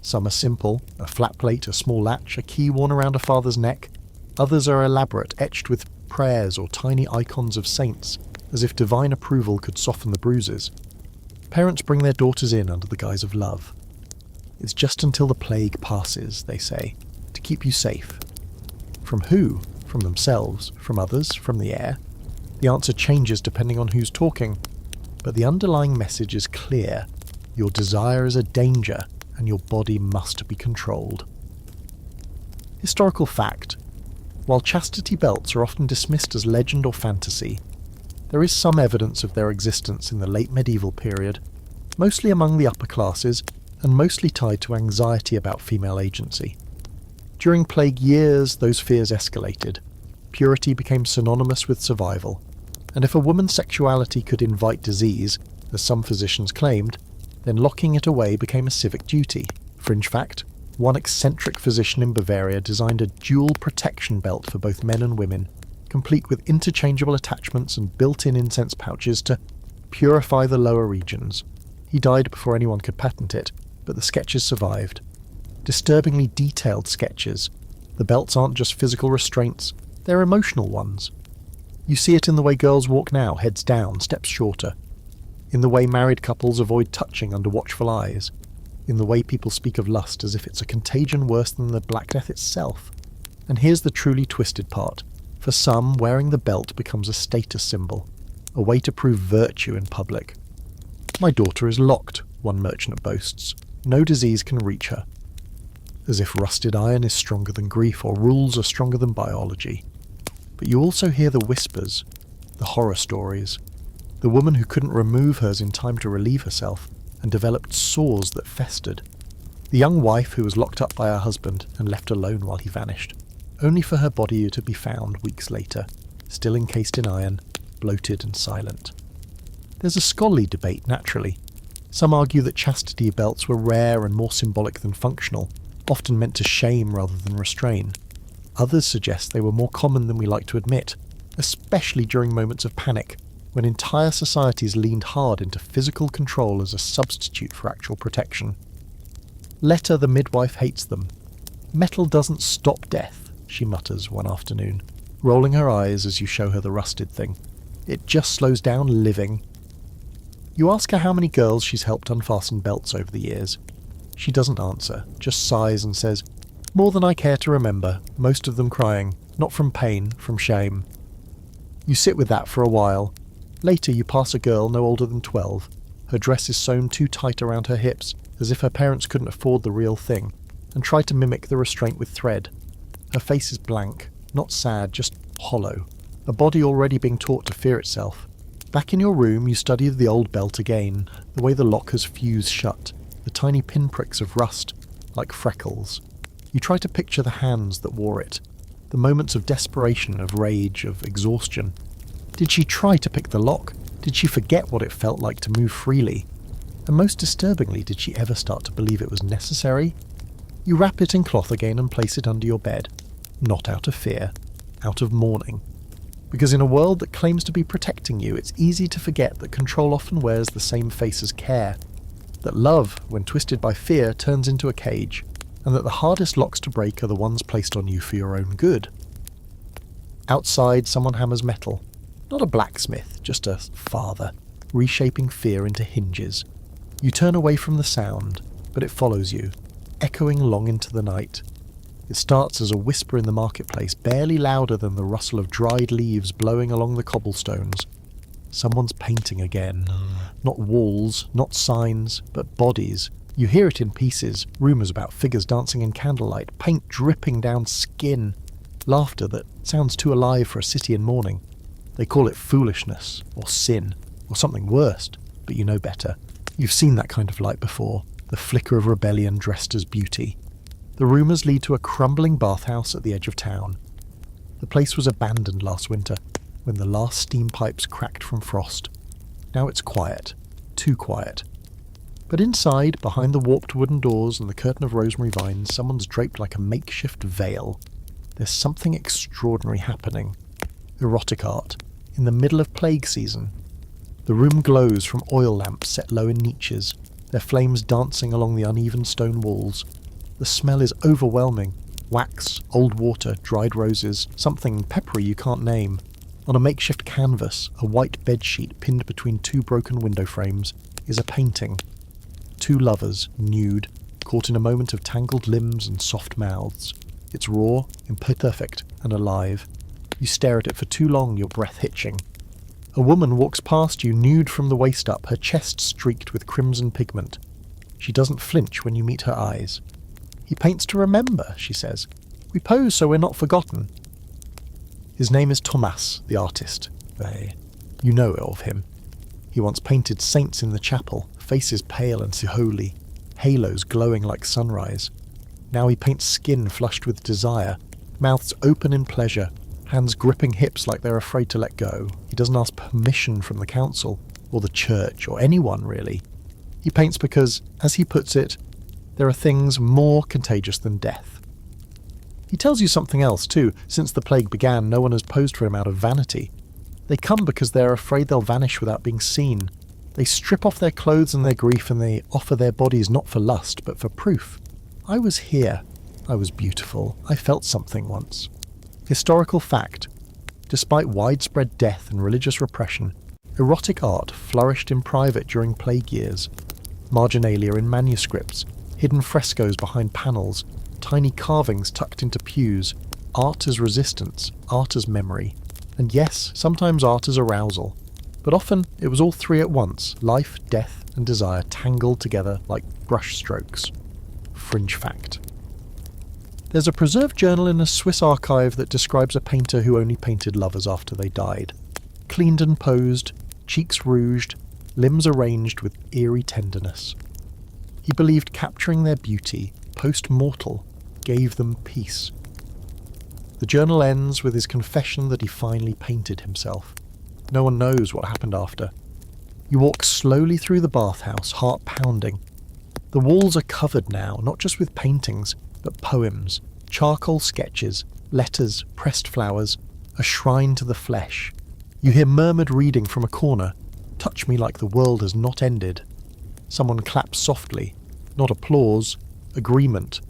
Some are simple, a flat plate, a small latch, a key worn around a father's neck. Others are elaborate, etched with prayers or tiny icons of saints, as if divine approval could soften the bruises. Parents bring their daughters in under the guise of love. It's just until the plague passes, they say, to keep you safe. From who? From themselves? From others? From the air? The answer changes depending on who's talking, but the underlying message is clear. Your desire is a danger, and your body must be controlled. Historical fact. While chastity belts are often dismissed as legend or fantasy, there is some evidence of their existence in the late medieval period, mostly among the upper classes, and mostly tied to anxiety about female agency. During plague years, those fears escalated. Purity became synonymous with survival, and if a woman's sexuality could invite disease, as some physicians claimed, then locking it away became a civic duty. Fringe fact, one eccentric physician in Bavaria designed a dual protection belt for both men and women, complete with interchangeable attachments and built-in incense pouches to purify the lower regions. He died before anyone could patent it, but the sketches survived. Disturbingly detailed sketches. The belts aren't just physical restraints, they're emotional ones. You see it in the way girls walk now, heads down, steps shorter. In the way married couples avoid touching under watchful eyes. In the way people speak of lust as if it's a contagion worse than the Black Death itself. And here's the truly twisted part. For some, wearing the belt becomes a status symbol, a way to prove virtue in public. My daughter is locked, one merchant boasts. No disease can reach her. As if rusted iron is stronger than grief or rules are stronger than biology. But you also hear the whispers, the horror stories. The woman who couldn't remove hers in time to relieve herself and developed sores that festered. The young wife who was locked up by her husband and left alone while he vanished, only for her body to be found weeks later, still encased in iron, bloated and silent. There's a scholarly debate, naturally. Some argue that chastity belts were rare and more symbolic than functional, often meant to shame rather than restrain. Others suggest they were more common than we like to admit, especially during moments of panic, when entire societies leaned hard into physical control as a substitute for actual protection. Letta the midwife hates them. Metal doesn't stop death, she mutters one afternoon, rolling her eyes as you show her the rusted thing. It just slows down living. You ask her how many girls she's helped unfasten belts over the years. She doesn't answer, just sighs and says, "More than I care to remember, most of them crying, not from pain, from shame." You sit with that for a while. Later you pass a girl no older than 12. Her dress is sewn too tight around her hips, as if her parents couldn't afford the real thing, and try to mimic the restraint with thread. Her face is blank, not sad, just hollow, a body already being taught to fear itself. Back in your room, you study the old belt again, the way the lock has fused shut, the tiny pinpricks of rust, like freckles. You try to picture the hands that wore it, the moments of desperation, of rage, of exhaustion. Did she try to pick the lock? Did she forget what it felt like to move freely? And most disturbingly, did she ever start to believe it was necessary? You wrap it in cloth again and place it under your bed. Not out of fear, out of mourning. Because in a world that claims to be protecting you, it's easy to forget that control often wears the same face as care. That love, when twisted by fear, turns into a cage. And that the hardest locks to break are the ones placed on you for your own good. Outside, someone hammers metal. Not a blacksmith, just a father, reshaping fear into hinges. You turn away from the sound, but it follows you, echoing long into the night. It starts as a whisper in the marketplace, barely louder than the rustle of dried leaves blowing along the cobblestones. Someone's painting again. Not walls, not signs, but bodies. You hear it in pieces, rumours about figures dancing in candlelight, paint dripping down skin, laughter that sounds too alive for a city in mourning. They call it foolishness, or sin, or something worse, but you know better. You've seen that kind of light before, the flicker of rebellion dressed as beauty. The rumours lead to a crumbling bathhouse at the edge of town. The place was abandoned last winter, when the last steam pipes cracked from frost. Now it's quiet, too quiet. But inside, behind the warped wooden doors and the curtain of rosemary vines, someone's draped like a makeshift veil. There's something extraordinary happening. Erotic art, in the middle of plague season. The room glows from oil lamps set low in niches, their flames dancing along the uneven stone walls. The smell is overwhelming. Wax, old water, dried roses, something peppery you can't name. On a makeshift canvas, a white bedsheet pinned between two broken window frames, is a painting. Two lovers, nude, caught in a moment of tangled limbs and soft mouths. It's raw, imperfect, and alive. You stare at it for too long, your breath hitching. A woman walks past you, nude from the waist up, her chest streaked with crimson pigment. She doesn't flinch when you meet her eyes. "He paints to remember," she says. "We pose so we're not forgotten." His name is Thomas, the artist. You know of him. He once painted saints in the chapel, faces pale and holy, halos glowing like sunrise. Now he paints skin flushed with desire, mouths open in pleasure, hands gripping hips like they're afraid to let go. He doesn't ask permission from the council, or the church, or anyone really. He paints because, as he puts it, there are things more contagious than death. He tells you something else too. Since the plague began, no one has posed for him out of vanity. They come because they're afraid they'll vanish without being seen. They strip off their clothes and their grief, and they offer their bodies not for lust, but for proof. I was here. I was beautiful. I felt something once. Historical fact. Despite widespread death and religious repression, erotic art flourished in private during plague years. Marginalia in manuscripts, hidden frescoes behind panels, tiny carvings tucked into pews, art as resistance, art as memory. And yes, sometimes art as arousal. But often it was all three at once, life, death, and desire tangled together like brush strokes. Fringe fact. There's a preserved journal in a Swiss archive that describes a painter who only painted lovers after they died. Cleaned and posed, cheeks rouged, limbs arranged with eerie tenderness. He believed capturing their beauty, post-mortal, gave them peace. The journal ends with his confession that he finally painted himself. No one knows what happened after. You walk slowly through the bathhouse, heart pounding. The walls are covered now, not just with paintings, but poems, charcoal sketches, letters, pressed flowers, a shrine to the flesh. You hear murmured reading from a corner, "Touch me like the world has not ended." Someone claps softly, not applause, agreement.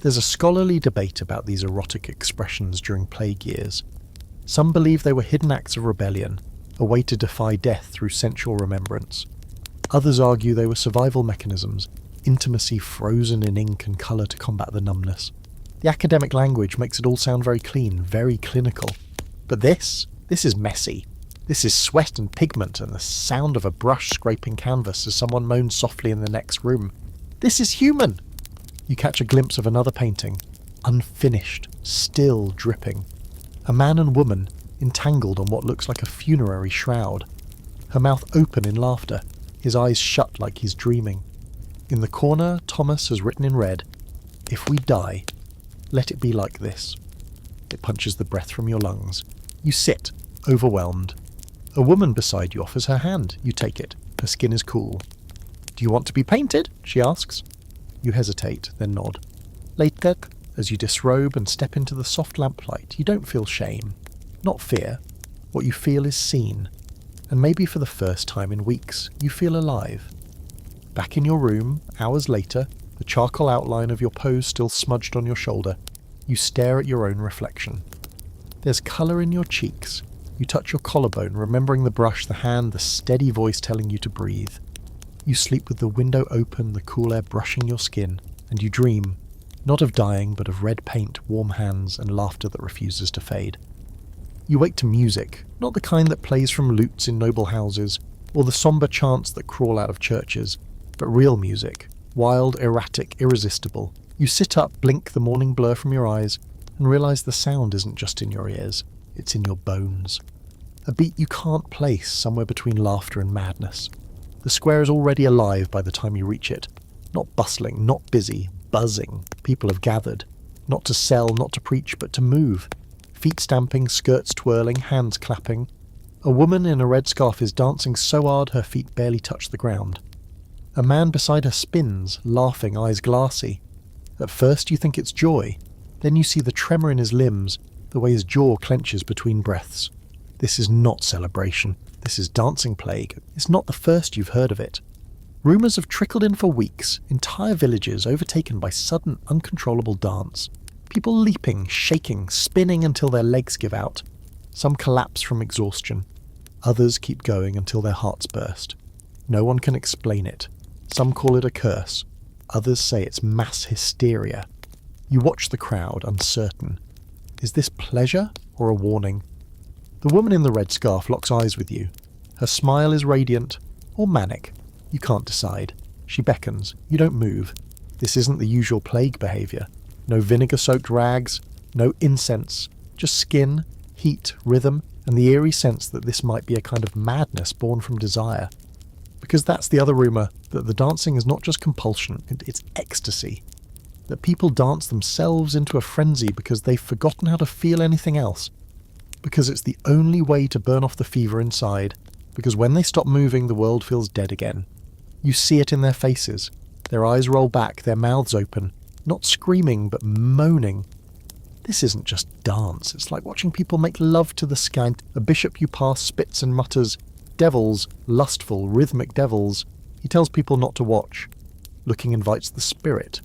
There's a scholarly debate about these erotic expressions during plague years. Some believe they were hidden acts of rebellion, a way to defy death through sensual remembrance. Others argue they were survival mechanisms, intimacy frozen in ink and colour to combat the numbness. The academic language makes it all sound very clean, very clinical. But this is messy. This is sweat and pigment and the sound of a brush scraping canvas as someone moans softly in the next room. This is human! You catch a glimpse of another painting, unfinished, still dripping. A man and woman entangled on what looks like a funerary shroud. her mouth open in laughter, his eyes shut like he's dreaming. In the corner, Thomas has written in red, "If we die, let it be like this." It punches the breath from your lungs. You sit, overwhelmed. A woman beside you offers her hand. You take it. Her skin is cool. "Do you want to be painted?" she asks. You hesitate, then nod. Later, as you disrobe and step into the soft lamplight, you don't feel shame. Not fear. What you feel is seen. And maybe for the first time in weeks, you feel alive. Back in your room, hours later, the charcoal outline of your pose still smudged on your shoulder, you stare at your own reflection. There's colour in your cheeks. You touch your collarbone, remembering the brush, the hand, the steady voice telling you to breathe. You sleep with the window open, the cool air brushing your skin, and you dream, not of dying, but of red paint, warm hands, and laughter that refuses to fade. You wake to music, not the kind that plays from lutes in noble houses, or the sombre chants that crawl out of churches, but real music, wild, erratic, irresistible. You sit up, blink the morning blur from your eyes, and realise the sound isn't just in your ears, it's in your bones. A beat you can't place, somewhere between laughter and madness. The square is already alive by the time you reach it. Not bustling, not busy, buzzing. People have gathered. Not to sell, not to preach, but to move. Feet stamping, skirts twirling, hands clapping. A woman in a red scarf is dancing so hard her feet barely touch the ground. A man beside her spins, laughing, eyes glassy. At first you think it's joy. Then you see the tremor in his limbs, the way his jaw clenches between breaths. This is not celebration. This is dancing plague. It's not the first you've heard of it. Rumours have trickled in for weeks, entire villages overtaken by sudden, uncontrollable dance. People leaping, shaking, spinning until their legs give out. Some collapse from exhaustion. Others keep going until their hearts burst. No one can explain it. Some call it a curse. Others say it's mass hysteria. You watch the crowd, uncertain. Is this pleasure or a warning? The woman in the red scarf locks eyes with you. Her smile is radiant or manic. You can't decide. She beckons. You don't move. This isn't the usual plague behaviour. No vinegar-soaked rags, no incense, just skin, heat, rhythm, and the eerie sense that this might be a kind of madness born from desire. Because that's the other rumour, that the dancing is not just compulsion, it's ecstasy. That people dance themselves into a frenzy because they've forgotten how to feel anything else. Because it's the only way to burn off the fever inside. Because when they stop moving, the world feels dead again. You see it in their faces. Their eyes roll back, their mouths open. Not screaming, but moaning. This isn't just dance. It's like watching people make love to the sky. A bishop you pass spits and mutters, "Devils, lustful, rhythmic devils." He tells people not to watch. Looking invites the spirit.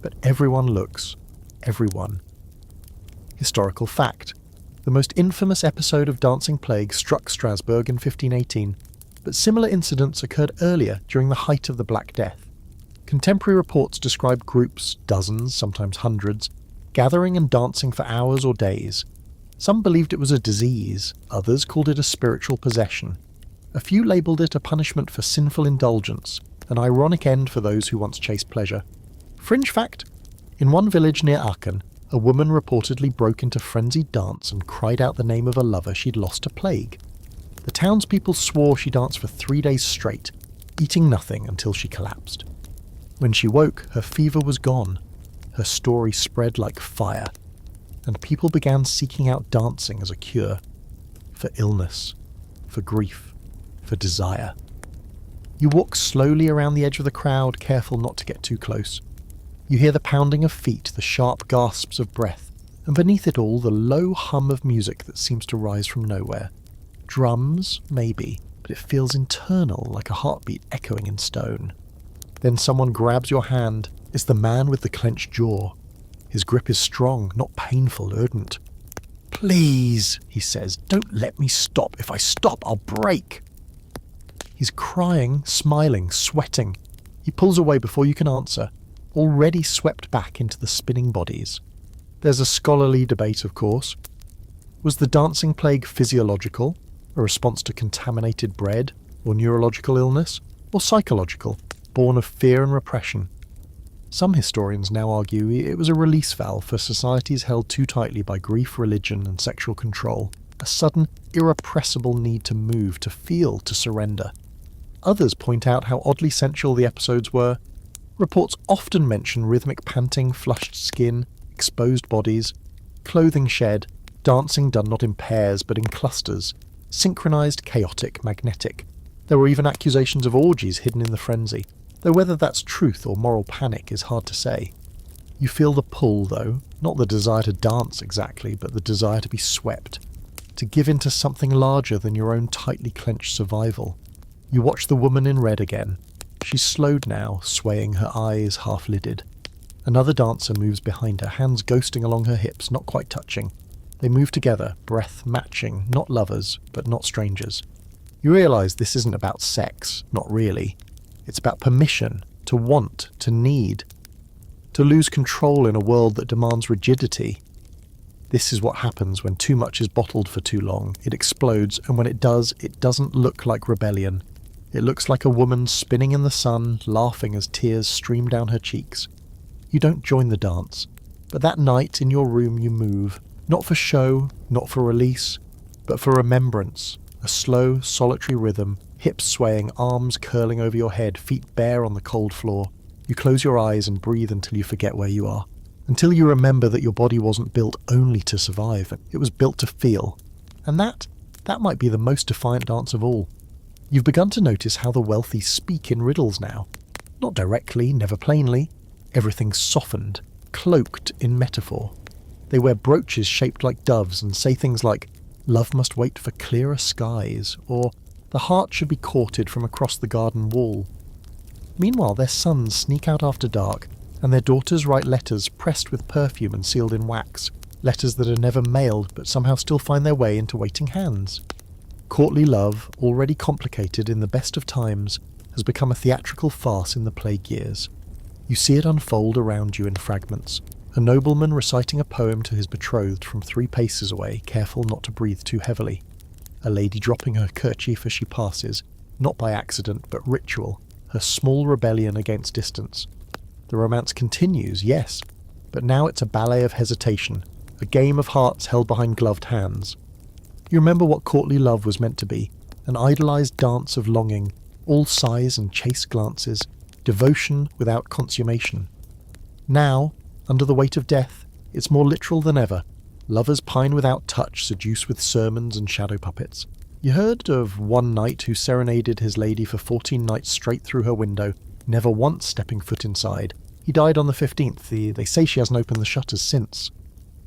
But everyone looks. Everyone. Historical fact. The most infamous episode of dancing plague struck Strasbourg in 1518, but similar incidents occurred earlier during the height of the Black Death. Contemporary reports describe groups, dozens, sometimes hundreds, gathering and dancing for hours or days. Some believed it was a disease, others called it a spiritual possession. A few labelled it a punishment for sinful indulgence, an ironic end for those who once chased pleasure. Fringe fact: in one village near Aachen, a woman reportedly broke into frenzied dance and cried out the name of a lover she'd lost to plague. The townspeople swore she danced for 3 days straight, eating nothing until she collapsed. When she woke, her fever was gone. Her story spread like fire, and people began seeking out dancing as a cure. For illness, for grief, for desire. You walk slowly around the edge of the crowd, careful not to get too close. You hear the pounding of feet, the sharp gasps of breath, and beneath it all the low hum of music that seems to rise from nowhere. Drums, maybe, but it feels internal, like a heartbeat echoing in stone. Then someone grabs your hand. It's the man with the clenched jaw. His grip is strong, not painful, ardent. "Please," he says, "don't let me stop. If I stop, I'll break." He's crying, smiling, sweating. He pulls away before you can answer, already swept back into the spinning bodies. There's a scholarly debate, of course. Was the dancing plague physiological, a response to contaminated bread, or neurological illness, or psychological, born of fear and repression? Some historians now argue it was a release valve for societies held too tightly by grief, religion, and sexual control, a sudden, irrepressible need to move, to feel, to surrender. Others point out how oddly sensual the episodes were. Reports often mention rhythmic panting, flushed skin, exposed bodies, clothing shed, dancing done not in pairs but in clusters, synchronized, chaotic, magnetic. There were even accusations of orgies hidden in the frenzy, though whether that's truth or moral panic is hard to say. You feel the pull, though, not the desire to dance exactly, but the desire to be swept, to give in to something larger than your own tightly clenched survival. You watch the woman in red again. She's slowed now, swaying, her eyes half-lidded. Another dancer moves behind her, hands ghosting along her hips, not quite touching. They move together, breath matching, not lovers, but not strangers. You realise this isn't about sex, not really. It's about permission, to want, to need, to lose control in a world that demands rigidity. This is what happens when too much is bottled for too long. It explodes, and when it does, it doesn't look like rebellion. It looks like a woman spinning in the sun, laughing as tears stream down her cheeks. You don't join the dance, but that night in your room you move, not for show, not for release, but for remembrance. A slow, solitary rhythm, hips swaying, arms curling over your head, feet bare on the cold floor. You close your eyes and breathe until you forget where you are. Until you remember that your body wasn't built only to survive, it was built to feel. And that might be the most defiant dance of all. You've begun to notice how the wealthy speak in riddles now. Not directly, never plainly. Everything's softened, cloaked in metaphor. They wear brooches shaped like doves and say things like, "Love must wait for clearer skies," or "The heart should be courted from across the garden wall." Meanwhile, their sons sneak out after dark, and their daughters write letters pressed with perfume and sealed in wax, letters that are never mailed but somehow still find their way into waiting hands. Courtly love, already complicated in the best of times, has become a theatrical farce in the plague years. You see it unfold around you in fragments. A nobleman reciting a poem to his betrothed from 3 paces away, careful not to breathe too heavily. A lady dropping her kerchief as she passes, not by accident but ritual, her small rebellion against distance. The romance continues, yes, but now it's a ballet of hesitation, a game of hearts held behind gloved hands. You remember what courtly love was meant to be, an idolised dance of longing, all sighs and chaste glances, devotion without consummation. Now, under the weight of death, it's more literal than ever. Lovers pine without touch, seduce with sermons and shadow puppets. You heard of one knight who serenaded his lady for 14 nights straight through her window, never once stepping foot inside. He died on the 15th. They say she hasn't opened the shutters since.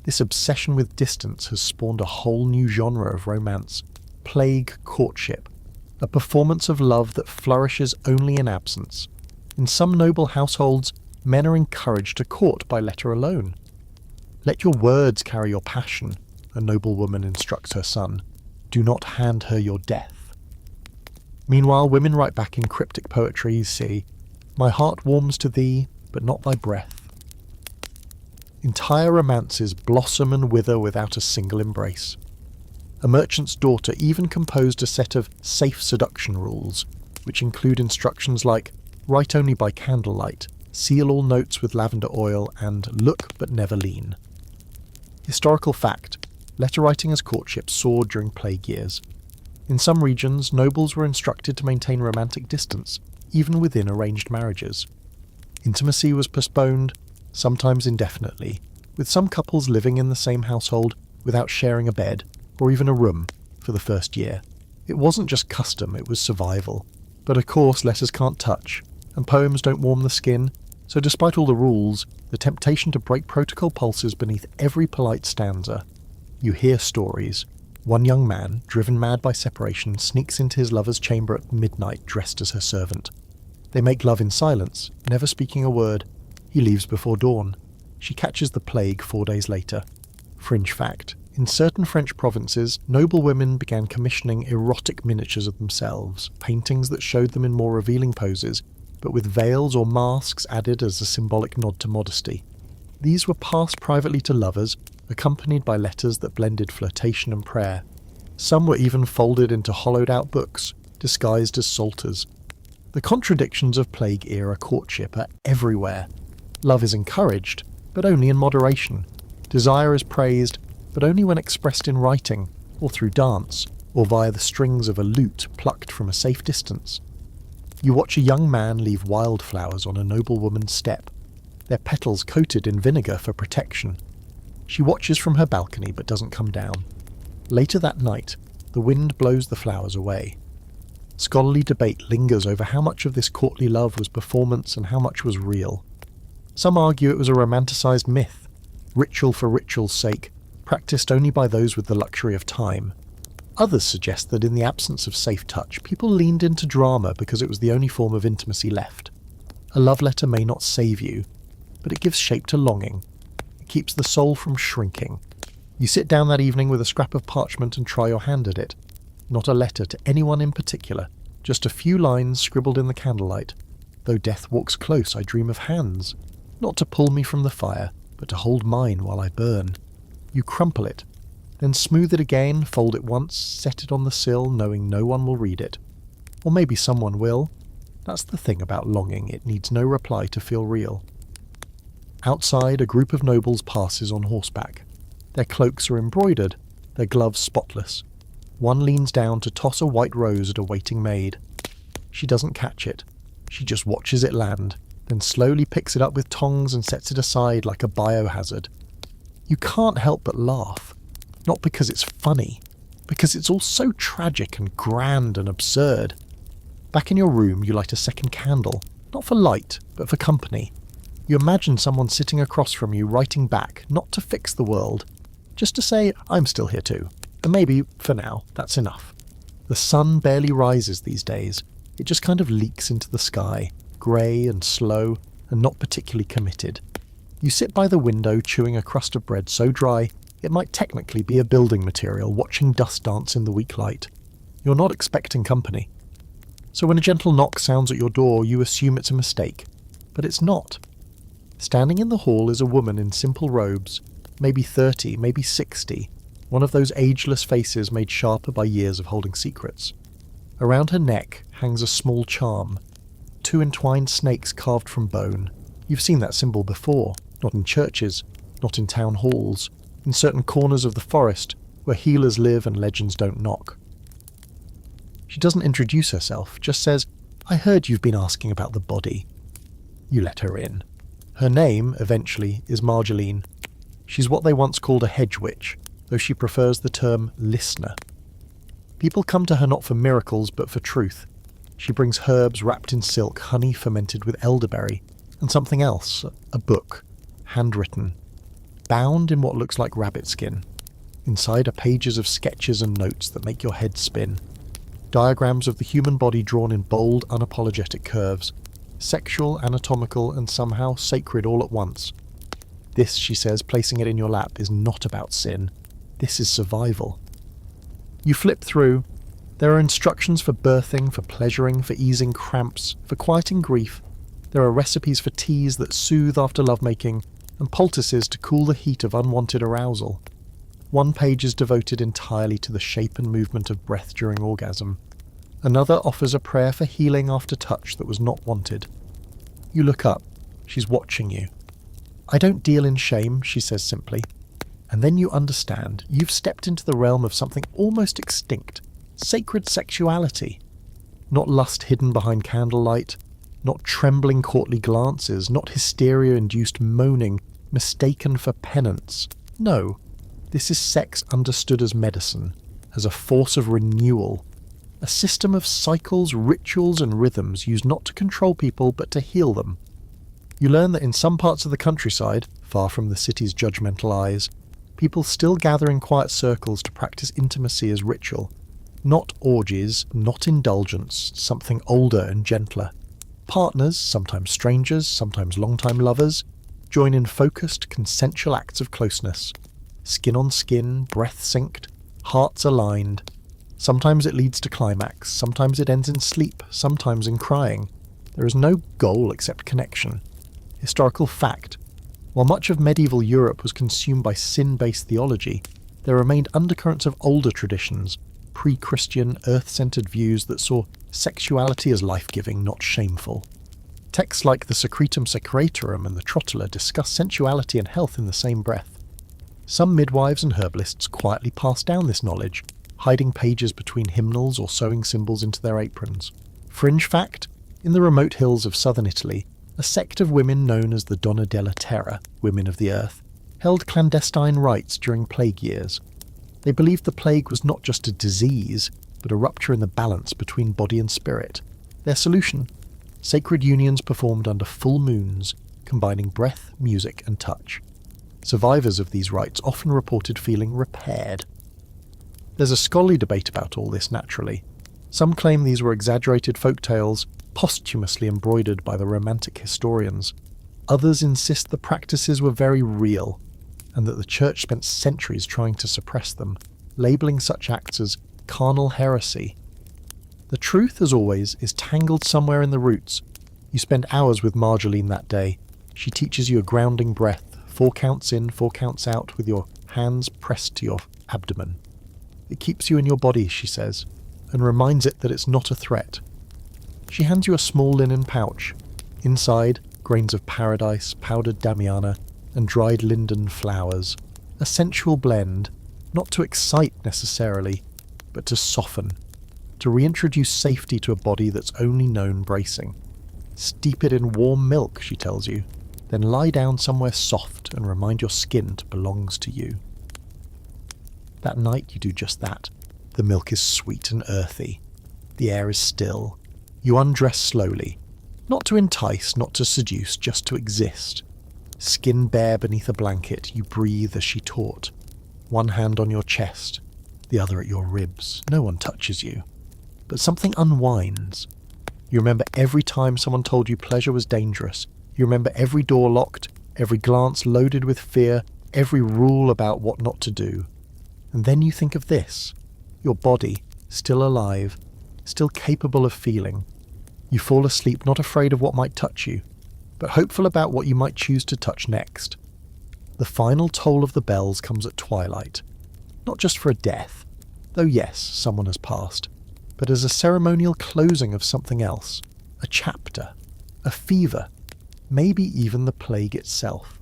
This obsession with distance has spawned a whole new genre of romance. Plague courtship. A performance of love that flourishes only in absence. In some noble households, men are encouraged to court by letter alone. "Let your words carry your passion," a noble woman instructs her son. "Do not hand her your death." Meanwhile, women write back in cryptic poetry, see, "My heart warms to thee, but not thy breath." Entire romances blossom and wither without a single embrace. A merchant's daughter even composed a set of safe seduction rules, which include instructions like, write only by candlelight, seal all notes with lavender oil, and look but never lean. Historical fact, letter writing as courtship soared during plague years. In some regions, nobles were instructed to maintain romantic distance, even within arranged marriages. Intimacy was postponed, sometimes indefinitely, with some couples living in the same household without sharing a bed, or even a room, for the first year. It wasn't just custom, it was survival. But of course letters can't touch, and poems don't warm the skin, so despite all the rules, the temptation to break protocol pulses beneath every polite stanza. You hear stories. One young man, driven mad by separation, sneaks into his lover's chamber at midnight dressed as her servant. They make love in silence, never speaking a word. He leaves before dawn. She catches the plague 4 days later. Fringe fact. In certain French provinces, noble women began commissioning erotic miniatures of themselves, paintings that showed them in more revealing poses, but with veils or masks added as a symbolic nod to modesty. These were passed privately to lovers, accompanied by letters that blended flirtation and prayer. Some were even folded into hollowed-out books, disguised as psalters. The contradictions of plague-era courtship are everywhere. Love is encouraged, but only in moderation. Desire is praised, but only when expressed in writing. or through dance, or via the strings of a lute plucked from a safe distance. You watch a young man leave wildflowers on a noblewoman's step, their petals coated in vinegar for protection. She watches from her balcony but doesn't come down. Later that night, the wind blows the flowers away. Scholarly debate lingers over how much of this courtly love was performance and how much was real. Some argue it was a romanticised myth, ritual for ritual's sake, practised only by those with the luxury of time. Others suggest that in the absence of safe touch, people leaned into drama because it was the only form of intimacy left. A love letter may not save you, but it gives shape to longing. It keeps the soul from shrinking. You sit down that evening with a scrap of parchment and try your hand at it. Not a letter to anyone in particular, just a few lines scribbled in the candlelight. Though death walks close, I dream of hands, not to pull me from the fire, but to hold mine while I burn. You crumple it, then smooth it again, fold it once, set it on the sill, knowing no one will read it. Or maybe someone will. That's the thing about longing, it needs no reply to feel real. Outside, a group of nobles passes on horseback. Their cloaks are embroidered, their gloves spotless. One leans down to toss a white rose at a waiting maid. She doesn't catch it. She just watches it land, then slowly picks it up with tongs and sets it aside like a biohazard. You can't help but laugh. Not because it's funny, because it's all so tragic and grand and absurd. Back in your room, you light a second candle, not for light, but for company. You imagine someone sitting across from you writing back, not to fix the world, just to say, I'm still here too. And maybe, for now, that's enough. The sun barely rises these days. It just kind of leaks into the sky, grey and slow, and not particularly committed. You sit by the window chewing a crust of bread so dry, it might technically be a building material, watching dust dance in the weak light. You're not expecting company. So when a gentle knock sounds at your door, you assume it's a mistake. But it's not. Standing in the hall is a woman in simple robes, maybe 30, maybe 60, one of those ageless faces made sharper by years of holding secrets. Around her neck hangs a small charm, 2 entwined snakes carved from bone. You've seen that symbol before, not in churches, not in town halls, in certain corners of the forest where healers live and legends don't knock. She doesn't introduce herself, just says, I heard you've been asking about the body. You let her in. Her name, eventually, is Marjolaine. She's what they once called a hedge witch, though she prefers the term listener. People come to her not for miracles, but for truth. She brings herbs wrapped in silk, honey fermented with elderberry, and something else, a book, handwritten, bound in what looks like rabbit skin. Inside are pages of sketches and notes that make your head spin. Diagrams of the human body drawn in bold, unapologetic curves, sexual, anatomical, and somehow sacred all at once. This, she says, placing it in your lap, is not about sin. This is survival. You flip through. There are instructions for birthing, for pleasuring, for easing cramps, for quieting grief. There are recipes for teas that soothe after lovemaking, and poultices to cool the heat of unwanted arousal. One page is devoted entirely to the shape and movement of breath during orgasm. Another offers a prayer for healing after touch that was not wanted. You look up. She's watching you. I don't deal in shame, she says simply. And then you understand. You've stepped into the realm of something almost extinct. Sacred sexuality. Not lust hidden behind candlelight. Not trembling courtly glances. Not hysteria-induced moaning, mistaken for penance. No. This is sex understood as medicine, as a force of renewal. A system of cycles, rituals and rhythms used not to control people but to heal them. You learn that in some parts of the countryside, far from the city's judgmental eyes, people still gather in quiet circles to practice intimacy as ritual. Not orgies, not indulgence, something older and gentler. Partners, sometimes strangers, sometimes long-time lovers, join in focused, consensual acts of closeness. Skin on skin, breath synced, hearts aligned. Sometimes it leads to climax, sometimes it ends in sleep, sometimes in crying. There is no goal except connection. Historical fact. While much of medieval Europe was consumed by sin-based theology, there remained undercurrents of older traditions, pre-Christian, earth-centered views that saw sexuality as life-giving, not shameful. Texts like the Secretum Secretorum and the Trotula discuss sensuality and health in the same breath. Some midwives and herbalists quietly pass down this knowledge, hiding pages between hymnals or sewing symbols into their aprons. Fringe fact, in the remote hills of southern Italy, a sect of women known as the Donne della Terra, women of the earth, held clandestine rites during plague years. They believed the plague was not just a disease, but a rupture in the balance between body and spirit. Their solution? Sacred unions performed under full moons, combining breath, music and touch. Survivors of these rites often reported feeling repaired. There's a scholarly debate about all this, naturally. Some claim these were exaggerated folk tales, posthumously embroidered by the romantic historians. Others insist the practices were very real, and that the church spent centuries trying to suppress them, labelling such acts as carnal heresy. The truth, as always, is tangled somewhere in the roots. You spend hours with Marjolaine that day. She teaches you a grounding breath, 4 counts in, 4 counts out, with your hands pressed to your abdomen. It keeps you in your body, she says, and reminds it that it's not a threat. She hands you a small linen pouch. Inside, grains of paradise, powdered damiana, and dried linden flowers. A sensual blend, not to excite necessarily, but to soften, to reintroduce safety to a body that's only known bracing. Steep it in warm milk, she tells you, then lie down somewhere soft and remind your skin it belongs to you. That night you do just that. The milk is sweet and earthy. The air is still. You undress slowly, not to entice, not to seduce, just to exist. Skin bare beneath a blanket, you breathe as she taught. One hand on your chest, the other at your ribs. No one touches you. But something unwinds. You remember every time someone told you pleasure was dangerous. You remember every door locked, every glance loaded with fear, every rule about what not to do. And then you think of this. Your body, still alive, still capable of feeling. You fall asleep not afraid of what might touch you, but hopeful about what you might choose to touch next. The final toll of the bells comes at twilight, not just for a death, though yes, someone has passed, but as a ceremonial closing of something else, a chapter, a fever, maybe even the plague itself.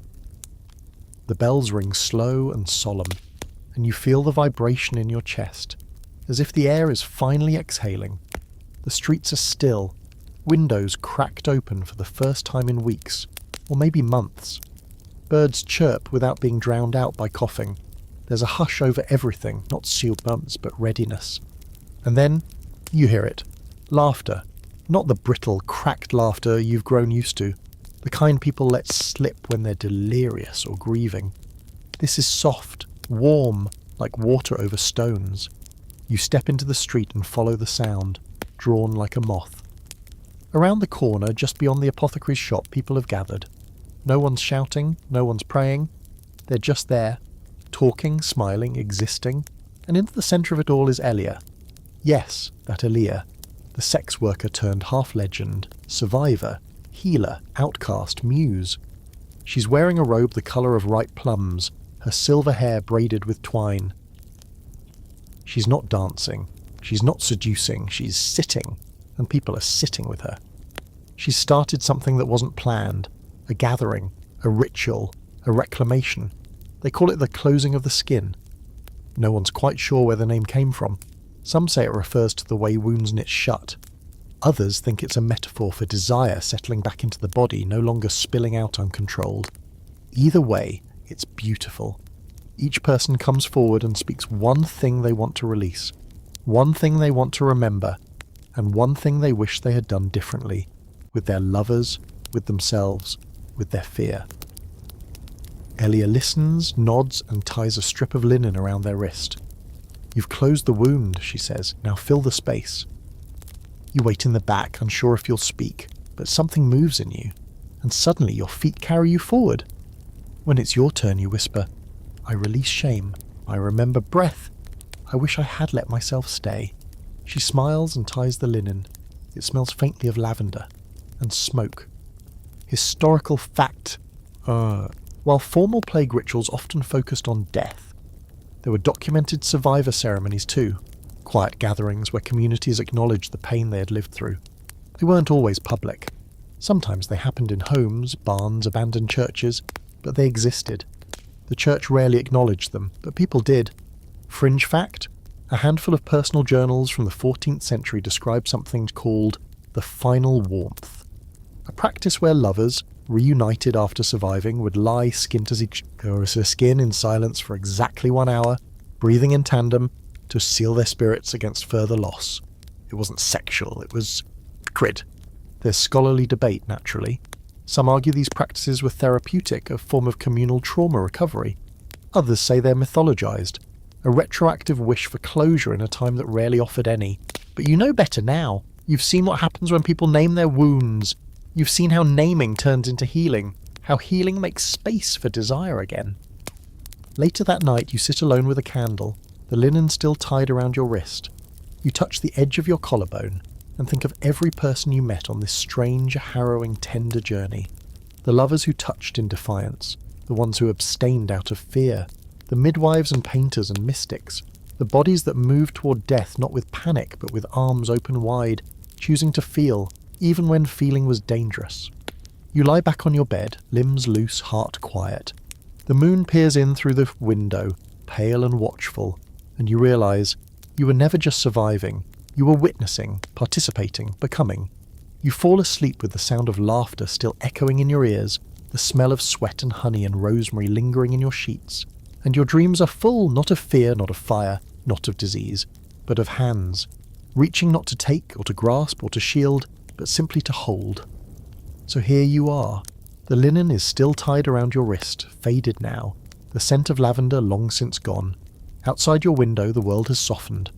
The bells ring slow and solemn, and you feel the vibration in your chest, as if the air is finally exhaling. The streets are still, windows cracked open for the first time in weeks, or maybe months. Birds chirp without being drowned out by coughing. There's a hush over everything, not sealed bumps, but readiness. And then, you hear it. Laughter. Not the brittle, cracked laughter you've grown used to. The kind people let slip when they're delirious or grieving. This is soft, warm, like water over stones. You step into the street and follow the sound, drawn like a moth. Around the corner, just beyond the apothecary's shop, people have gathered. No one's shouting, no one's praying. They're just there, talking, smiling, existing. And into the centre of it all is Aaliyah. Yes, that Aaliyah, the sex worker turned half-legend, survivor, healer, outcast, muse. She's wearing a robe the colour of ripe plums, her silver hair braided with twine. She's not dancing, she's not seducing, she's sitting, and people are sitting with her. She's started something that wasn't planned, a gathering, a ritual, a reclamation. They call it the closing of the skin. No one's quite sure where the name came from. Some say it refers to the way wounds knit shut. Others think it's a metaphor for desire settling back into the body, no longer spilling out uncontrolled. Either way, it's beautiful. Each person comes forward and speaks one thing they want to release, one thing they want to remember, and one thing they wish they had done differently, with their lovers, with themselves, with their fear. Aaliyah listens, nods, and ties a strip of linen around their wrist. You've closed the wound, she says. Now fill the space. You wait in the back, unsure if you'll speak, but something moves in you, and suddenly your feet carry you forward. When it's your turn, you whisper, I release shame. I remember breath. I wish I had let myself stay. She smiles and ties the linen. It smells faintly of lavender and smoke. Historical fact. While formal plague rituals often focused on death, there were documented survivor ceremonies too, quiet gatherings where communities acknowledged the pain they had lived through. They weren't always public. Sometimes they happened in homes, barns, abandoned churches, but they existed. The church rarely acknowledged them, but people did. Fringe fact: a handful of personal journals from the 14th century describe something called the final warmth, a practice where lovers, reunited after surviving, would lie skin to skin in silence for exactly 1 hour, breathing in tandem to seal their spirits against further loss. It wasn't sexual, it was crid. There's scholarly debate, naturally. Some argue these practices were therapeutic, a form of communal trauma recovery. Others say they're mythologized, a retroactive wish for closure in a time that rarely offered any. But you know better now. You've seen what happens when people name their wounds. You've seen how naming turns into healing, how healing makes space for desire again. Later that night, you sit alone with a candle, the linen still tied around your wrist. You touch the edge of your collarbone and think of every person you met on this strange, harrowing, tender journey. The lovers who touched in defiance, the ones who abstained out of fear, the midwives and painters and mystics, the bodies that moved toward death not with panic but with arms open wide, choosing to feel, even when feeling was dangerous. You lie back on your bed, limbs loose, heart quiet. The moon peers in through the window, pale and watchful, and you realise you were never just surviving, you were witnessing, participating, becoming. You fall asleep with the sound of laughter still echoing in your ears, the smell of sweat and honey and rosemary lingering in your sheets, and your dreams are full not of fear, not of fire, not of disease, but of hands, reaching not to take or to grasp or to shield, but simply to hold. So here you are. The linen is still tied around your wrist, faded now, the scent of lavender long since gone. Outside your window the world has softened.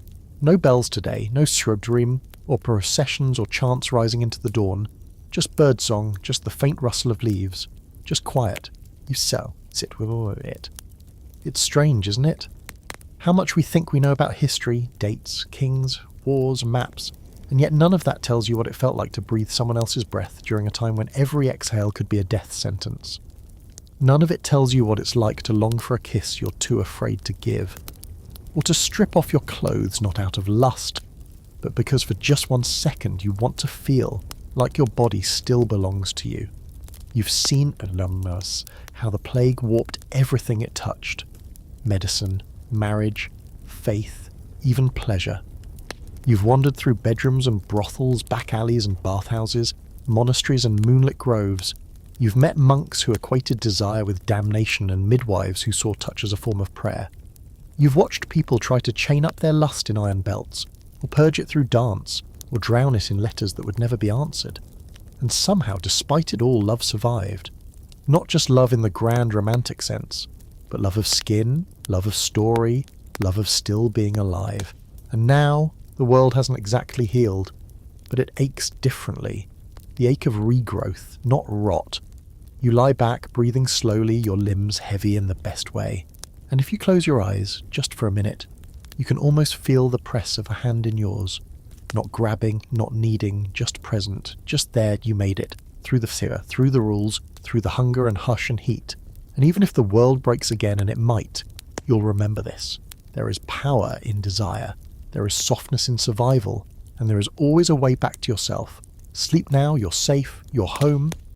No bells today, no shrubdream, or processions or chants rising into the dawn. Just birdsong, just the faint rustle of leaves. Just quiet. You sit with it. It's strange, isn't it? How much we think we know about history, dates, kings, wars, maps, and yet none of that tells you what it felt like to breathe someone else's breath during a time when every exhale could be a death sentence. None of it tells you what it's like to long for a kiss you're too afraid to give, or to strip off your clothes not out of lust, but because for just 1 second you want to feel like your body still belongs to you. You've seen how the plague warped everything it touched. Medicine, marriage, faith, even pleasure. You've wandered through bedrooms and brothels, back alleys and bathhouses, monasteries and moonlit groves. You've met monks who equated desire with damnation and midwives who saw touch as a form of prayer. You've watched people try to chain up their lust in iron belts, or purge it through dance, or drown it in letters that would never be answered. And somehow, despite it all, love survived. Not just love in the grand romantic sense, but love of skin, love of story, love of still being alive. And now, the world hasn't exactly healed, but it aches differently. The ache of regrowth, not rot. You lie back, breathing slowly, your limbs heavy in the best way. And if you close your eyes, just for a minute, you can almost feel the press of a hand in yours. Not grabbing, not needing, just present, just there you made it, through the fear, through the rules, through the hunger and hush and heat. And even if the world breaks again, and it might, you'll remember this. There is power in desire, there is softness in survival, and there is always a way back to yourself. Sleep now, you're safe, you're home,